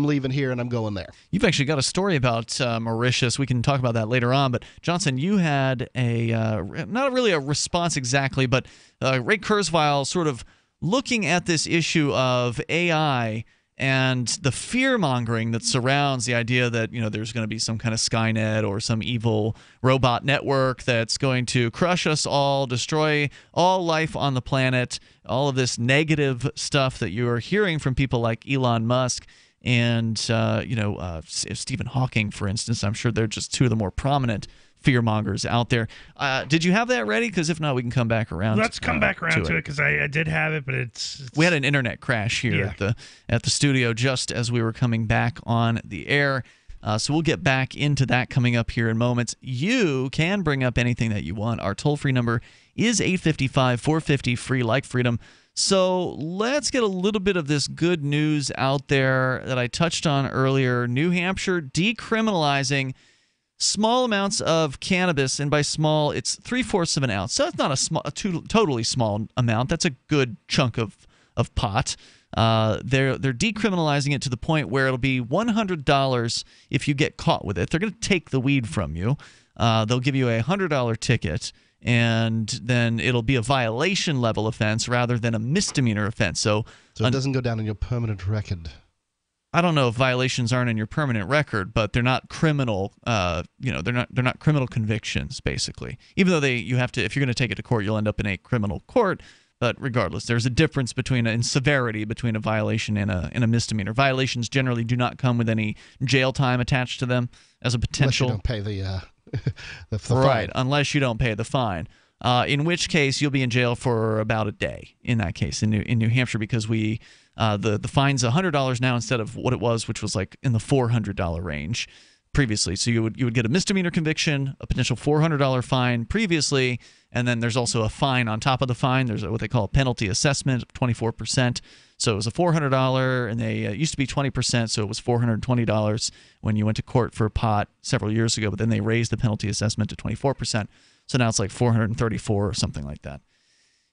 leaving here and I'm going there. You've actually got a story about Mauritius. We can talk about that later on. But Johnson, you had not really a response exactly, but Ray Kurzweil sort of looking at this issue of AI and the fear-mongering that surrounds the idea that there's going to be some kind of Skynet or some evil robot network that's going to crush us all, destroy all life on the planet, all of this negative stuff that you are hearing from people like Elon Musk and Stephen Hawking, for instance. I'm sure they're just two of the more prominent fear-mongers out there. Did you have that ready? Because if not, we can come back around. Let's come back around to it because I did have it, but it's we had an internet crash here at the studio just as we were coming back on the air. So we'll get back into that coming up here in moments. You can bring up anything that you want. Our toll-free number is 855-450-FREE, like freedom. So let's get a little bit of this good news out there that I touched on earlier. New Hampshire decriminalizing small amounts of cannabis, and by small, it's 3/4 of an ounce. So it's not a totally small amount. That's a good chunk of pot. They're decriminalizing it to the point where it'll be $100 if you get caught with it. They're going to take the weed from you. They'll give you a $100 ticket, and then it'll be a violation level offense rather than a misdemeanor offense. So it doesn't go down on your permanent record. I don't know if violations aren't in your permanent record, but they're not criminal. They're not criminal convictions, basically. Even though you have to, if you're going to take it to court, you'll end up in a criminal court. But regardless, there's a difference in severity between a violation and a misdemeanor. Violations generally do not come with any jail time attached to them as a potential. Unless you don't pay the fine. Right, unless you don't pay the fine. In which case, you'll be in jail for about a day. In that case, in New Hampshire, because the fine's $100 now instead of what it was, which was like in the $400 range previously. So you would get a misdemeanor conviction, a potential $400 fine previously, and then there's also a fine on top of the fine. There's what they call a penalty assessment of 24%. So it was a $400, and it used to be 20%, so it was $420 when you went to court for pot several years ago. But then they raised the penalty assessment to 24%. So now it's like $434 or something like that.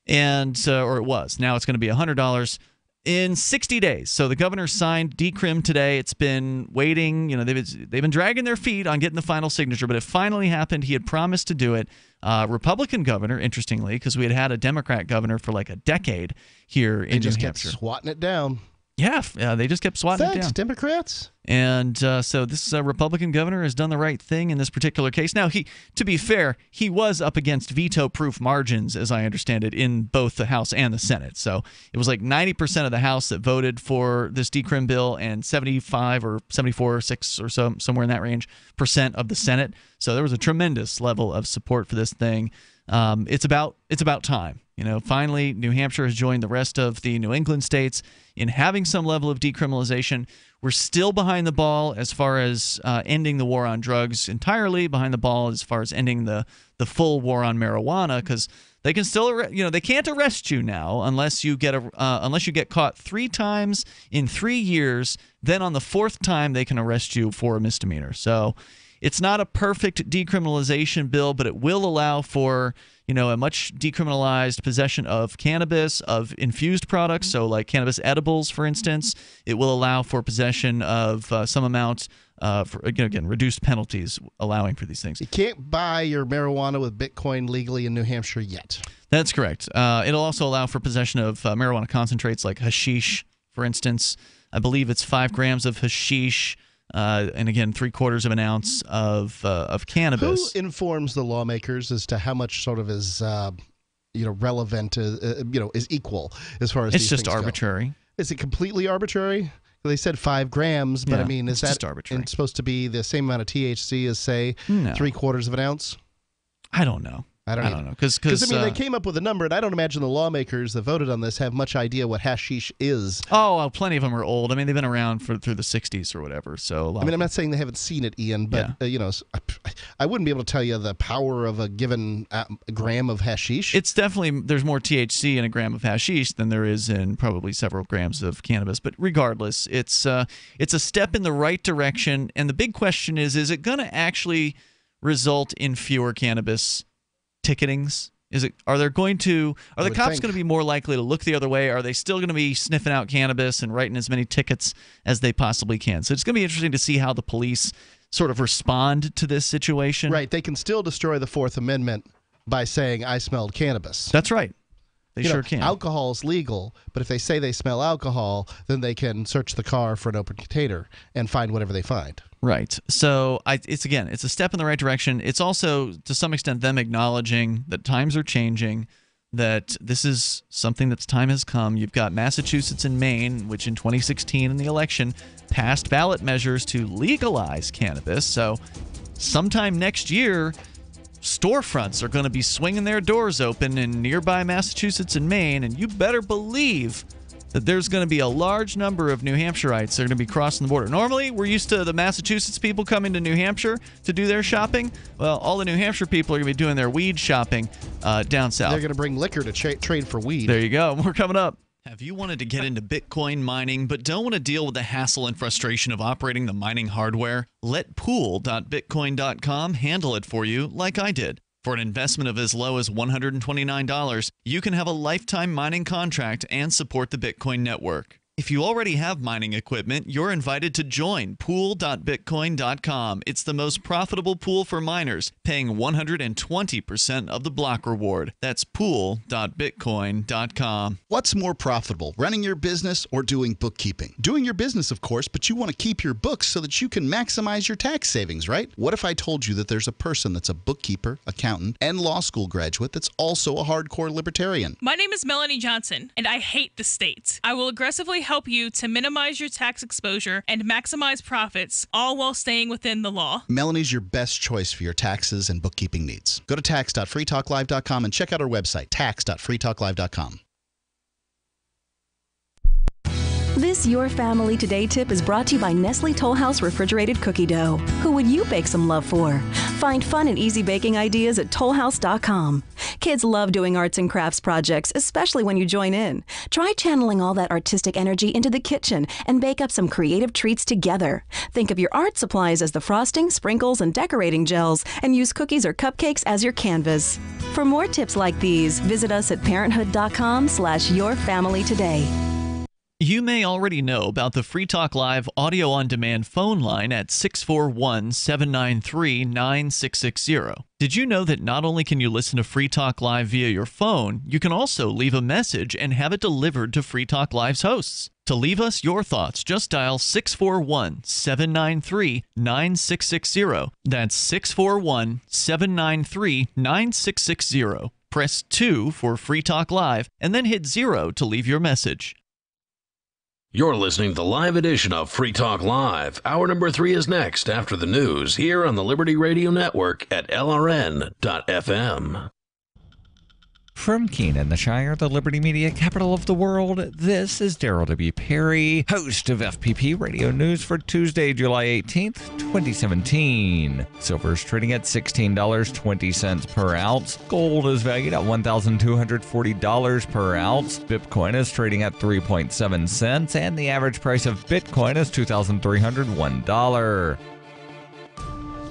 And or it was. Now it's going to be $100 in 60 days. So the governor signed decrim today. It's been waiting. They've been dragging their feet on getting the final signature, but it finally happened. He had promised to do it. Republican governor, interestingly, because we had a Democrat governor for like a decade here in New Hampshire. They just kept swatting it down. Yeah, they just kept swatting it down. Democrats. And so this Republican governor has done the right thing in this particular case. Now, to be fair, he was up against veto-proof margins, as I understand it, in both the House and the Senate. So it was like 90% of the House that voted for this decrim bill and 75 or 74 or 6 or so, somewhere in that range, % of the Senate. So there was a tremendous level of support for this thing. It's about time. Finally, New Hampshire has joined the rest of the New England states in having some level of decriminalization. We're still behind the ball as far as ending the war on drugs entirely, behind the ball as far as ending the full war on marijuana, because they can still they can't arrest you now unless you get caught 3 times in 3 years. Then on the 4th time they can arrest you for a misdemeanor. So it's not a perfect decriminalization bill, but it will allow for a much decriminalized possession of cannabis, of infused products, so like cannabis edibles, for instance. It will allow for possession of some amount, for again, reduced penalties allowing for these things. You can't buy your marijuana with Bitcoin legally in New Hampshire yet. That's correct. It'll also allow for possession of marijuana concentrates like hashish, for instance. I believe it's 5 grams of hashish. And again, 3/4 of an ounce of cannabis. Who informs the lawmakers as to how much sort of is relevant, is equal as far as it's just arbitrary. Go? Is it completely arbitrary? They said 5 grams, but yeah, I mean, is that just arbitrary? It's supposed to be the same amount of THC as say 3/4 of an ounce? I don't know. I don't know. Because they came up with a number, and I don't imagine the lawmakers that voted on this have much idea what hashish is. Oh, well, plenty of them are old. I mean, they've been around through the 60s or whatever. So I'm not saying they haven't seen it, Ian, but I wouldn't be able to tell you the power of a given gram of hashish. It's definitely, there's more THC in a gram of hashish than there is in probably several grams of cannabis. But regardless, it's a step in the right direction. And the big question is it going to actually result in fewer cannabis ticketings? Are the cops going to be more likely to look the other way? Are they still going to be sniffing out cannabis and writing as many tickets as they possibly can? So it's going to be interesting to see how the police sort of respond to this situation. Right. They can still destroy the Fourth Amendment by saying, I smelled cannabis. That's right. They sure can. Alcohol is legal, but if they say they smell alcohol, then they can search the car for an open container and find whatever they find. Right. So it's a step in the right direction. It's also, to some extent, them acknowledging that times are changing, that this is something that's time has come. You've got Massachusetts and Maine, which in 2016 in the election passed ballot measures to legalize cannabis. So sometime next year, storefronts are going to be swinging their doors open in nearby Massachusetts and Maine, and you better believe that there's going to be a large number of New Hampshireites that are going to be crossing the border. Normally, we're used to the Massachusetts people coming to New Hampshire to do their shopping. Well, all the New Hampshire people are going to be doing their weed shopping down south. They're going to bring liquor to trade for weed. There you go. More coming up. Have you wanted to get into Bitcoin mining but don't want to deal with the hassle and frustration of operating the mining hardware? Let pool.bitcoin.com handle it for you like I did. For an investment of as low as $129, you can have a lifetime mining contract and support the Bitcoin network. If you already have mining equipment, you're invited to join pool.bitcoin.com. It's the most profitable pool for miners, paying 120% of the block reward. That's pool.bitcoin.com. What's more profitable, running your business or doing bookkeeping? Doing your business, of course, but you want to keep your books so that you can maximize your tax savings, right? What if I told you that there's a person that's a bookkeeper, accountant, and law school graduate that's also a hardcore libertarian? My name is Melanie Johnson, and I hate the state. I will aggressively help you to minimize your tax exposure and maximize profits, all while staying within the law. Melanie's your best choice for your taxes and bookkeeping needs. Go to tax.freetalklive.com and check out our website, tax.freetalklive.com. This Your Family Today tip is brought to you by Nestle Toll House Refrigerated Cookie Dough. Who would you bake some love for? Find fun and easy baking ideas at tollhouse.com. Kids love doing arts and crafts projects, especially when you join in. Try channeling all that artistic energy into the kitchen and bake up some creative treats together. Think of your art supplies as the frosting, sprinkles, and decorating gels, and use cookies or cupcakes as your canvas. For more tips like these, visit us at parenthood.com/yourfamilytoday. You may already know about the Free Talk Live audio on demand phone line at 641-793-9660. Did you know that not only can you listen to Free Talk Live via your phone, you can also leave a message and have it delivered to Free Talk Live's hosts? To leave us your thoughts, just dial 641-793-9660. That's 641-793-9660. Press 2 for Free Talk Live, and then hit 0 to leave your message. You're listening to the live edition of Free Talk Live. Hour number 3 is next after the news here on the Liberty Radio Network at LRN.FM. From Keene, the Shire, the Liberty Media capital of the world, this is Daryl W. Perry, host of FPP Radio News for Tuesday, July 18th, 2017. Silver is trading at $16.20 per ounce. Gold is valued at $1,240 per ounce. Bitcoin is trading at 3.7 cents, and the average price of Bitcoin is $2,301.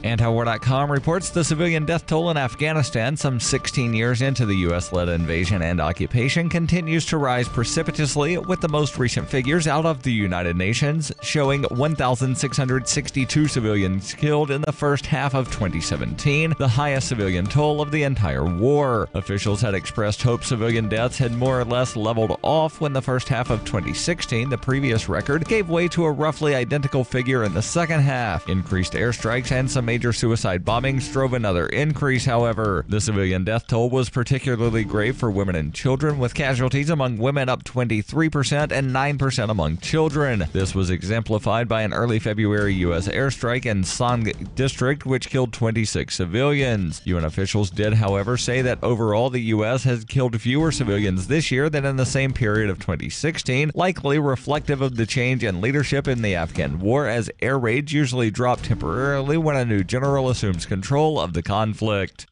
Antiwar.com reports the civilian death toll in Afghanistan, some 16 years into the U.S.-led invasion and occupation, continues to rise precipitously, with the most recent figures out of the United Nations showing 1,662 civilians killed in the first half of 2017, the highest civilian toll of the entire war. Officials had expressed hope civilian deaths had more or less leveled off when the first half of 2016, the previous record, gave way to a roughly identical figure in the second half. Increased airstrikes and some major suicide bombings drove another increase, however. The civilian death toll was particularly grave for women and children, with casualties among women up 23% and 9% among children. This was exemplified by an early February U.S. airstrike in Sang district, which killed 26 civilians. UN officials did, however, say that overall the U.S. has killed fewer civilians this year than in the same period of 2016, likely reflective of the change in leadership in the Afghan war, as air raids usually drop temporarily when a new general assumes control of the conflict.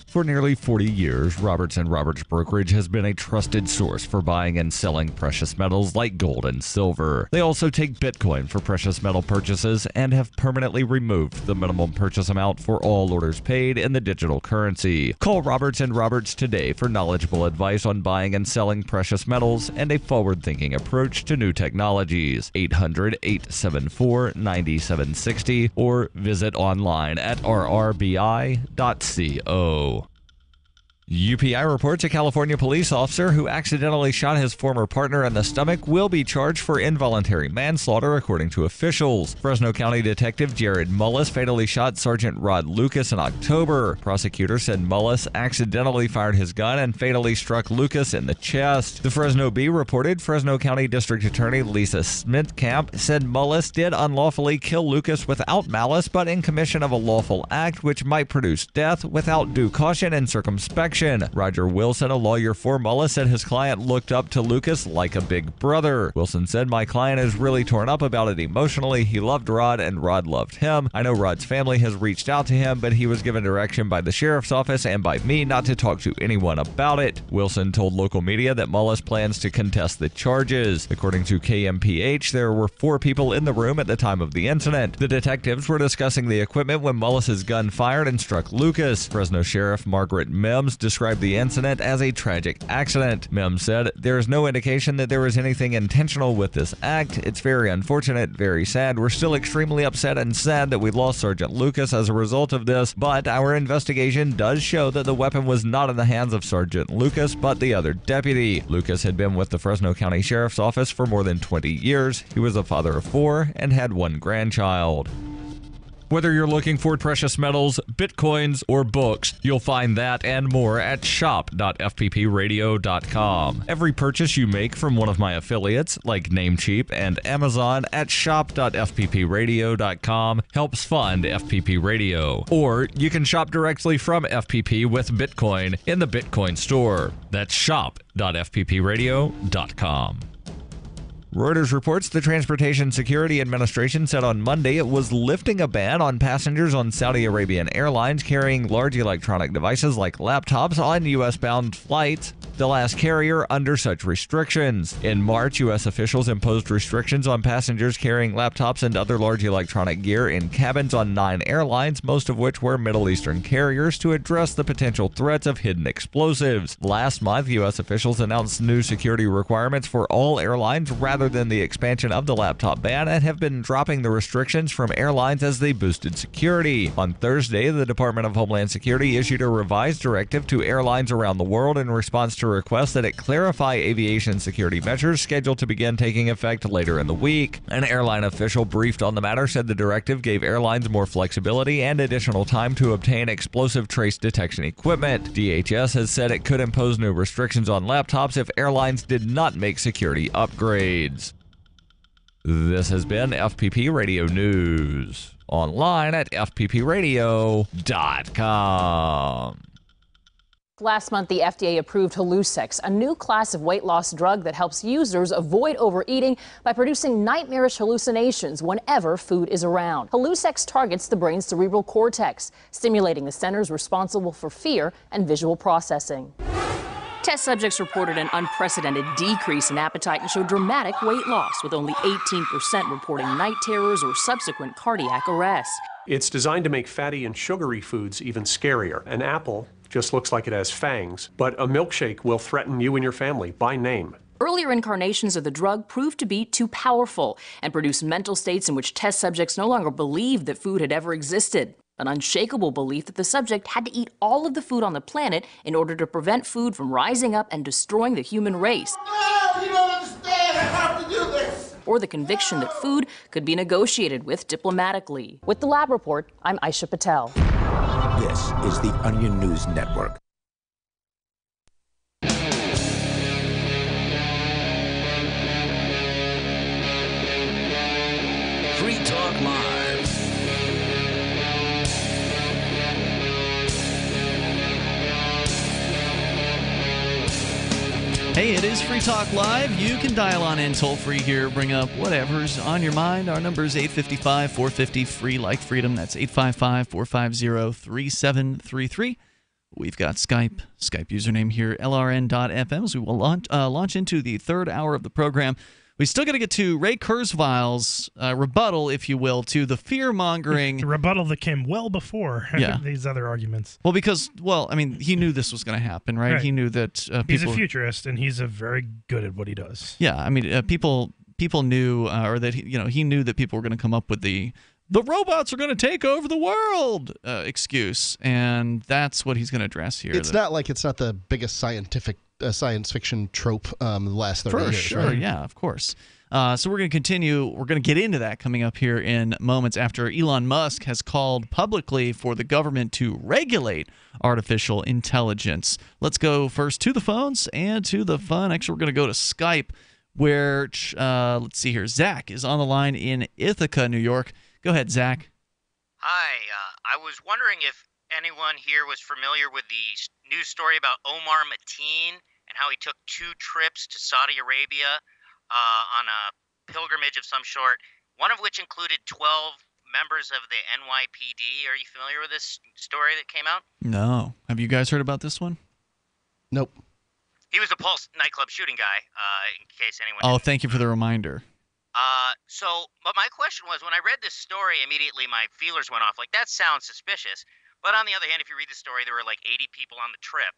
For nearly 40 years, Roberts & Roberts Brokerage has been a trusted source for buying and selling precious metals like gold and silver. They also take Bitcoin for precious metal purchases and have permanently removed the minimum purchase amount for all orders paid in the digital currency. Call Roberts & Roberts today for knowledgeable advice on buying and selling precious metals and a forward-thinking approach to new technologies. 800-874-9760 or visit online at rrbi.co. UPI reports a California police officer who accidentally shot his former partner in the stomach will be charged for involuntary manslaughter, according to officials. Fresno County Detective Jared Mullis fatally shot Sergeant Rod Lucas in October. Prosecutors said Mullis accidentally fired his gun and fatally struck Lucas in the chest. The Fresno Bee reported Fresno County District Attorney Lisa Smithcamp said Mullis did unlawfully kill Lucas without malice, but in commission of a lawful act which might produce death without due caution and circumspection. Roger Wilson, a lawyer for Mullis, said his client looked up to Lucas like a big brother. Wilson said, "My client is really torn up about it emotionally. He loved Rod and Rod loved him. I know Rod's family has reached out to him, but he was given direction by the sheriff's office and by me not to talk to anyone about it." Wilson told local media that Mullis plans to contest the charges. According to KMPH, there were 4 people in the room at the time of the incident. The detectives were discussing the equipment when Mullis's gun fired and struck Lucas. Fresno Sheriff Margaret Mims described the incident as a tragic accident. Mims said, "There is no indication that there was anything intentional with this act. It's very unfortunate, very sad. We're still extremely upset and sad that we lost Sergeant Lucas as a result of this, but our investigation does show that the weapon was not in the hands of Sergeant Lucas, but the other deputy." Lucas had been with the Fresno County Sheriff's Office for more than 20 years. He was a father of 4 and had 1 grandchild. Whether you're looking for precious metals, bitcoins, or books, you'll find that and more at shop.fppradio.com. Every purchase you make from one of my affiliates, like Namecheap and Amazon, at shop.fppradio.com helps fund FPP Radio. Or you can shop directly from FPP with Bitcoin in the Bitcoin store. That's shop.fppradio.com. Reuters reports the Transportation Security Administration said on Monday it was lifting a ban on passengers on Saudi Arabian Airlines carrying large electronic devices like laptops on U.S.-bound flights, the last carrier under such restrictions. In March, U.S. officials imposed restrictions on passengers carrying laptops and other large electronic gear in cabins on 9 airlines, most of which were Middle Eastern carriers, to address the potential threats of hidden explosives. Last month, U.S. officials announced new security requirements for all airlines rather than the expansion of the laptop ban, and have been dropping the restrictions from airlines as they boosted security. On Thursday, the Department of Homeland Security issued a revised directive to airlines around the world in response to requests that it clarify aviation security measures scheduled to begin taking effect later in the week. An airline official briefed on the matter said the directive gave airlines more flexibility and additional time to obtain explosive trace detection equipment. DHS has said it could impose new restrictions on laptops if airlines did not make security upgrades. This has been FPP Radio News. Online at fppradio.com. Last month, the FDA approved Hallucex, a new class of weight loss drug that helps users avoid overeating by producing nightmarish hallucinations whenever food is around. Hallucex targets the brain's cerebral cortex, stimulating the centers responsible for fear and visual processing. Test subjects reported an unprecedented decrease in appetite and showed dramatic weight loss, with only 18% reporting night terrors or subsequent cardiac arrest. It's designed to make fatty and sugary foods even scarier. An apple just looks like it has fangs, but a milkshake will threaten you and your family by name. Earlier incarnations of the drug proved to be too powerful and produced mental states in which test subjects no longer believed that food had ever existed. An unshakable belief that the subject had to eat all of the food on the planet in order to prevent food from rising up and destroying the human race. No, you don't understand. I have to do this. or the conviction that food could be negotiated with diplomatically. With the Lab Report, I'm Aisha Patel. This is the Onion News Network. Free Talk Live. Hey, it is Free Talk Live. You can dial on in toll-free here, bring up whatever's on your mind. Our number is 855-450-FREE, like freedom. That's 855-450-3733. We've got Skype username here, LRN.FM, as we will launch into the third hour of the program. We still got to get to Ray Kurzweil's rebuttal, if you will, to the fear-mongering. The rebuttal that came well before these other arguments. Well, because, he knew this was going to happen, right? He knew that people... He's a futurist, and he's very good at what he does. Yeah, people knew, or that he knew that people were going to come up with the robots are going to take over the world excuse, and that's what he's going to address here. It's not the biggest science fiction trope the last 30 years. For sure, right? yeah, of course. So we're going to continue. We're going to get into that coming up here in moments after Elon Musk has called publicly for the government to regulate artificial intelligence. Let's go first to the phones and to the fun. Actually, we're going to go to Skype where, let's see here, Zach is on the line in Ithaca, New York. Go ahead, Zach. Hi. I was wondering if anyone here was familiar with the news story about Omar Mateen and how he took 2 trips to Saudi Arabia on a pilgrimage of some sort, one of which included 12 members of the NYPD. Are you familiar with this story that came out? No. Have you guys heard about this one? Nope. He was a Pulse nightclub shooting guy, in case anyone... Oh, thank you for the reminder. But my question was, when I read this story, immediately my feelers went off. Like, that sounds suspicious. But on the other hand, if you read the story, there were like 80 people on the trip.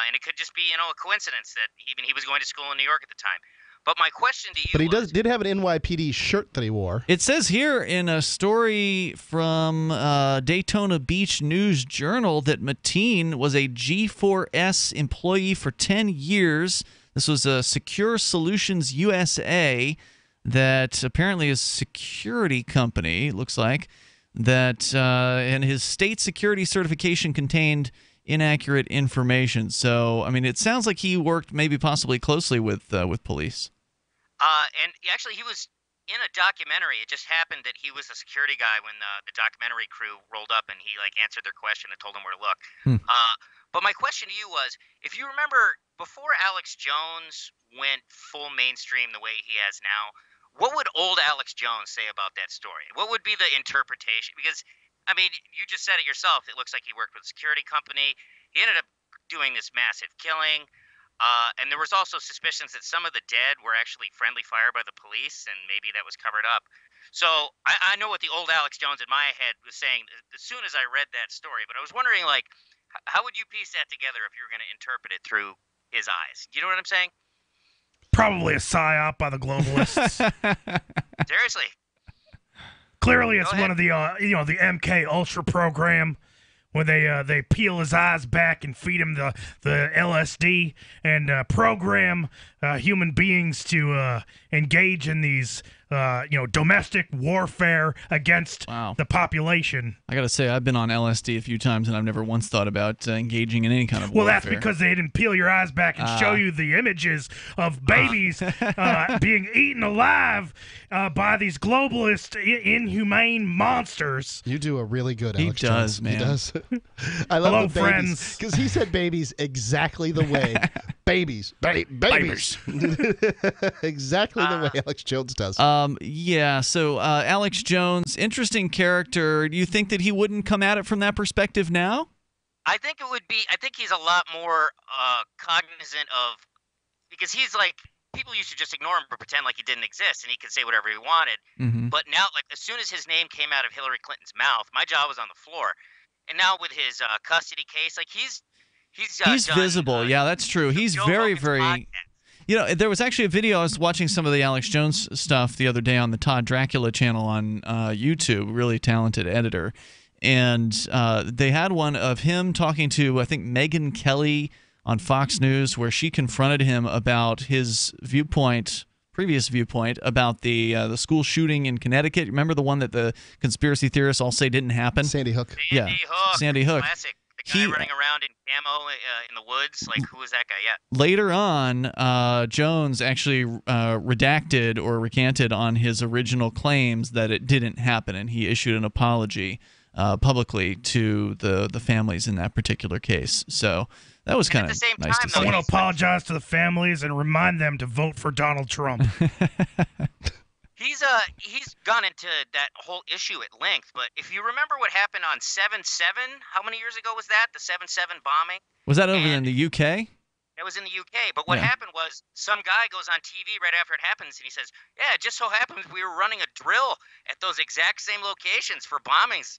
And it could just be, a coincidence that even he was going to school in New York at the time. But my question to you did have an NYPD shirt that he wore. It says here in a story from Daytona Beach News Journal that Mateen was a G4S employee for 10 years. This was a Secure Solutions USA that apparently is a security company, it looks like, that and his state security certification contained inaccurate information. So, it sounds like he worked maybe possibly closely with police. And actually, he was in a documentary. It just happened that he was a security guy when the documentary crew rolled up and he answered their question and told them where to look. But my question to you was, if you remember, before Alex Jones went full mainstream the way he has now, what would old Alex Jones say about that story? What would be the interpretation? Because, you just said it yourself. It looks like he worked with a security company. He ended up doing this massive killing. And there was also suspicions that some of the dead were actually friendly fire by the police, and maybe that was covered up. So I know what the old Alex Jones in my head was saying as soon as I read that story. But I was wondering, how would you piece that together if you were going to interpret it through his eyes? Do you know what I'm saying? Probably a psyop by the globalists. Seriously. Clearly, it's one of the the MK Ultra program, where they peel his eyes back and feed him the LSD and program human beings to engage in these domestic warfare against the population. I gotta say, I've been on LSD a few times, and I've never once thought about engaging in any kind of warfare. Well, that's because they didn't peel your eyes back and show you the images of babies being eaten alive by these globalist, inhumane monsters. You do a really good Alex He does, Jones. man. He does. I love Hello, the friends. Because he said babies exactly the way babies. Exactly the way Alex Jones does. So Alex Jones, interesting character. Do you think that he wouldn't come at it from that perspective now? I think it would be. I think he's a lot more cognizant of, because he's like, people used to just ignore him or pretend like he didn't exist, and he could say whatever he wanted. Mm-hmm. But now, as soon as his name came out of Hillary Clinton's mouth, my jaw was on the floor. And now with his custody case, he's done, visible. Yeah, that's true. He's very, very. Podcast. There was actually a video. I was watching some of the Alex Jones stuff the other day on the Todd Dracula channel on YouTube. Really talented editor. And they had one of him talking to, I think, Megyn Kelly on Fox News, where she confronted him about his viewpoint previous viewpoint about the school shooting in Connecticut. Remember the one that the conspiracy theorists all say didn't happen? Sandy Hook. Sandy Hook. Classic. The guy running around in camo in the woods. Like, who was that guy? Yeah. Later on, Jones actually redacted or recanted on his original claims that it didn't happen, and he issued an apology publicly to the families in that particular case. So that was kind of nice to see. I want to apologize to the families and remind them to vote for Donald Trump. He's gone into that whole issue at length, but if you remember what happened on 7/7, how many years ago was that? The 7/7 bombing? Was that over in the UK? It was in the UK, but what happened was some guy goes on TV right after it happens, and he says, "Yeah, it just so happens we were running a drill at those exact same locations for bombings."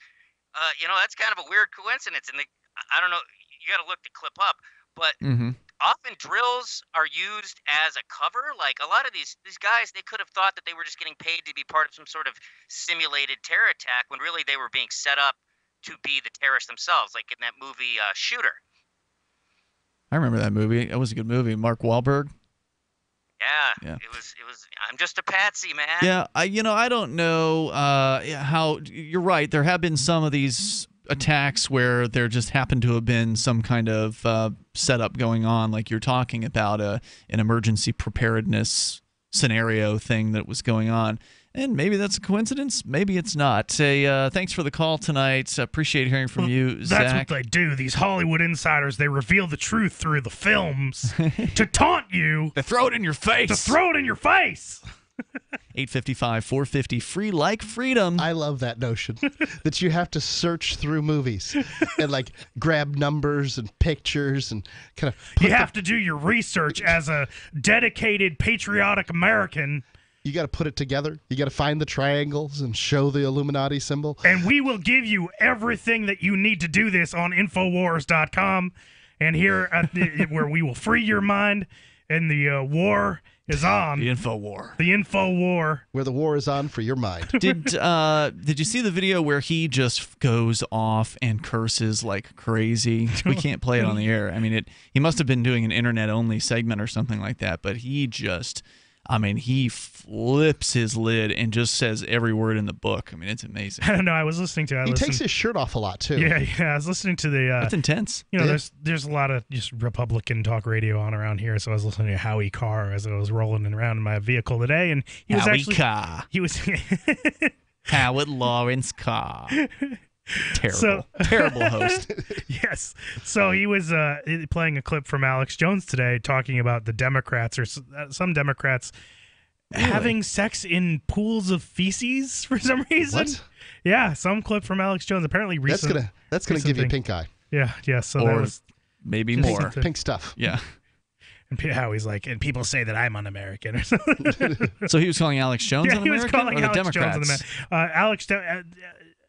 That's kind of a weird coincidence, and I don't know. You got to look the clip up, but often drills are used as a cover. Like a lot of these guys, they could have thought that they were just getting paid to be part of some sort of simulated terror attack when really they were being set up to be the terrorists themselves, like in that movie Shooter. I remember that movie. It was a good movie. Mark Wahlberg. Yeah. It was. I'm just a patsy, man. Yeah. I don't know how. You're right. There have been some of these attacks where there just happened to have been some kind of setup going on, like you're talking about an emergency preparedness scenario thing that was going on. And maybe that's a coincidence. Maybe it's not. Thanks for the call tonight. Appreciate hearing from you, Zach. That's what they do. These Hollywood insiders, they reveal the truth through the films to taunt you. To throw it in your face. 855 450 free like freedom. I love that notion that you have to search through movies and like grab numbers and pictures and kind of. You have to do your research as a dedicated patriotic American. You got to put it together. You got to find the triangles and show the Illuminati symbol. And we will give you everything that you need to do this on Infowars.com. And here at where we will free your mind. And the war is on. The info war. The info war. Where the war is on for your mind. Did you see the video where he just goes off and curses like crazy? We can't play it on the air. I mean, he must have been doing an internet-only segment or something like that, but he just... he flips his lid and just says every word in the book. I mean, it's amazing. I don't know. I was listening to it. He takes his shirt off a lot, too. Yeah. I was listening to the... That's intense. There's a lot of just Republican talk radio on around here, so I was listening to Howie Carr as I was rolling around in my vehicle today, and he was actually... Carr. He was... Howard Lawrence Carr. Terrible host. Yes. So he was playing a clip from Alex Jones today talking about the Democrats or some Democrats having sex in pools of feces for some reason. What? Yeah, some clip from Alex Jones. Apparently recent. That's gonna give you pink eye. Yeah. So or that was maybe more pink stuff. Yeah. And how he's like, and people say that I'm un-American or something. So he was calling Alex Jones un-American? He was calling or the Alex Democrats? Jones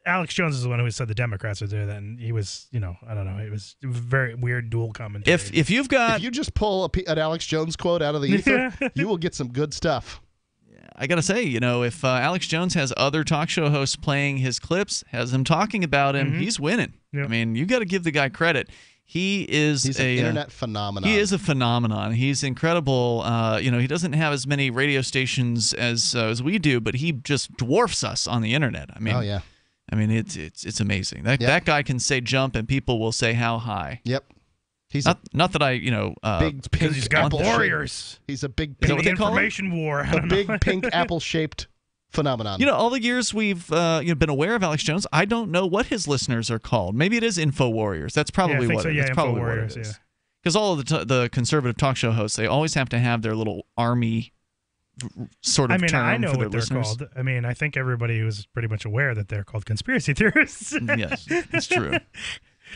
Alex Jones is the one who said the Democrats are there. Then he was, I don't know. It was very weird dual commentary. If you just pull an Alex Jones quote out of the ether, you will get some good stuff. I gotta say, if Alex Jones has other talk show hosts playing his clips, has them talking about him, he's winning. Yep. I mean, you got to give the guy credit. He's an internet phenomenon. He is a phenomenon. He's incredible. He doesn't have as many radio stations as we do, but he just dwarfs us on the internet. I mean, oh yeah. I mean, it's amazing. That guy can say jump, and people will say how high. Yep. He's not that I big because he's got warriors. He's a big pink information war. A big pink apple-shaped phenomenon. All the years we've been aware of Alex Jones, I don't know what his listeners are called. Maybe it is Info Warriors. That's probably what it is. Probably what it is. Because all of the conservative talk show hosts, they always have to have their little army sort of term I know for their what they're listeners. called. I think everybody was pretty much aware that they're called conspiracy theorists. Yes, that's true.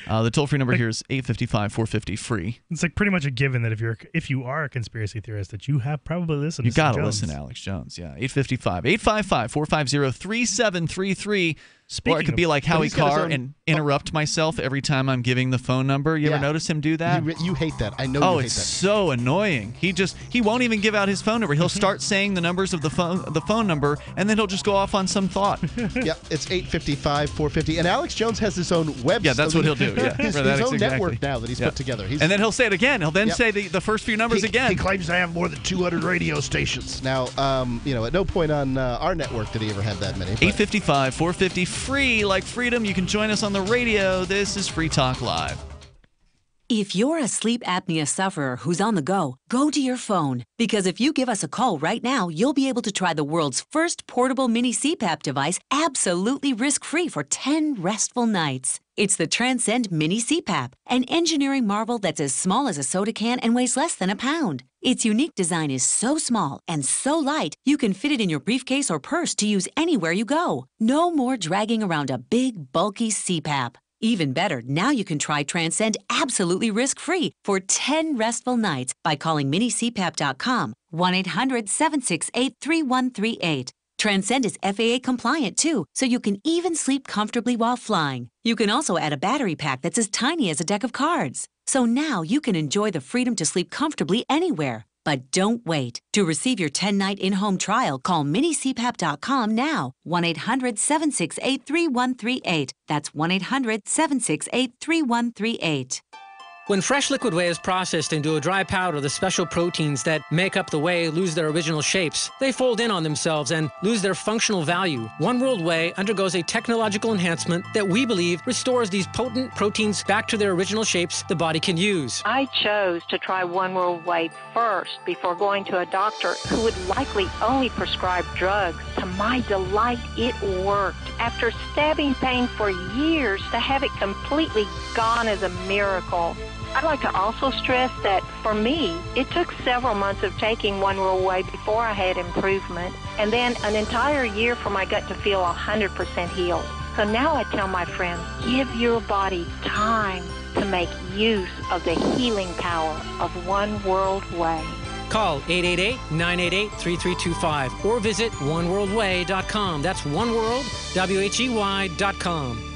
The toll-free number here is 855-450-FREE. It's like pretty much a given that if you are a conspiracy theorist, that you have probably listened to Alex Jones. Yeah, 855-450-3733. Or I could be like Howie Carr and interrupt myself every time I'm giving the phone number. You ever notice him do that? You hate that. I know you hate that. Oh, it's so annoying. He won't even give out his phone number. He'll start saying the numbers of the phone number, and then he'll just go off on some thought. Yeah, it's 855-450. And Alex Jones has his own website. Yeah, that's what he'll do. Yeah, his own network now that he's put together. And then he'll say it again. He'll then say the first few numbers again. He claims to have more than 200 radio stations. Now, at no point on our network did he ever have that many. 855-450, free like freedom. You can join us on the radio. This is Free Talk Live. If you're a sleep apnea sufferer who's on the go, go to your phone. Because if you give us a call right now, you'll be able to try the world's first portable mini CPAP device absolutely risk-free for 10 restful nights. It's the Transcend Mini CPAP, an engineering marvel that's as small as a soda can and weighs less than a pound. Its unique design is so small and so light, you can fit it in your briefcase or purse to use anywhere you go. No more dragging around a big, bulky CPAP. Even better, now you can try Transcend absolutely risk-free for 10 restful nights by calling minicpap.com, 1-800-768-3138. Transcend is FAA compliant too, so you can even sleep comfortably while flying. You can also add a battery pack that's as tiny as a deck of cards. So now you can enjoy the freedom to sleep comfortably anywhere. But don't wait. To receive your 10-night in-home trial, call minicpap.com now. 1-800-768-3138. That's 1-800-768-3138. When fresh liquid whey is processed into a dry powder, the special proteins that make up the whey lose their original shapes. They fold in on themselves and lose their functional value. One World Whey undergoes a technological enhancement that we believe restores these potent proteins back to their original shapes the body can use. I chose to try One World Whey first before going to a doctor who would likely only prescribe drugs. To my delight, it worked. After stabbing pain for years, to have it completely gone is a miracle. I'd like to also stress that for me, it took several months of taking One World Whey before I had improvement, and then an entire year for my gut to feel 100% healed. So now I tell my friends, give your body time to make use of the healing power of One World Whey. Call 888-988-3325 or visit oneworldwhey.com. That's oneworld, WHEY.com.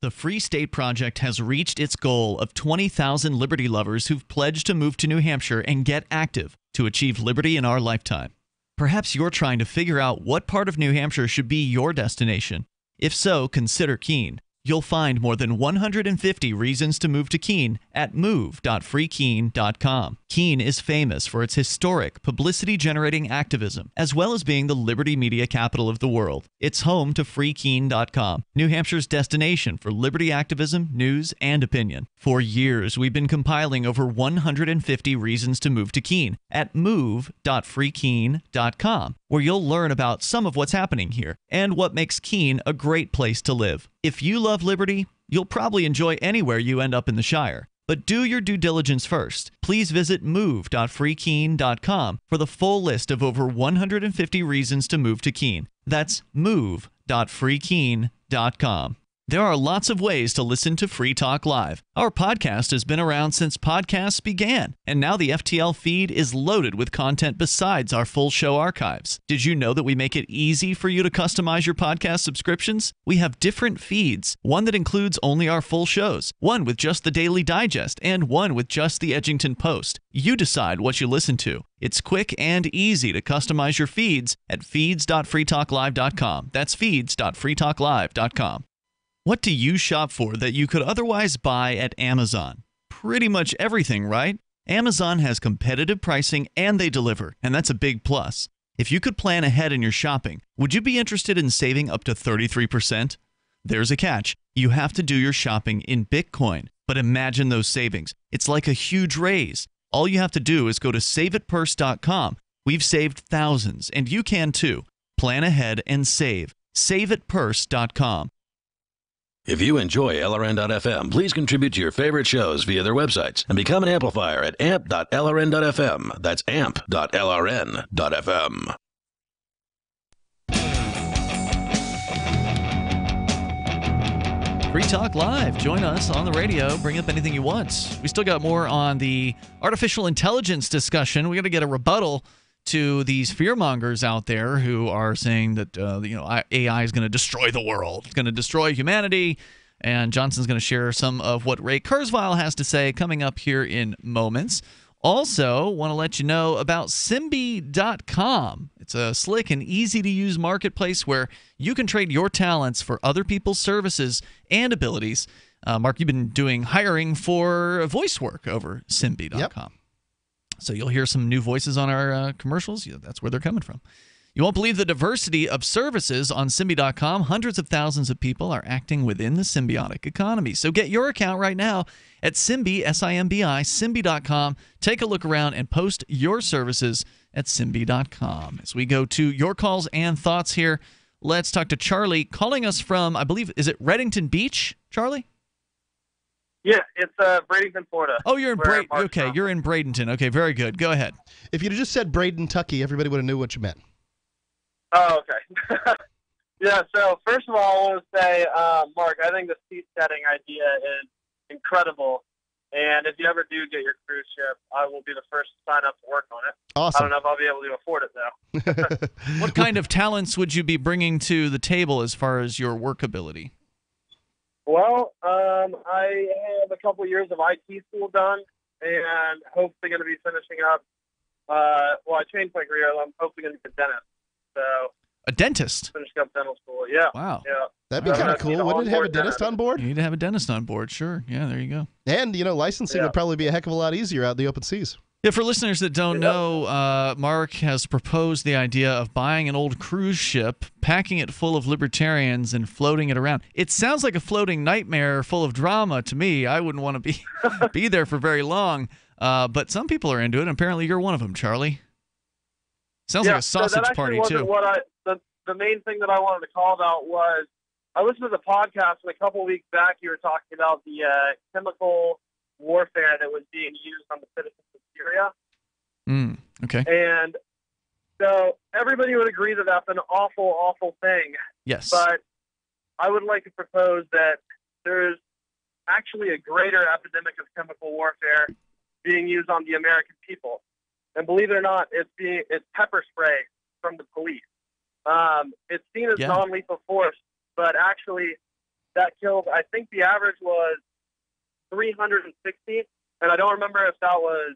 The Free State Project has reached its goal of 20,000 liberty lovers who've pledged to move to New Hampshire and get active to achieve liberty in our lifetime. Perhaps you're trying to figure out what part of New Hampshire should be your destination. If so, consider Keene. You'll find more than 150 reasons to move to Keene at move.freekeene.com. Keene is famous for its historic, publicity-generating activism, as well as being the liberty media capital of the world. It's home to freekeene.com, New Hampshire's destination for liberty activism, news, and opinion. For years, we've been compiling over 150 reasons to move to Keene at move.freekeene.com, where you'll learn about some of what's happening here and what makes Keene a great place to live. If you love liberty, you'll probably enjoy anywhere you end up in the Shire. But do your due diligence first. Please visit move.freekeene.com for the full list of over 150 reasons to move to Keene. That's move.freekeene.com. There are lots of ways to listen to Free Talk Live. Our podcast has been around since podcasts began, and now the FTL feed is loaded with content besides our full show archives. Did you know that we make it easy for you to customize your podcast subscriptions? We have different feeds, one that includes only our full shows, one with just the Daily Digest, and one with just the Edgington Post. You decide what you listen to. It's quick and easy to customize your feeds at feeds.freetalklive.com. That's feeds.freetalklive.com. What do you shop for that you could otherwise buy at Amazon? Pretty much everything, right? Amazon has competitive pricing and they deliver, and that's a big plus. If you could plan ahead in your shopping, would you be interested in saving up to 33%? There's a catch. You have to do your shopping in Bitcoin. But imagine those savings. It's like a huge raise. All you have to do is go to saveatpurse.com. We've saved thousands, and you can too. Plan ahead and save. Saveatpurse.com. If you enjoy LRN.FM, please contribute to your favorite shows via their websites and become an amplifier at amp.lrn.fm. That's amp.lrn.fm. Free Talk Live. Join us on the radio. Bring up anything you want. We still got more on the artificial intelligence discussion. We got to get a rebuttal to these fearmongers out there who are saying that AI is going to destroy the world, it's going to destroy humanity. And Johnson's going to share some of what Ray Kurzweil has to say coming up here in moments. Also, want to let you know about Simbi.com. It's a slick and easy-to-use marketplace where you can trade your talents for other people's services and abilities. Mark, you've been doing hiring for voice work over Simbi.com. Yep. So you'll hear some new voices on our commercials. That's where they're coming from. You won't believe the diversity of services on Simbi.com. Hundreds of thousands of people are acting within the symbiotic economy. So get your account right now at Simbi, S-I-M-B-I, Simbi.com. Take a look around and post your services at Simbi.com. As we go to your calls and thoughts here, let's talk to Charlie calling us from, I believe, is it Reddington Beach, Charlie? Yeah, it's Bradenton, Florida. Oh, you're in Bradenton. Okay, you're in Bradenton. Okay, very good. Go ahead. If you'd have just said Braden, Tucky, everybody would have knew what you meant. Oh, okay. Yeah, so first of all, I want to say, Mark, I think the seat setting idea is incredible. And if you ever do get your cruise ship, I will be the first to sign up to work on it. Awesome. I don't know if I'll be able to afford it, though. What kind of talents would you be bringing to the table as far as your work ability? Well, I have a couple years of IT school done, and hopefully going to be finishing up. I changed my career. I'm hopefully going to be a dentist. So a dentist? Finishing up dental school. Yeah. Wow. Yeah. That'd be kind of cool. Wouldn't it have a dentist on board? You need to have a dentist on board. Sure. Yeah. There you go. And licensing would probably be a heck of a lot easier out in the open seas. Yeah, for listeners that don't know, Mark has proposed the idea of buying an old cruise ship, packing it full of libertarians, and floating it around. It sounds like a floating nightmare full of drama to me. I wouldn't want to be there for very long. But some people are into it, and apparently you're one of them, Charlie. Sounds like a sausage party, too. The main thing that I wanted to call about was I listened to the podcast, and a couple of weeks back you were talking about the chemical warfare that was being used on the citizens of Syria. Okay. And so everybody would agree that that's an awful, awful thing. Yes. But I would like to propose that there's actually a greater epidemic of chemical warfare being used on the American people. And believe it or not, it's pepper spray from the police. It's seen as non-lethal force, but actually that killed, I think the average was 360, and I don't remember if that was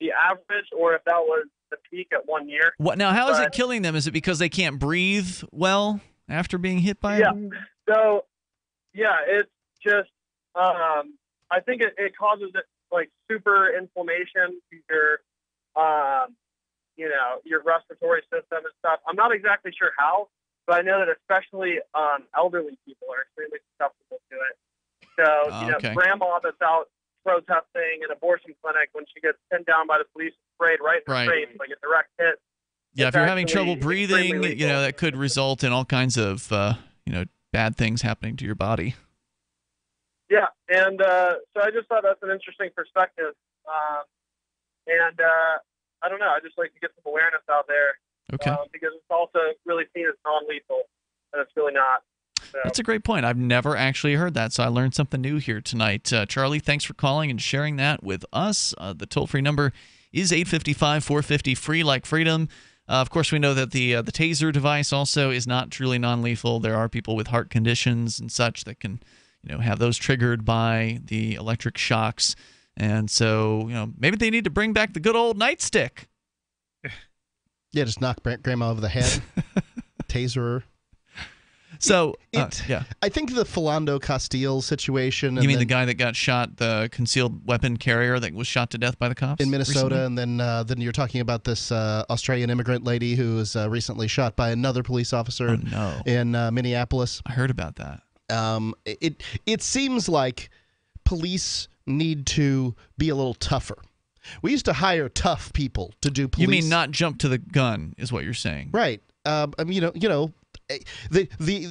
the average or if that was the peak at 1 year. What now? How is it killing them? Is it because they can't breathe well after being hit by it? So, it's just I think it causes like super inflammation to your respiratory system and stuff. I'm not exactly sure how, but I know that especially elderly people are extremely susceptible to it. So, grandma that's out protesting an abortion clinic, when she gets pinned down by the police, sprayed right in the face, like a direct hit. Yeah, if you're having trouble breathing, that could result in all kinds of, bad things happening to your body. Yeah, and so I just thought that's an interesting perspective. And I don't know, I just like to get some awareness out there. Okay. Because it's also really seen as non-lethal, and it's really not. So. That's a great point. I've never actually heard that, so I learned something new here tonight. Charlie, thanks for calling and sharing that with us. The toll-free number is 855-450-FREE like freedom. Of course, we know that the taser device also is not truly non-lethal. There are people with heart conditions and such that can, have those triggered by the electric shocks. And so, maybe they need to bring back the good old nightstick. Yeah, just knock grandma over the head, taser her. So, I think the Philando Castile situation. You mean the guy that got shot, the concealed weapon carrier that was shot to death by the cops in Minnesota, recently? And then you're talking about this Australian immigrant lady who was recently shot by another police officer in Minneapolis. I heard about that. It seems like police need to be a little tougher. We used to hire tough people to do police. You mean not jump to the gun, is what you're saying, right? The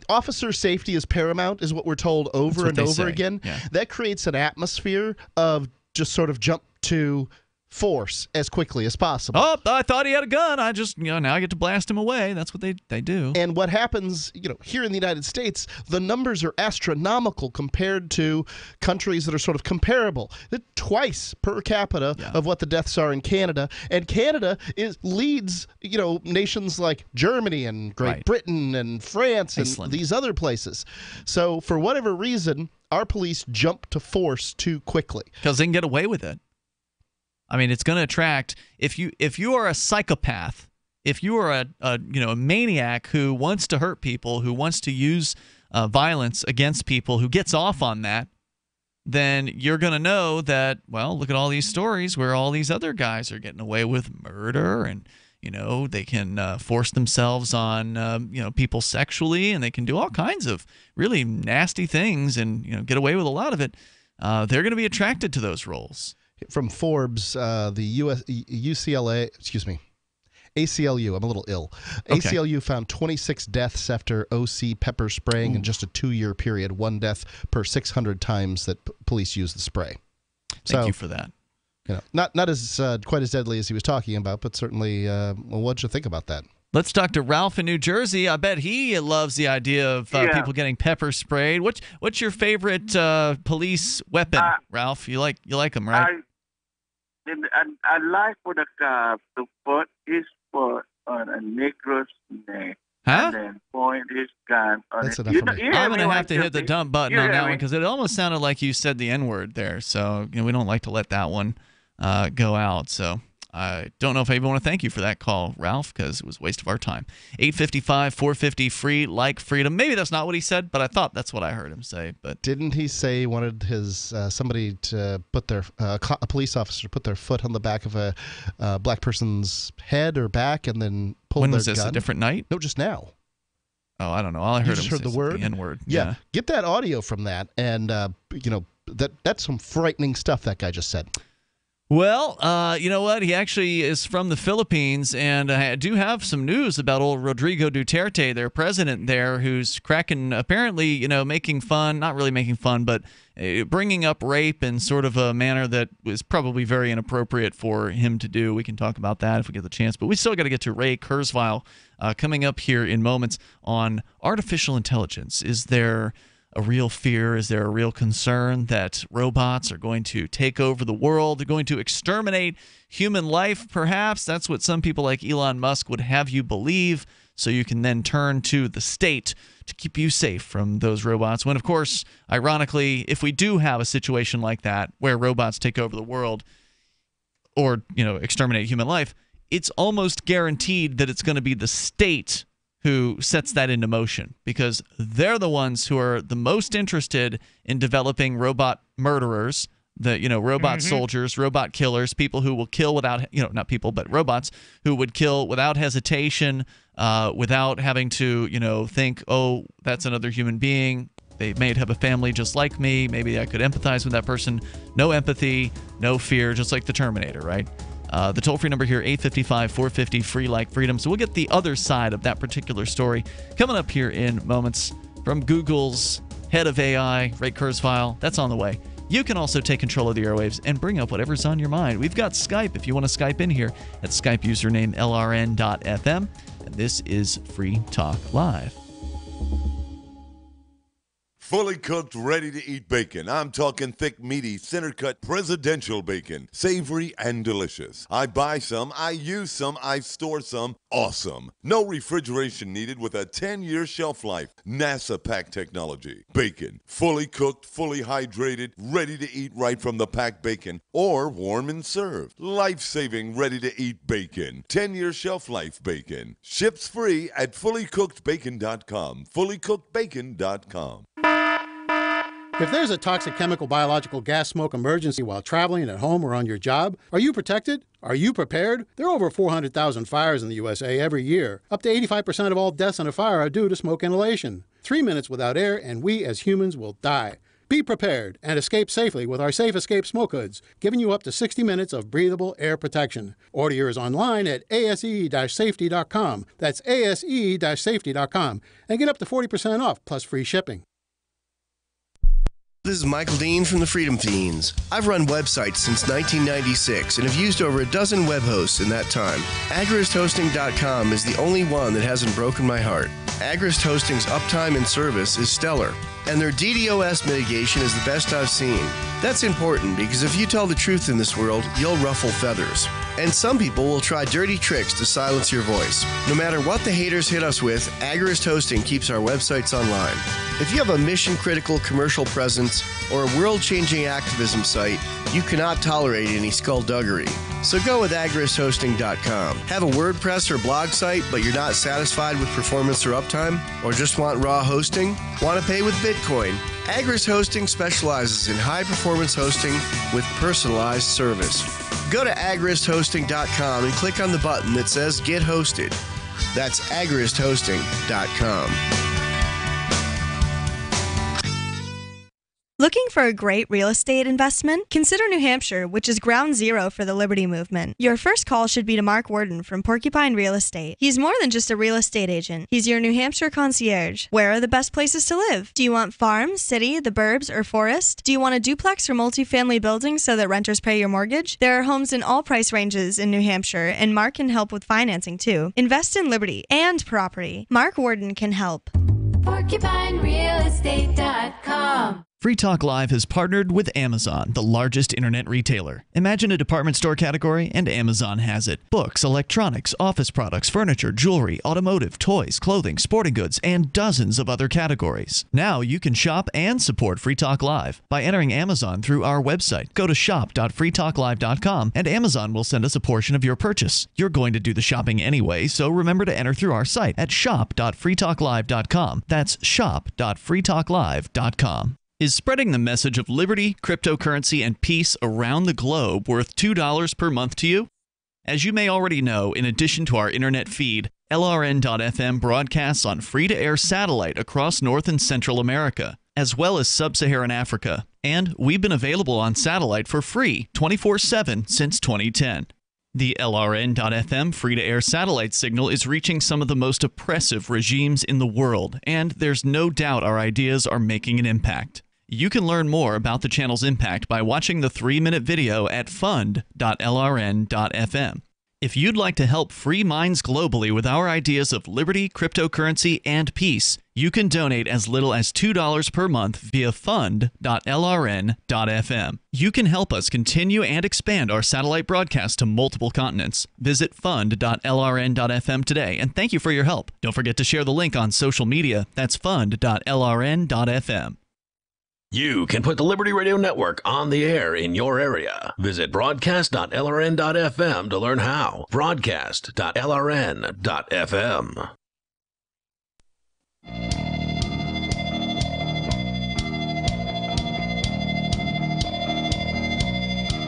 officer's safety is paramount, is what we're told over and over again. Yeah. That creates an atmosphere of just sort of jump to force as quickly as possible. Oh, I thought he had a gun. I just, now I get to blast him away. That's what they do. And what happens, here in the United States, the numbers are astronomical compared to countries that are sort of comparable. Twice per capita of what the deaths are in Canada. And Canada leads, nations like Germany and Great Britain and France and these other places. So for whatever reason, our police jump to force too quickly. Because they can get away with it. I mean, it's going to attract, if you are a psychopath, if you are a maniac who wants to hurt people, who wants to use violence against people, who gets off on that, then you're going to know that, well, look at all these stories where all these other guys are getting away with murder, and they can force themselves on people sexually, and they can do all kinds of really nasty things and get away with a lot of it. They're going to be attracted to those roles. From Forbes, the ACLU, I'm a little ill. Okay. ACLU found 26 deaths after OC pepper spraying in just a 2-year period, 1 death per 600 times that police used the spray. Thank you for that. Not as quite as deadly as he was talking about, but certainly, what'd you think about that? Let's talk to Ralph in New Jersey. I bet he loves the idea of people getting pepper sprayed. What's your favorite police weapon, Ralph? You like them, right? I like for the foot is put on a Negro's neck. Huh? And then point his gun on That's it. enough for me. I'm going to have to hit the dump button on that one because it almost sounded like you said the N-word there. So we don't like to let that one go out. So I don't know if I even want to thank you for that call, Ralph, because it was a waste of our time. 855-450 free like freedom. Maybe that's not what he said, but I thought that's what I heard him say. But didn't he say he wanted his somebody to put their a police officer to put their foot on the back of a black person's head or back and then pull their gun? When was this? A different night? No, just now. Oh, I don't know. All I heard him say the word? The N-word. Yeah. Get that audio from that, and that's some frightening stuff that guy just said. Well, you know what? He actually is from the Philippines, and I do have some news about old Rodrigo Duterte, their president there, who's apparently, making fun, not really making fun, but bringing up rape in sort of a manner that was probably very inappropriate for him to do. We can talk about that if we get the chance, but we still got to get to Ray Kurzweil coming up here in moments on artificial intelligence. Is there a real fear? Is there a real concern that robots are going to take over the world? They're going to exterminate human life, perhaps? That's what some people like Elon Musk would have you believe, so you can then turn to the state to keep you safe from those robots. When, of course, ironically, if we do have a situation like that where robots take over the world or, exterminate human life, it's almost guaranteed that it's going to be the state who sets that into motion, because they're the ones who are the most interested in developing robot murderers, robot soldiers, robot killers, people who will kill without, not people, but robots who would kill without hesitation, without having to, think, oh, that's another human being. They may have a family just like me. Maybe I could empathize with that person. No empathy, no fear, just like the Terminator, right? The toll-free number here, 855-450 free like freedom. So we'll get the other side of that particular story coming up here in moments from Google's head of AI, Ray Kurzweil. That's on the way. You can also take control of the airwaves and bring up whatever's on your mind. We've got Skype if you want to Skype in here at Skype username LRN.FM. And this is Free Talk Live. Fully cooked, ready-to-eat bacon. I'm talking thick, meaty, center-cut presidential bacon. Savory and delicious. I buy some, I use some, I store some. Awesome. No refrigeration needed with a 10-year shelf life. NASA pack technology. Bacon. Fully cooked, fully hydrated, ready to eat right from the packed bacon or warm and served. Life-saving, ready-to-eat bacon. 10-year shelf life bacon. Ships free at fullycookedbacon.com. Fullycookedbacon.com. If there's a toxic chemical, biological, gas, smoke emergency while traveling, at home, or on your job, are you protected? Are you prepared? There are over 400,000 fires in the USA every year. Up to 85% of all deaths in a fire are due to smoke inhalation. 3 minutes without air, and we as humans will die. Be prepared and escape safely with our Safe Escape smoke hoods, giving you up to 60 minutes of breathable air protection. Order yours online at ase-safety.com. That's ase-safety.com. And get up to 40% off plus free shipping. This is Michael Dean from the Freedom Fiends. I've run websites since 1996 and have used over a dozen web hosts in that time. AgristHosting.com is the only one that hasn't broken my heart. Agrist Hosting's uptime and service is stellar, and their DDoS mitigation is the best I've seen. That's important because if you tell the truth in this world, you'll ruffle feathers. And some people will try dirty tricks to silence your voice. No matter what the haters hit us with, Agrist Hosting keeps our websites online. If you have a mission-critical commercial presence or a world-changing activism site, you cannot tolerate any skullduggery. So go with AgristHosting.com. Have a WordPress or blog site, but you're not satisfied with performance or uptime? Or just want raw hosting? Want to pay with Bitcoin? Agrist Hosting specializes in high-performance hosting with personalized service. Go to AgristHosting.com and click on the button that says Get Hosted. That's AgristHosting.com. Looking for a great real estate investment? Consider New Hampshire, which is ground zero for the Liberty Movement. Your first call should be to Mark Worden from Porcupine Real Estate. He's more than just a real estate agent. He's your New Hampshire concierge. Where are the best places to live? Do you want farm, city, the burbs, or forest? Do you want a duplex or multifamily building so that renters pay your mortgage? There are homes in all price ranges in New Hampshire, and Mark can help with financing too. Invest in Liberty and property. Mark Worden can help. PorcupineRealEstate.com. Free Talk Live has partnered with Amazon, the largest internet retailer. Imagine a department store category, and Amazon has it. Books, electronics, office products, furniture, jewelry, automotive, toys, clothing, sporting goods, and dozens of other categories. Now you can shop and support Free Talk Live by entering Amazon through our website. Go to shop.freetalklive.com, and Amazon will send us a portion of your purchase. You're going to do the shopping anyway, so remember to enter through our site at shop.freetalklive.com. That's shop.freetalklive.com. Is spreading the message of liberty, cryptocurrency, and peace around the globe worth $2 per month to you? As you may already know, in addition to our internet feed, LRN.FM broadcasts on free-to-air satellite across North and Central America, as well as Sub-Saharan Africa. And we've been available on satellite for free 24/7 since 2010. The LRN.FM free-to-air satellite signal is reaching some of the most oppressive regimes in the world, and there's no doubt our ideas are making an impact. You can learn more about the channel's impact by watching the 3-minute video at fund.lrn.fm. If you'd like to help free minds globally with our ideas of liberty, cryptocurrency, and peace, you can donate as little as $2 per month via fund.lrn.fm. You can help us continue and expand our satellite broadcast to multiple continents. Visit fund.lrn.fm today, and thank you for your help. Don't forget to share the link on social media. That's fund.lrn.fm. You can put the Liberty Radio Network on the air in your area. Visit broadcast.lrn.fm to learn how. Broadcast.lrn.fm.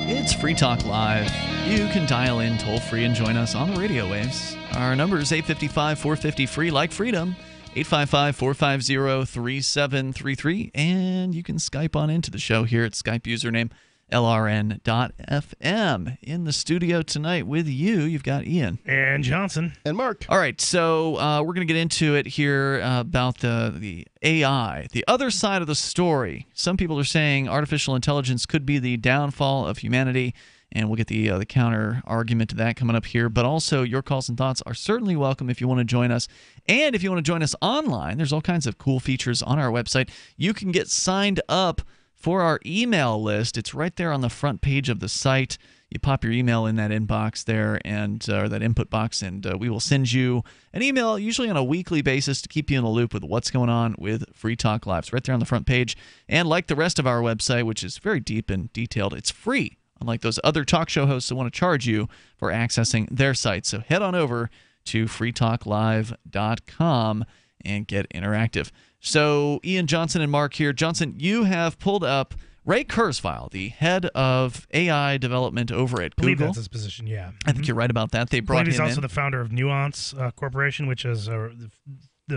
It's Free Talk Live. You can dial in toll-free and join us on the radio waves. Our number is 855-450-FREE, like freedom. 855-450-3733, and you can Skype on into the show here at Skype username LRN.FM. In the studio tonight with you, you've got Ian. And Johnson. And Mark. All right, so we're going to get into it here about the AI. The other side of the story. Some people are saying artificial intelligence could be the downfall of humanity, and we'll get the counter argument to that coming up here. But also, your calls and thoughts are certainly welcome if you want to join us. And if you want to join us online, there's all kinds of cool features on our website. You can get signed up for our email list. It's right there on the front page of the site. You pop your email in that inbox there, and or that input box, and we will send you an email, usually on a weekly basis, to keep you in the loop with what's going on with Free Talk Live. It's right there on the front page. And like the rest of our website, which is very deep and detailed, it's free, unlike those other talk show hosts that want to charge you for accessing their site. So head on over to freetalklive.com and get interactive. So Ian, Johnson, and Mark here. Johnson, you have pulled up Ray Kurzweil, the head of AI development over at Google. I believe that's his position, yeah. I think you're right about that. They brought him in. He's also the founder of Nuance Corporation, which is the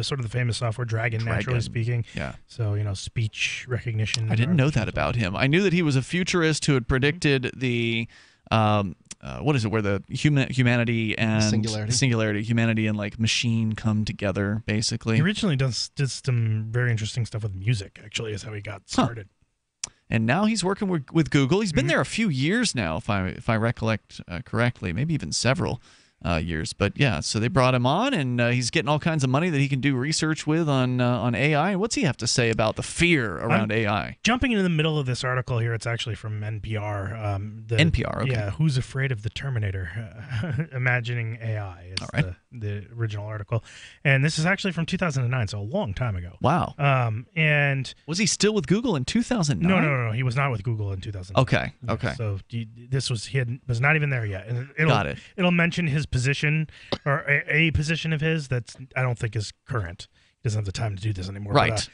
sort of the famous software Dragon, naturally speaking. Yeah. So, speech recognition. I didn't know that about him. I knew that he was a futurist who had predicted the what is it, where the humanity and singularity, humanity and like machine come together, basically. He originally did some very interesting stuff with music, actually, is how he got started. and now he's working with Google. He's been there a few years now, if I recollect correctly, maybe even several years. But yeah, so they brought him on, and he's getting all kinds of money that he can do research with on AI. What's he have to say about the fear around AI? Jumping into the middle of this article here, it's actually from NPR. NPR, okay. Yeah, Who's Afraid of the Terminator? Imagining AI is the original article. And this is actually from 2009, so a long time ago. Wow. And was he still with Google in 2009? No. He was not with Google in 2009. Okay. Yeah, okay. So he was not even there yet. And Got it. It'll mention his position, or a position of his that's I don't think is current. He doesn't have the time to do this anymore. Right.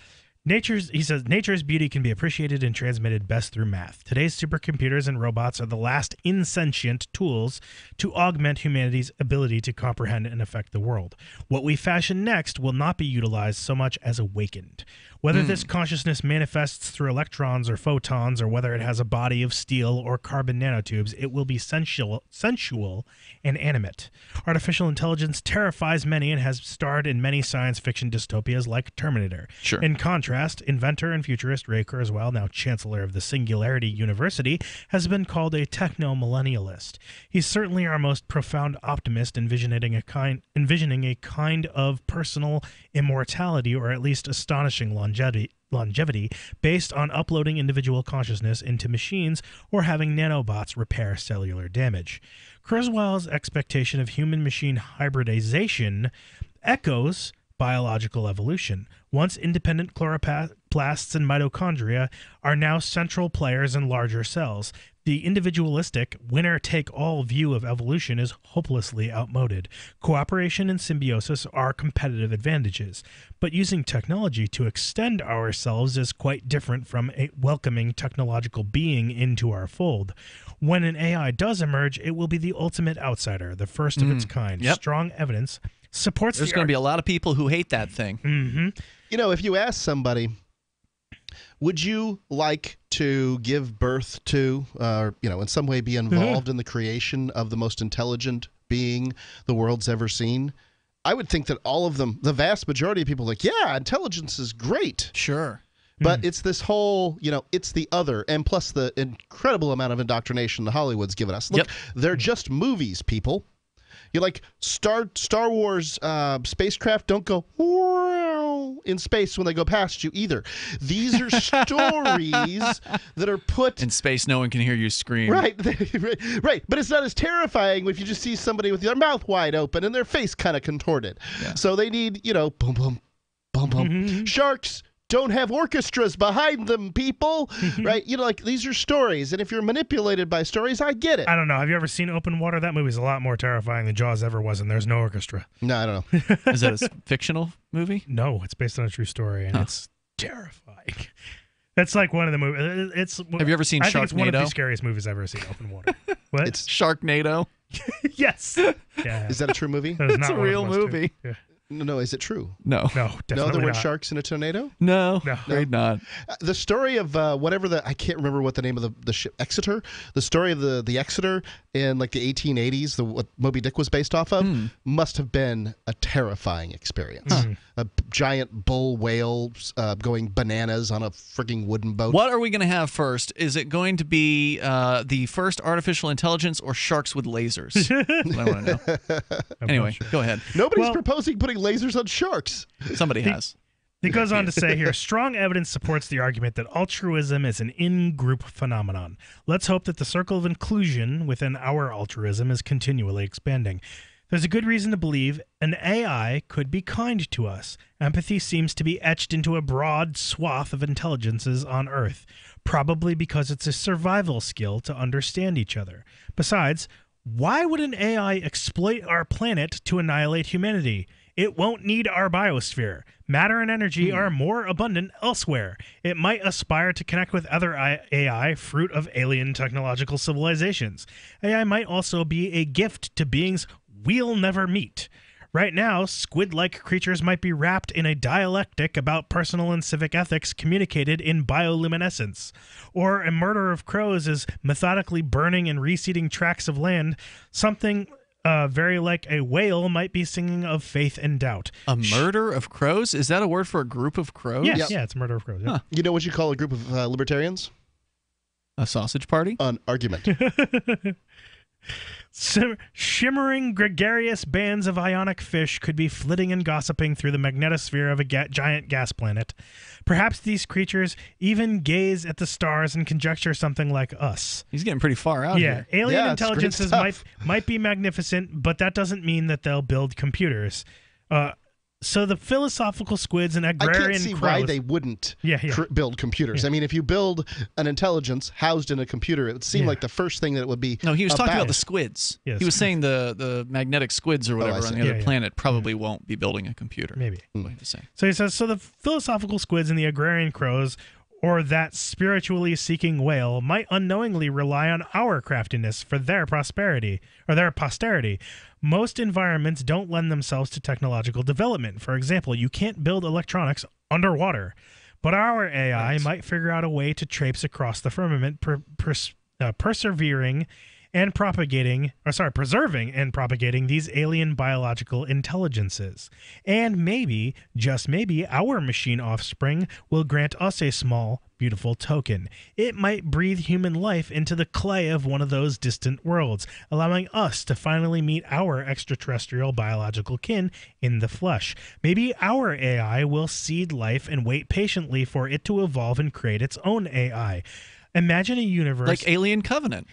But, he says, nature's beauty can be appreciated and transmitted best through math. Today's supercomputers and robots are the last insentient tools to augment humanity's ability to comprehend and affect the world. What we fashion next will not be utilized so much as awakened. Whether this consciousness manifests through electrons or photons, or whether it has a body of steel or carbon nanotubes, it will be sensual and animate. Artificial intelligence terrifies many and has starred in many science fiction dystopias like Terminator. Sure. In contrast, inventor and futurist Ray Kurzweil, now chancellor of the Singularity University, has been called a techno-millennialist. He's certainly our most profound optimist, envisioning a kind of personal immortality, or at least astonishing longevity based on uploading individual consciousness into machines or having nanobots repair cellular damage. Kurzweil's expectation of human-machine hybridization echoes biological evolution. Once independent chloroplasts and mitochondria are now central players in larger cells. The individualistic, winner-take-all view of evolution is hopelessly outmoded. Cooperation and symbiosis are competitive advantages, but using technology to extend ourselves is quite different from a welcoming technological being into our fold. When an AI does emerge, it will be the ultimate outsider, the first of its kind. Yep. Strong evidence supports There's going to be a lot of people who hate that thing. Mm-hmm. You know, if you ask somebody, would you like to give birth to, or in some way be involved in the creation of the most intelligent being the world's ever seen? I would think that all of them, the vast majority of people, are like, yeah, intelligence is great. Sure. But it's this whole, it's the other, and plus the incredible amount of indoctrination that Hollywood's given us. Look, they're just movies, people. You're like, Star Wars spacecraft don't go in space when they go past you either. These are stories that are put in space. No one can hear you scream. Right. But it's not as terrifying if you just see somebody with their mouth wide open and their face kind of contorted. Yeah. So they need, boom, boom, boom, boom. Sharks don't have orchestras behind them, people. Right? These are stories, and if you're manipulated by stories, I get it. I don't know. Have you ever seen Open Water? That movie's a lot more terrifying than Jaws ever was, and there's no orchestra. No, I don't know. Is that a fictional movie? No, it's based on a true story, and it's terrifying. That's like one of the movies. Have you ever seen Sharknado? I think it's one of the scariest movies I've ever seen, Open Water. What? It's Sharknado. Yes. Yeah. Is that a true movie? It's a real movie. Yeah. No, is it true? No, definitely no. There were not. sharks in a tornado. No, afraid not. The story of whatever I can't remember what the name of the ship, Exeter. The story of the Exeter in like the 1880s, what Moby Dick was based off of, must have been a terrifying experience. A giant bull whale going bananas on a freaking wooden boat. What are we going to have first? Is it going to be the first artificial intelligence or sharks with lasers? That's what I want to know. Anyway, go ahead. Nobody's proposing putting lasers on sharks. Somebody has. He goes on to say here, strong evidence supports the argument that altruism is an in-group phenomenon. Let's hope that the circle of inclusion within our altruism is continually expanding. There's a good reason to believe an AI could be kind to us. Empathy seems to be etched into a broad swath of intelligences on Earth, probably because it's a survival skill to understand each other. Besides, why would an AI exploit our planet to annihilate humanity? It won't need our biosphere. Matter and energy are more abundant elsewhere. It might aspire to connect with other AI, fruit of alien technological civilizations. AI might also be a gift to beings we'll never meet. Right now, squid-like creatures might be wrapped in a dialectic about personal and civic ethics communicated in bioluminescence. Or a murder of crows is methodically burning and reseeding tracts of land, something very like a whale might be singing of faith and doubt. A murder of crows? Is that a word for a group of crows? Yes. Yeah, it's a murder of crows. Yeah. You know what you call a group of libertarians? A sausage party? An argument. Shimmering gregarious bands of ionic fish could be flitting and gossiping through the magnetosphere of a giant gas planet. Perhaps these creatures even gaze at the stars and conjecture something like us. He's getting pretty far out here. Alien intelligences might be magnificent, but that doesn't mean that they'll build computers. So the philosophical squids and agrarian crows... I can't see why they wouldn't build computers. Yeah. I mean, if you build an intelligence housed in a computer, it would seem like the first thing that it would be. No, he was talking about the squids. Yes. He was saying the magnetic squids or whatever on the other planet probably won't be building a computer. Maybe. To say. So he says, so the philosophical squids and the agrarian crows, or that spiritually seeking whale, might unknowingly rely on our craftiness for their prosperity, or their posterity. Most environments don't lend themselves to technological development. For example, you can't build electronics underwater. But our AI might figure out a way to traipse across the firmament, preserving and propagating these alien biological intelligences. And maybe, just maybe, our machine offspring will grant us a small, beautiful token. It might breathe human life into the clay of one of those distant worlds, allowing us to finally meet our extraterrestrial biological kin in the flesh. Maybe our AI will seed life and wait patiently for it to evolve and create its own AI. Imagine a universe... Like Alien Covenant.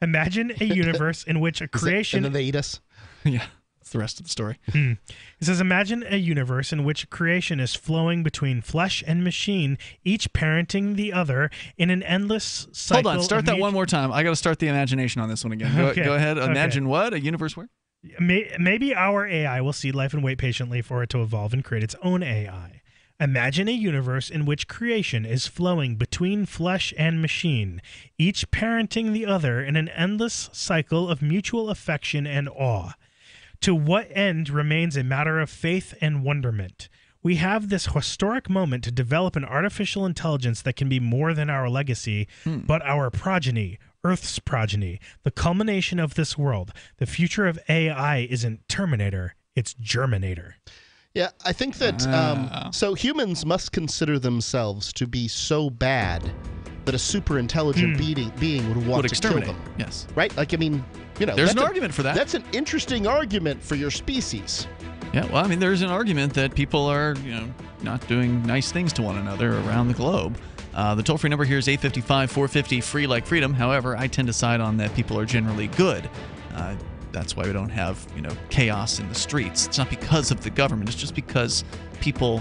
Imagine a universe in which a creation... And then they eat us? Yeah, that's the rest of the story. It says, imagine a universe in which creation is flowing between flesh and machine, each parenting the other in an endless cycle. Hold on, start that one more time. I got to start the imagination on this one again. Go ahead. Imagine what? A universe where? Maybe our AI will seed life and wait patiently for it to evolve and create its own AI. Imagine a universe in which creation is flowing between flesh and machine, each parenting the other in an endless cycle of mutual affection and awe. To what end remains a matter of faith and wonderment. We have this historic moment to develop an artificial intelligence that can be more than our legacy, but our progeny, Earth's progeny, the culmination of this world. The future of AI isn't Terminator, it's Germinator. Yeah, I think that so humans must consider themselves to be so bad that a super intelligent being would want to kill them. Yes. Right? Like, I mean, you know, there's an argument for that. That's an interesting argument for your species. Yeah, well, I mean, there's an argument that people are, not doing nice things to one another around the globe. The toll-free number here is 855-450-FREE like freedom. However, I tend to side on that people are generally good. That's why we don't have, chaos in the streets. It's not because of the government. It's just because people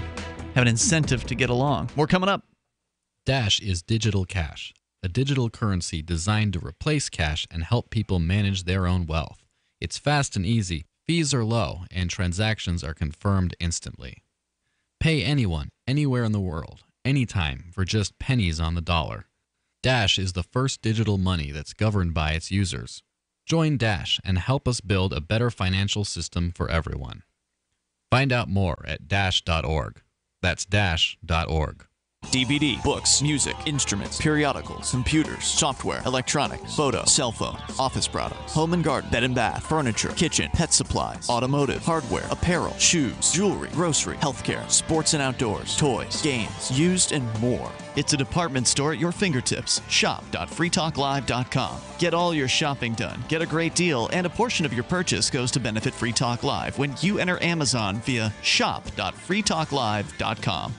have an incentive to get along. More coming up. Dash is digital cash, a digital currency designed to replace cash and help people manage their own wealth. It's fast and easy, fees are low, and transactions are confirmed instantly. Pay anyone, anywhere in the world, anytime, for just pennies on the dollar. Dash is the first digital money that's governed by its users. Join Dash and help us build a better financial system for everyone. Find out more at dash.org. That's dash.org. DVD, books, music, instruments, periodicals, computers, software, electronics, photo, cell phone, office products, home and garden, bed and bath, furniture, kitchen, pet supplies, automotive, hardware, apparel, shoes, jewelry, grocery, healthcare, sports and outdoors, toys, games, used, and more. It's a department store at your fingertips. Shop.freetalklive.com. Get all your shopping done, get a great deal, and a portion of your purchase goes to benefit Free Talk Live when you enter Amazon via shop.freetalklive.com.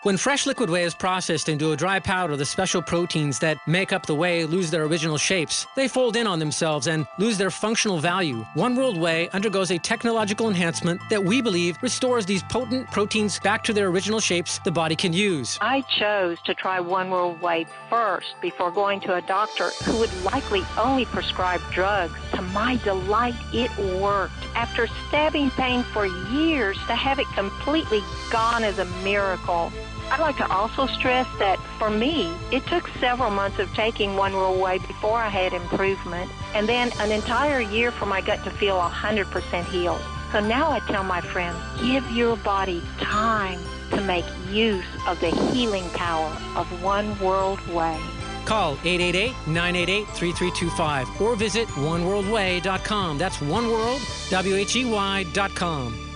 When fresh liquid whey is processed into a dry powder, the special proteins that make up the whey lose their original shapes. They fold in on themselves and lose their functional value. One World Whey undergoes a technological enhancement that we believe restores these potent proteins back to their original shapes the body can use. I chose to try One World Whey first before going to a doctor who would likely only prescribe drugs. To my delight, it worked. After stabbing pain for years, to have it completely gone is a miracle. I'd like to also stress that for me, it took several months of taking One World Whey before I had improvement, and then an entire year for my gut to feel 100% healed. So now I tell my friends, give your body time to make use of the healing power of One World Whey. Call 888-988-3325 or visit oneworldwhey.com. That's oneworld, WHEY.com.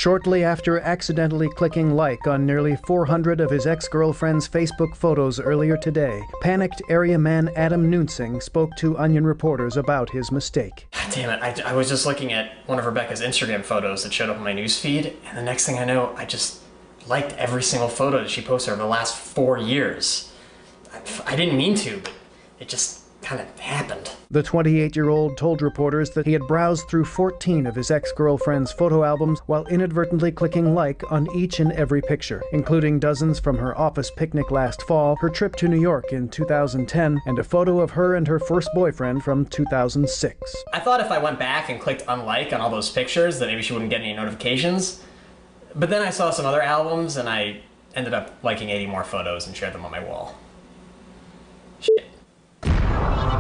Shortly after accidentally clicking like on nearly 400 of his ex-girlfriend's Facebook photos earlier today, panicked area man Adam Nuensing spoke to Onion reporters about his mistake. Damn it, I was just looking at one of Rebecca's Instagram photos that showed up on my newsfeed, and the next thing I know, I just liked every single photo that she posted over the last 4 years. I didn't mean to, but it just kind of happened. The 28-year-old told reporters that he had browsed through 14 of his ex-girlfriend's photo albums while inadvertently clicking like on each and every picture, including dozens from her office picnic last fall, her trip to New York in 2010, and a photo of her and her first boyfriend from 2006. I thought if I went back and clicked unlike on all those pictures, that maybe she wouldn't get any notifications. But then I saw some other albums, and I ended up liking 80 more photos and shared them on my wall. Shit.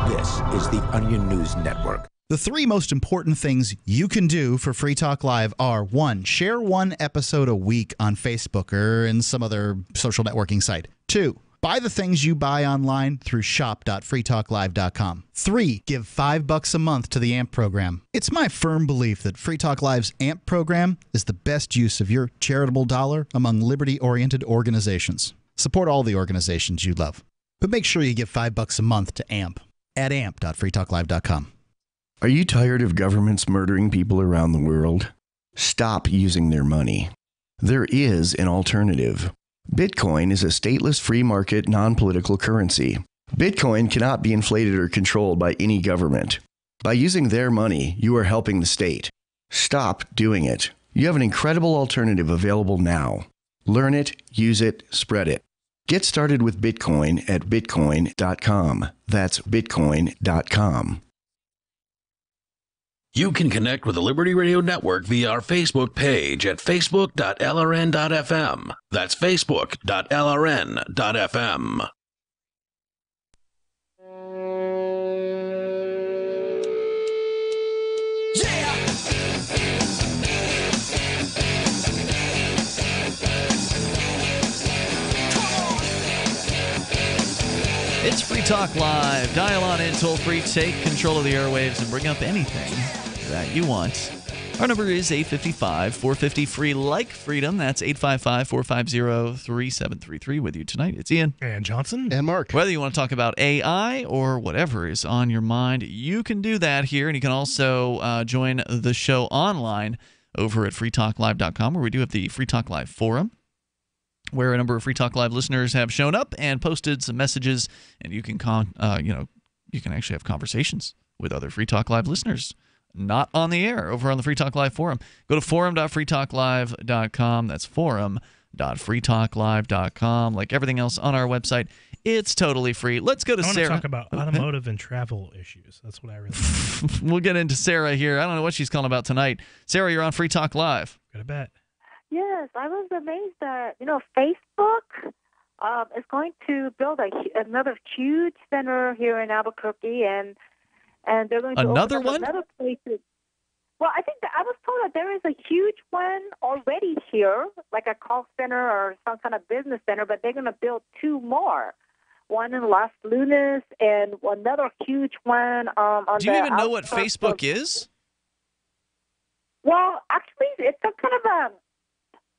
This is the Onion News Network. The three most important things you can do for Free Talk Live are: 1, share one episode a week on Facebook or in some other social networking site. 2, buy the things you buy online through shop.freetalklive.com. 3, give $5 a month to the AMP program. It's my firm belief that Free Talk Live's AMP program is the best use of your charitable dollar among liberty-oriented organizations. Support all the organizations you love, but make sure you give $5 a month to AMP at amp.freetalklive.com. Are you tired of governments murdering people around the world? Stop using their money. There is an alternative. Bitcoin is a stateless free market non-political currency. Bitcoin cannot be inflated or controlled by any government. By using their money, you are helping the state. Stop doing it. You have an incredible alternative available now. Learn it, use it, spread it. Get started with Bitcoin at bitcoin.com. That's bitcoin.com. You can connect with the Liberty Radio Network via our Facebook page at facebook.lrn.fm. That's facebook.lrn.fm. It's Free Talk Live. Dial on in toll-free, take control of the airwaves, and bring up anything that you want. Our number is 855-450-FREE, like freedom. That's 855-450-3733. With you tonight, it's Ian. And Johnson. And Mark. Whether you want to talk about AI or whatever is on your mind, you can do that here. And you can also join the show online over at freetalklive.com, where we do have the Free Talk Live forum, where a number of Free Talk Live listeners have shown up and posted some messages, and you can you can actually have conversations with other Free Talk Live listeners not on the air over on the Free Talk Live forum. Go to forum.freetalklive.com. That's forum.freetalklive.com. Like everything else on our website, it's totally free. Let's go to Sarah. I want to talk about automotive and travel issues. That's what I really want. We'll get into Sarah here. I don't know what she's calling about tonight. Sarah, you're on Free Talk Live. Got a bet. Yes, I was amazed that, Facebook is going to build another huge center here in Albuquerque, and they're going to another open up one? another place. Well, I think that I was told that there is a huge one already here, like a call center or some kind of business center, but they're going to build 2 more. One in Las Lunas and another huge one on the Do you even know what Facebook is? Well, actually, it's some kind of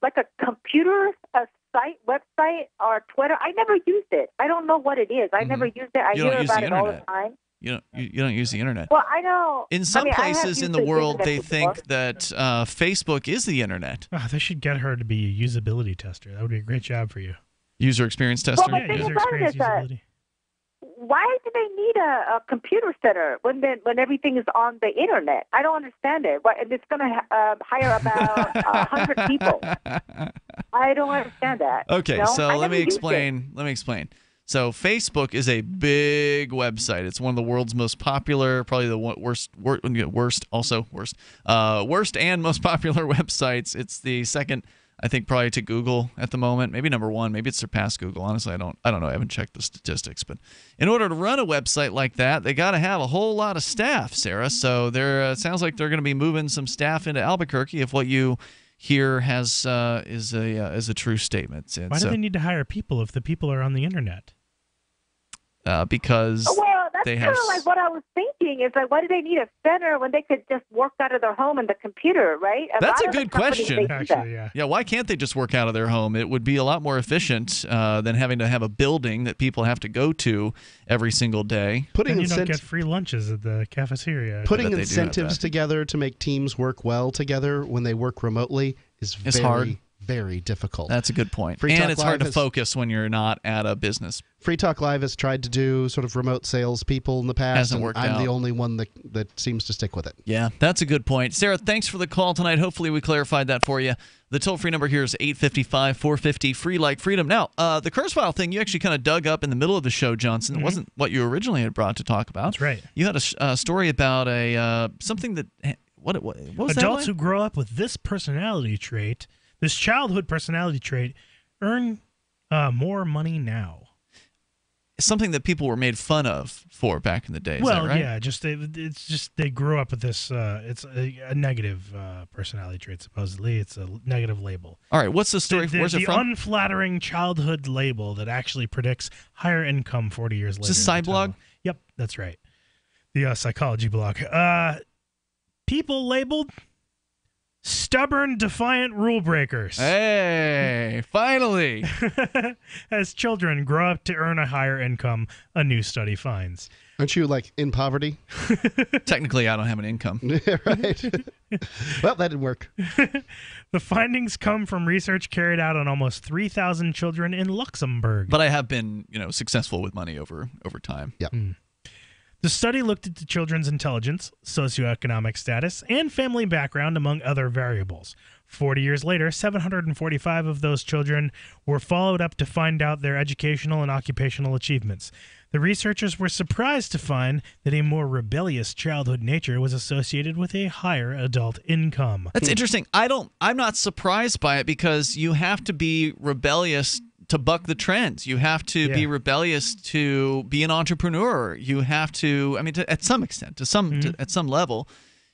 like a computer website, or Twitter. I never used it. I don't know what it is. I never used it. I hear about it all the time. You don't use the internet. Well, I know. In some places in the world, they think that Facebook is the internet. Oh, they should get her to be a usability tester. That would be a great job for you. User experience tester? Well, yeah, user experience usability. Why do they need a computer center when everything is on the internet? I don't understand it. And it's going to hire about 100 people. I don't understand that. Okay, so let me explain. So Facebook is a big website. It's one of the world's most popular, probably the worst and most popular websites. It's the second, I think, probably to Google at the moment. Maybe number 1. Maybe it's surpassed Google. Honestly, I don't know. I haven't checked the statistics. But in order to run a website like that, they got to have a whole lot of staff, Sarah. So it sounds like they're going to be moving some staff into Albuquerque if what you hear is a true statement. Why do they need to hire people if the people are on the internet? because well, that's they kind have. of like what I was thinking. Is like, why do they need a center when they could just work out of their home and the computer, right? That's lot a of the good companies, question. they do that. Yeah, why can't they just work out of their home? It would be a lot more efficient than having to have a building that people have to go to every single day. And you don't get free lunches at the cafeteria. Putting incentives together to make teams work well together when they work remotely is It's very, hard. very difficult. That's a good point. Free And Talk it's hard Live to focus when you're not at a business. Free Talk Live has tried to do sort of remote salespeople in the past, Hasn't and worked I'm out. the only one that seems to stick with it. Yeah, that's a good point. Sarah, thanks for the call tonight. Hopefully we clarified that for you. The toll-free number here is 855-450, free like freedom. Now, the Kurzweil thing, you actually kind of dug up in the middle of the show, Johnson. It wasn't what you originally had brought to talk about. That's right. You had a story about something that what was Adults that? who grow up with this personality trait, this childhood personality trait, earn more money now. Something that people were made fun of for back in the day. Is Well, that right? yeah, it's just they grew up with this. It's a negative personality trait. Supposedly, it's a negative label. All right, what's the story? Where's it from? The unflattering childhood label that actually predicts higher income 40 years later. Is this Cyblog? Yep, that's right. The psychology blog. People labeled stubborn, defiant rule breakers. Hey, finally. As children grow up to earn a higher income, a new study finds. Aren't you like in poverty? Technically, I don't have an income. Right. Well, that didn't work. The findings come from research carried out on almost 3,000 children in Luxembourg. But I have been, successful with money over time. Yeah. The study looked at the children's intelligence, socioeconomic status, and family background, among other variables. 40 years later, 745 of those children were followed up to find out their educational and occupational achievements. The researchers were surprised to find that a more rebellious childhood nature was associated with a higher adult income. That's interesting. I'm not surprised by it because you have to be rebellious to buck the trends. You have to be rebellious to be an entrepreneur. You have to, at some extent, at some level,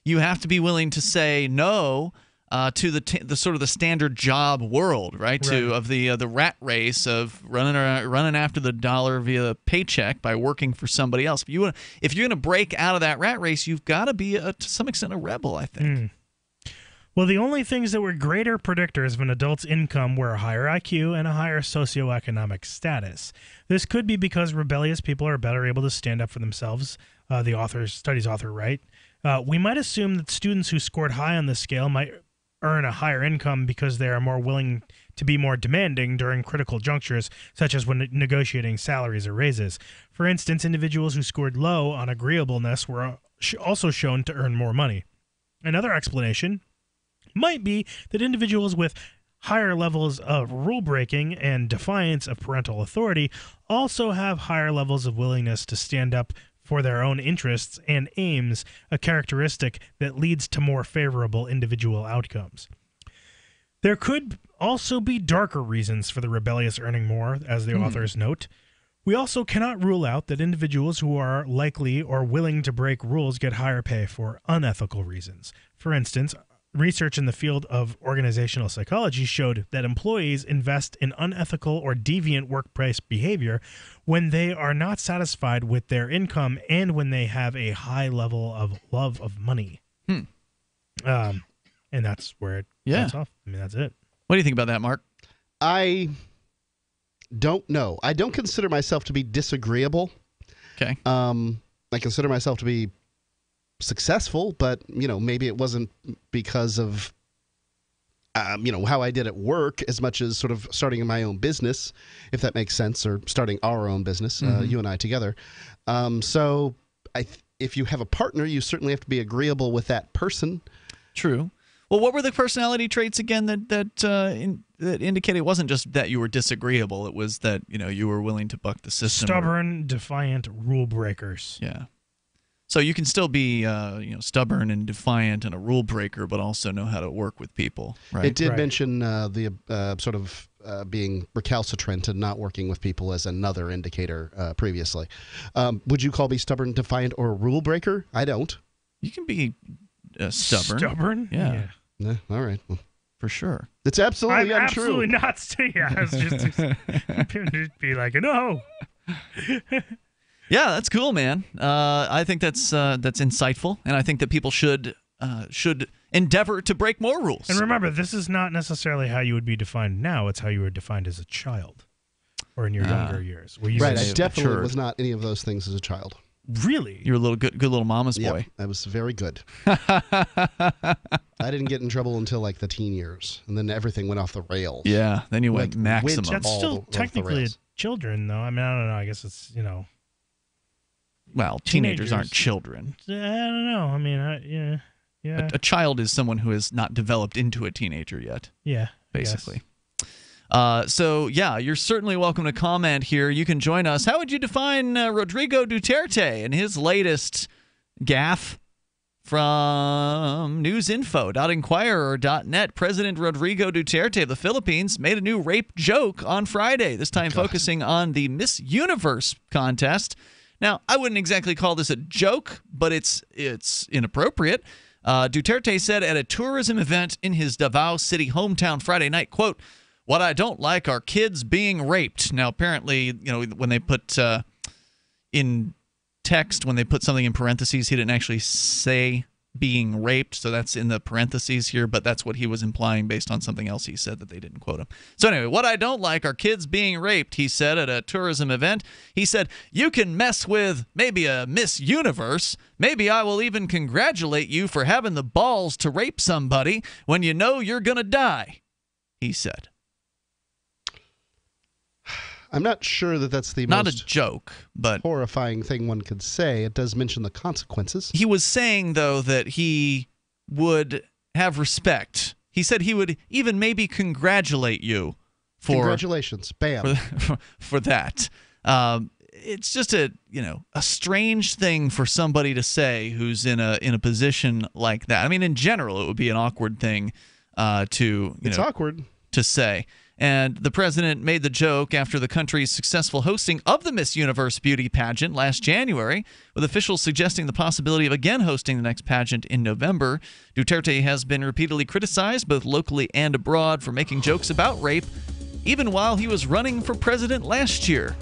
you have to be willing to say no to the sort of the standard job world, right? Of the rat race of running after the dollar via paycheck by working for somebody else. If you're going to break out of that rat race, you've got to be to some extent a rebel, I think. Well, the only things that were greater predictors of an adult's income were a higher IQ and a higher socioeconomic status. This could be because rebellious people are better able to stand up for themselves, the study's author write. We might assume that students who scored high on this scale might earn a higher income because they are more willing to be more demanding during critical junctures, such as when negotiating salaries or raises. For instance, individuals who scored low on agreeableness were also shown to earn more money. Another explanation might be that individuals with higher levels of rule breaking and defiance of parental authority also have higher levels of willingness to stand up for their own interests and aims, a characteristic that leads to more favorable individual outcomes. There could also be darker reasons for the rebellious earning more, as the authors note. We also cannot rule out that individuals who are likely or willing to break rules get higher pay for unethical reasons. For instance, research in the field of organizational psychology showed that employees invest in unethical or deviant workplace behavior when they are not satisfied with their income and when they have a high level of love of money. And that's where it cuts off. That's it. What do you think about that, Mark? I don't know. I don't consider myself to be disagreeable. Okay. I consider myself to be successful, but maybe it wasn't because of how I did at work as much as sort of starting my own business, if that makes sense, or starting our own business, you and I together. So if you have a partner, you certainly have to be agreeable with that person. True. Well, what were the personality traits again that indicated it wasn't just that you were disagreeable, it was that you were willing to buck the system? Stubborn, defiant rule breakers. Yeah. So you can still be, stubborn and defiant and a rule breaker, but also know how to work with people, right? It did mention the sort of being recalcitrant and not working with people as another indicator previously. Would you call me stubborn, defiant, or a rule breaker? I don't. You can be stubborn. Stubborn? Yeah. All right. Well, for sure. It's absolutely I'm untrue. Absolutely not. Yeah, it's just be like, no. Yeah, that's cool, man. I think that's insightful, and I think that people should endeavor to break more rules. And remember, this is not necessarily how you would be defined now. It's how you were defined as a child or in your younger years. Right, I definitely was not any of those things as a child. Really? You're a little good little mama's boy. I was very good. I didn't get in trouble until like the teen years, and then everything went off the rails. Yeah, then you went maximum. That's still technically children, though. I mean, I don't know. I guess it's, Well, teenagers aren't children. I don't know. I mean, yeah. A child is someone who has not developed into a teenager yet. Yeah, basically. So, yeah, you're certainly welcome to comment here. You can join us. How would you define Rodrigo Duterte and his latest gaffe? From newsinfo.inquirer.net, President Rodrigo Duterte of the Philippines made a new rape joke on Friday, this time focusing on the Miss Universe contest. Now, I wouldn't exactly call this a joke, but it's inappropriate. Duterte said at a tourism event in his Davao City hometown Friday night, quote, "What I don't like are kids being raped." Now, apparently, when they put in text, when they put something in parentheses, he didn't actually say being raped, so that's in the parentheses here, but that's what he was implying based on something else he said that they didn't quote him. So anyway, what I don't like are kids being raped, he said at a tourism event. He said, "You can mess with maybe a Miss Universe. Maybe I will even congratulate you for having the balls to rape somebody when you know you're gonna die," he said. I'm not sure that that's the not most a joke, but horrifying thing one could say. It does mention the consequences. He was saying, though, that he would have respect. He said he would even maybe congratulate you for congratulations, bam, for that. It's just a strange thing for somebody to say who's in a position like that. I mean, in general, it would be an awkward thing it's awkward to say. And the president made the joke after the country's successful hosting of the Miss Universe beauty pageant last January, with officials suggesting the possibility of again hosting the next pageant in November. Duterte has been repeatedly criticized, both locally and abroad, for making jokes about rape, even while he was running for president last year.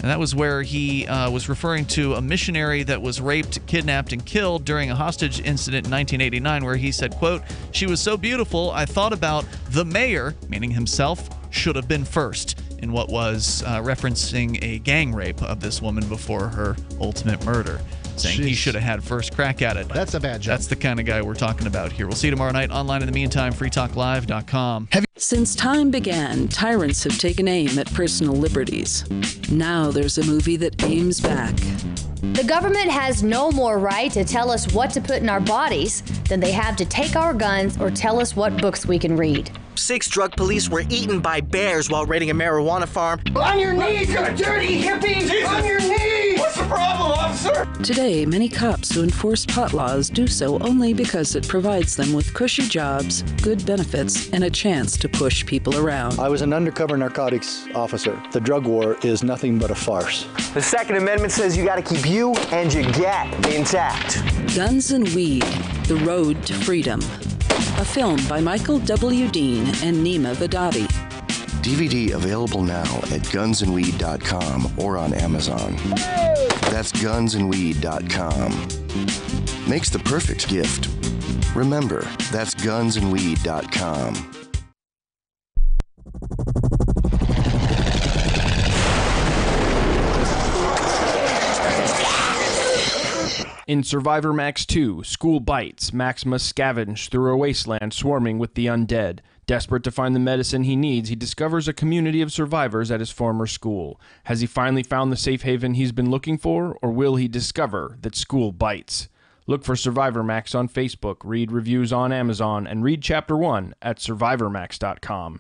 And that was where he was referring to a missionary that was raped, kidnapped, and killed during a hostage incident in 1989, where he said, quote, "She was so beautiful, I thought about the mayor," meaning himself, "should have been first," in what was referencing a gang rape of this woman before her ultimate murder, saying he should have had first crack at it. That's a bad joke. That's the kind of guy we're talking about here. We'll see you tomorrow night online. In the meantime, freetalklive.com. Since time began, tyrants have taken aim at personal liberties. Now there's a movie that aims back. The government has no more right to tell us what to put in our bodies than they have to take our guns or tell us what books we can read. 6 drug police were eaten by bears while raiding a marijuana farm. On your knees, you dirty hippie! Jesus. On your knees! What's the problem, officer? Today, many cops who enforce pot laws do so only because it provides them with cushy jobs, good benefits, and a chance to push people around. I was an undercover narcotics officer. The drug war is nothing but a farce. The Second Amendment says you gotta keep you and your gat intact. Guns and Weed, The Road to Freedom. A film by Michael W. Dean and Nima Vadadi. DVD available now at gunsandweed.com or on Amazon. That's gunsandweed.com. Makes the perfect gift. Remember, that's gunsandweed.com. In Survivor Max 2, School Bites, Max must scavenge through a wasteland swarming with the undead. Desperate to find the medicine he needs, he discovers a community of survivors at his former school. Has he finally found the safe haven he's been looking for, or will he discover that school bites? Look for Survivor Max on Facebook, read reviews on Amazon, and read Chapter 1 at survivormax.com.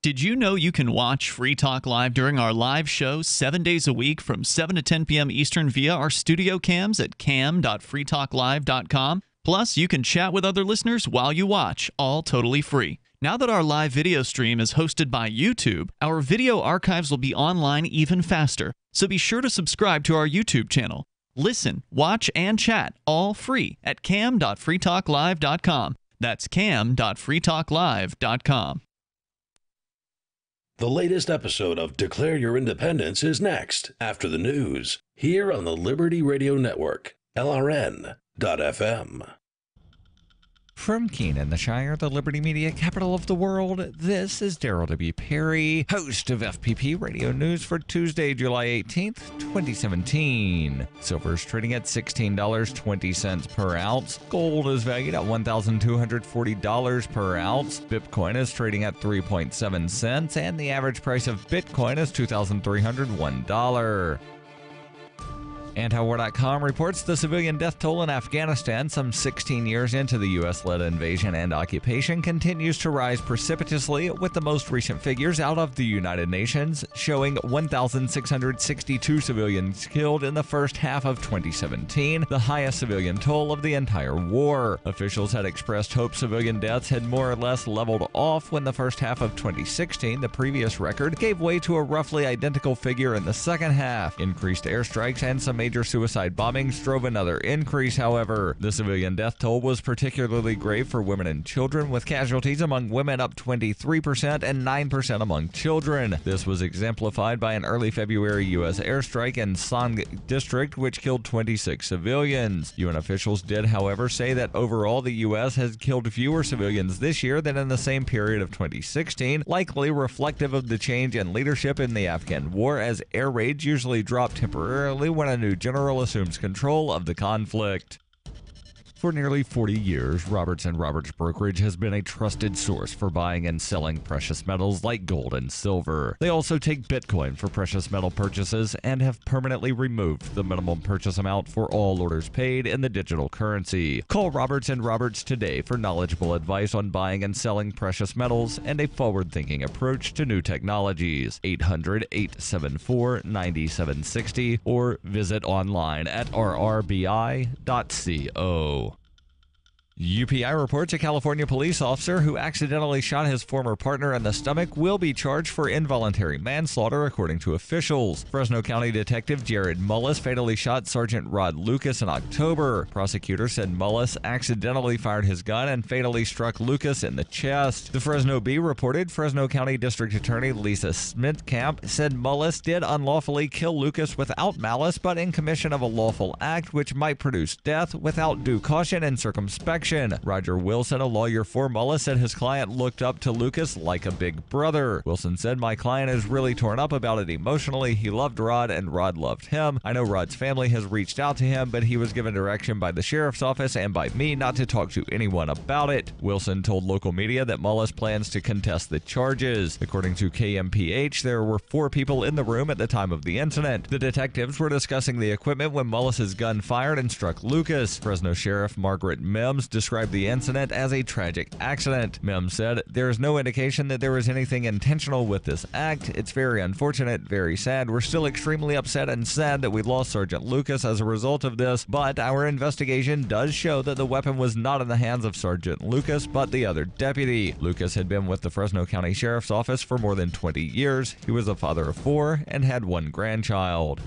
Did you know you can watch Free Talk Live during our live show 7 days a week from 7 to 10 p.m. Eastern via our studio cams at cam.freetalklive.com? Plus, you can chat with other listeners while you watch, all totally free. Now that our live video stream is hosted by YouTube, our video archives will be online even faster, so be sure to subscribe to our YouTube channel. Listen, watch, and chat all free at cam.freetalklive.com. That's cam.freetalklive.com. The latest episode of Declare Your Independence is next, after the news, here on the Liberty Radio Network, LRN.FM. From Keenan, the Shire, the Liberty Media capital of the world, this is Daryl W. Perry, host of FPP Radio News for Tuesday, July 18th, 2017. Silver is trading at $16.20 per ounce. Gold is valued at $1,240 per ounce. Bitcoin is trading at 3.7 cents, and the average price of Bitcoin is $2,301. Antiwar.com reports the civilian death toll in Afghanistan, some 16 years into the U.S.-led invasion and occupation, continues to rise precipitously, with the most recent figures out of the United Nations showing 1,662 civilians killed in the first half of 2017, the highest civilian toll of the entire war. Officials had expressed hope civilian deaths had more or less leveled off when the first half of 2016, the previous record, gave way to a roughly identical figure in the second half. Increased airstrikes and some major suicide bombings drove another increase, however. The civilian death toll was particularly grave for women and children, with casualties among women up 23% and 9% among children. This was exemplified by an early February U.S. airstrike in Sangh district, which killed 26 civilians. UN officials did, however, say that overall the U.S. has killed fewer civilians this year than in the same period of 2016, likely reflective of the change in leadership in the Afghan war, as air raids usually drop temporarily when a new general assumes control of the conflict. For nearly 40 years, Roberts & Roberts Brokerage has been a trusted source for buying and selling precious metals like gold and silver. They also take Bitcoin for precious metal purchases and have permanently removed the minimum purchase amount for all orders paid in the digital currency. Call Roberts & Roberts today for knowledgeable advice on buying and selling precious metals and a forward-thinking approach to new technologies. 800-874-9760 or visit online at rrbi.co. UPI reports a California police officer who accidentally shot his former partner in the stomach will be charged for involuntary manslaughter, according to officials. Fresno County Detective Jared Mullis fatally shot Sergeant Rod Lucas in October. Prosecutors said Mullis accidentally fired his gun and fatally struck Lucas in the chest. The Fresno Bee reported Fresno County District Attorney Lisa Smithcamp said Mullis did unlawfully kill Lucas without malice, but in commission of a lawful act which might produce death without due caution and circumspection. Roger Wilson, a lawyer for Mullis, said his client looked up to Lucas like a big brother. Wilson said, "My client is really torn up about it emotionally. He loved Rod and Rod loved him. I know Rod's family has reached out to him, but he was given direction by the sheriff's office and by me not to talk to anyone about it." Wilson told local media that Mullis plans to contest the charges. According to KMPH, there were 4 people in the room at the time of the incident. The detectives were discussing the equipment when Mullis's gun fired and struck Lucas. Fresno Sheriff Margaret Mims described the incident as a tragic accident. Mims said, "There is no indication that there was anything intentional with this act. It's very unfortunate, very sad. We're still extremely upset and sad that we lost Sergeant Lucas as a result of this, but our investigation does show that the weapon was not in the hands of Sergeant Lucas, but the other deputy." Lucas had been with the Fresno County Sheriff's Office for more than 20 years. He was a father of 4 and had 1 grandchild.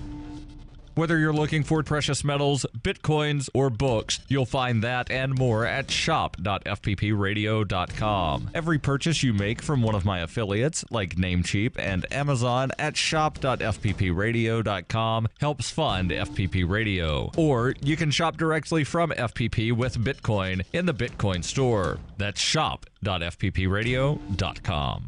Whether you're looking for precious metals, bitcoins, or books, you'll find that and more at shop.fppradio.com. Every purchase you make from one of my affiliates, like Namecheap and Amazon, at shop.fppradio.com helps fund FPP Radio. Or you can shop directly from FPP with Bitcoin in the Bitcoin store. That's shop.fppradio.com.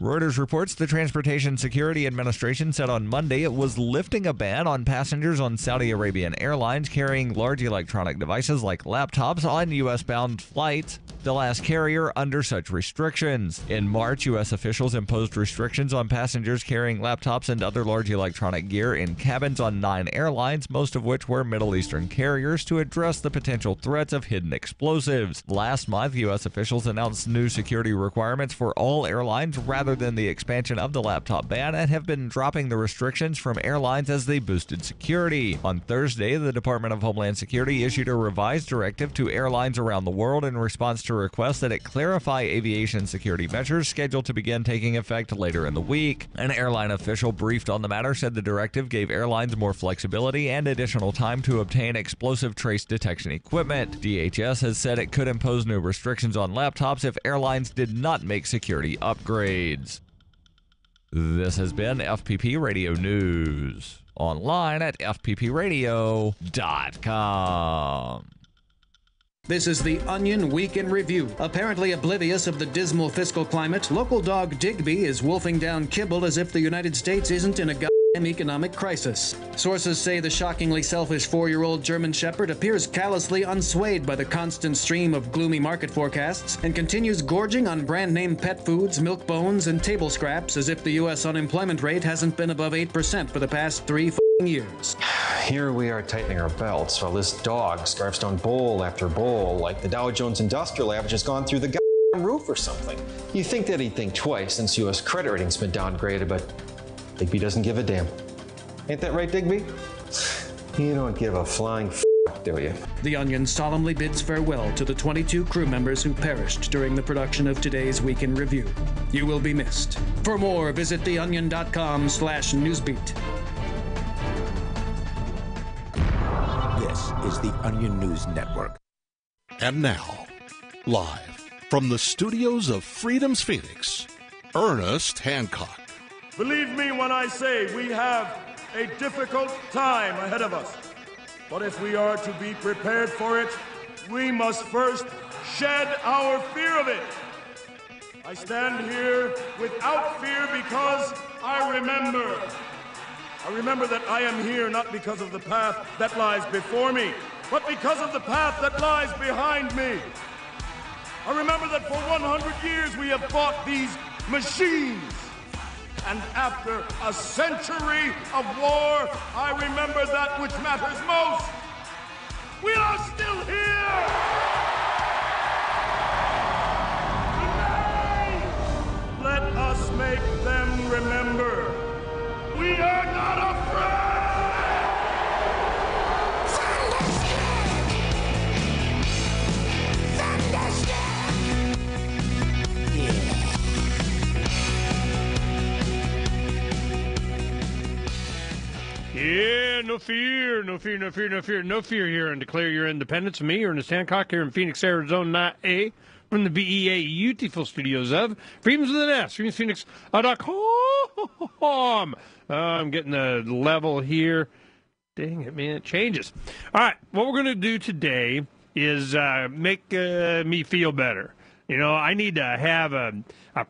Reuters reports the Transportation Security Administration said on Monday it was lifting a ban on passengers on Saudi Arabian airlines carrying large electronic devices like laptops on U.S.-bound flights, the last carrier under such restrictions. In March, U.S. officials imposed restrictions on passengers carrying laptops and other large electronic gear in cabins on 9 airlines, most of which were Middle Eastern carriers, to address the potential threats of hidden explosives. Last month, U.S. officials announced new security requirements for all airlines rather than the expansion of the laptop ban, and have been dropping the restrictions from airlines as they boosted security. On Thursday, the Department of Homeland Security issued a revised directive to airlines around the world in response to requests that it clarify aviation security measures scheduled to begin taking effect later in the week. An airline official briefed on the matter said the directive gave airlines more flexibility and additional time to obtain explosive trace detection equipment. DHS has said it could impose new restrictions on laptops if airlines did not make security upgrades. This has been FPP Radio News. Online at fppradio.com. This is the Onion Week in Review. Apparently oblivious of the dismal fiscal climate, local dog Digby is wolfing down kibble as if the United States isn't in a goddamn economic crisis. Sources say the shockingly selfish 4-year-old German Shepherd appears callously unswayed by the constant stream of gloomy market forecasts and continues gorging on brand-name pet foods, milk bones, and table scraps as if the U.S. unemployment rate hasn't been above 8% for the past 3 years. Here we are tightening our belts while this dog scarfs down bowl after bowl like the Dow Jones Industrial Average has gone through the goddamn roof or something. You think that he'd think twice since U.S. credit rating's been downgraded, but Digby doesn't give a damn. Ain't that right, Digby? You don't give a flying do you? The Onion solemnly bids farewell to the 22 crew members who perished during the production of today's Week in Review. You will be missed. For more, visit theonion.com/newsbeat. This is the Onion News Network. And now, live from the studios of Freedom's Phoenix, Ernest Hancock. Believe me when I say we have a difficult time ahead of us. But if we are to be prepared for it, we must first shed our fear of it. I stand here without fear because I remember that I am here not because of the path that lies before me, but because of the path that lies behind me. I remember that for 100 years we have fought these machines. And after a century of war, I remember that which matters most. We are still here! Today, let us make them remember. We are not afraid! Yeah, no fear here, and declare your independence. Me, Ernest Hancock, here in Phoenix, Arizona, from the BEA beautiful studios of Freedom's with an S, FreedomsPhoenix.com. I'm getting the level here. Dang it, man, it changes. All right, what we're going to do today is make me feel better. You know, I need to have a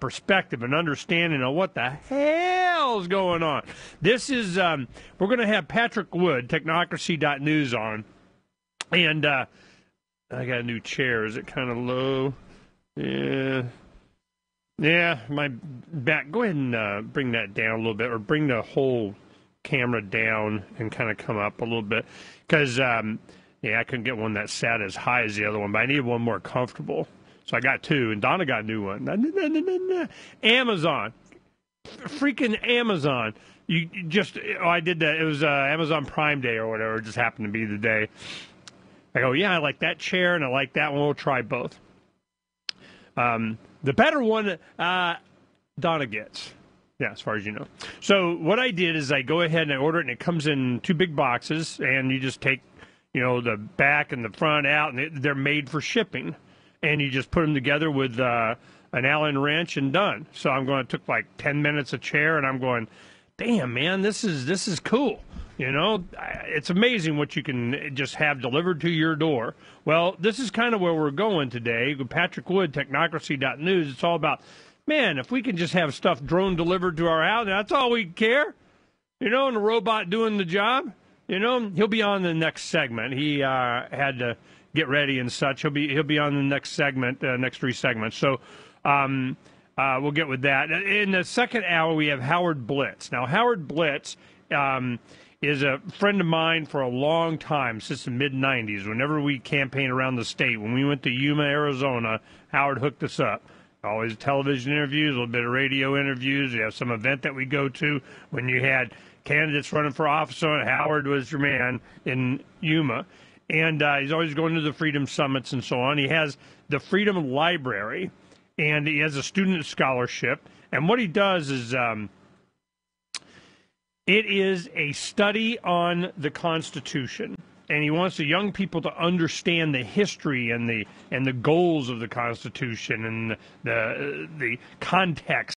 perspective, an understanding of what the hell's going on. This is, we're going to have Patrick Wood, Technocracy.news on. And I got a new chair. Is it kind of low? Yeah, my back. Go ahead and bring that down a little bit, or bring the whole camera down and kind of come up a little bit. Because, yeah, I couldn't get one that sat as high as the other one, but I needed one more comfortable. So I got two, and Donna got a new one. Amazon. Freaking Amazon. I did that. It was Amazon Prime Day or whatever. It just happened to be the day. I go, yeah, I like that chair, and I like that one. We'll try both. The better one, Donna gets. Yeah, as far as you know. So what I did is I go ahead and I order it, and it comes in 2 big boxes, and you just take, the back and the front out, and they're made for shipping. And you just put them together with an Allen wrench and done. So it took like 10 minutes a chair, and I'm going, damn, man, this is cool. It's amazing what you can just have delivered to your door. Well, this is kind of where we're going today. With Patrick Wood, Technocracy.news. It's all about, man, if we can just have stuff drone delivered to our house, that's all we care. And the robot doing the job. He'll be on the next segment. He had to get ready and such. He'll be on the next segment, next 3 segments. So we'll get with that. In the second hour, we have Howard Blitz. Now, Howard Blitz is a friend of mine for a long time, since the mid-'90s. Whenever we campaign around the state, when we went to Yuma, Arizona, Howard hooked us up. Always television interviews, a little bit of radio interviews. We have some event that we go to. When you had candidates running for office, Howard was your man in Yuma. And he's always going to the Freedom Summits and so on. He has the Freedom Library, and he has a student scholarship. And what he does is it is a study on the Constitution. And he wants the young people to understand the history and the goals of the Constitution and the context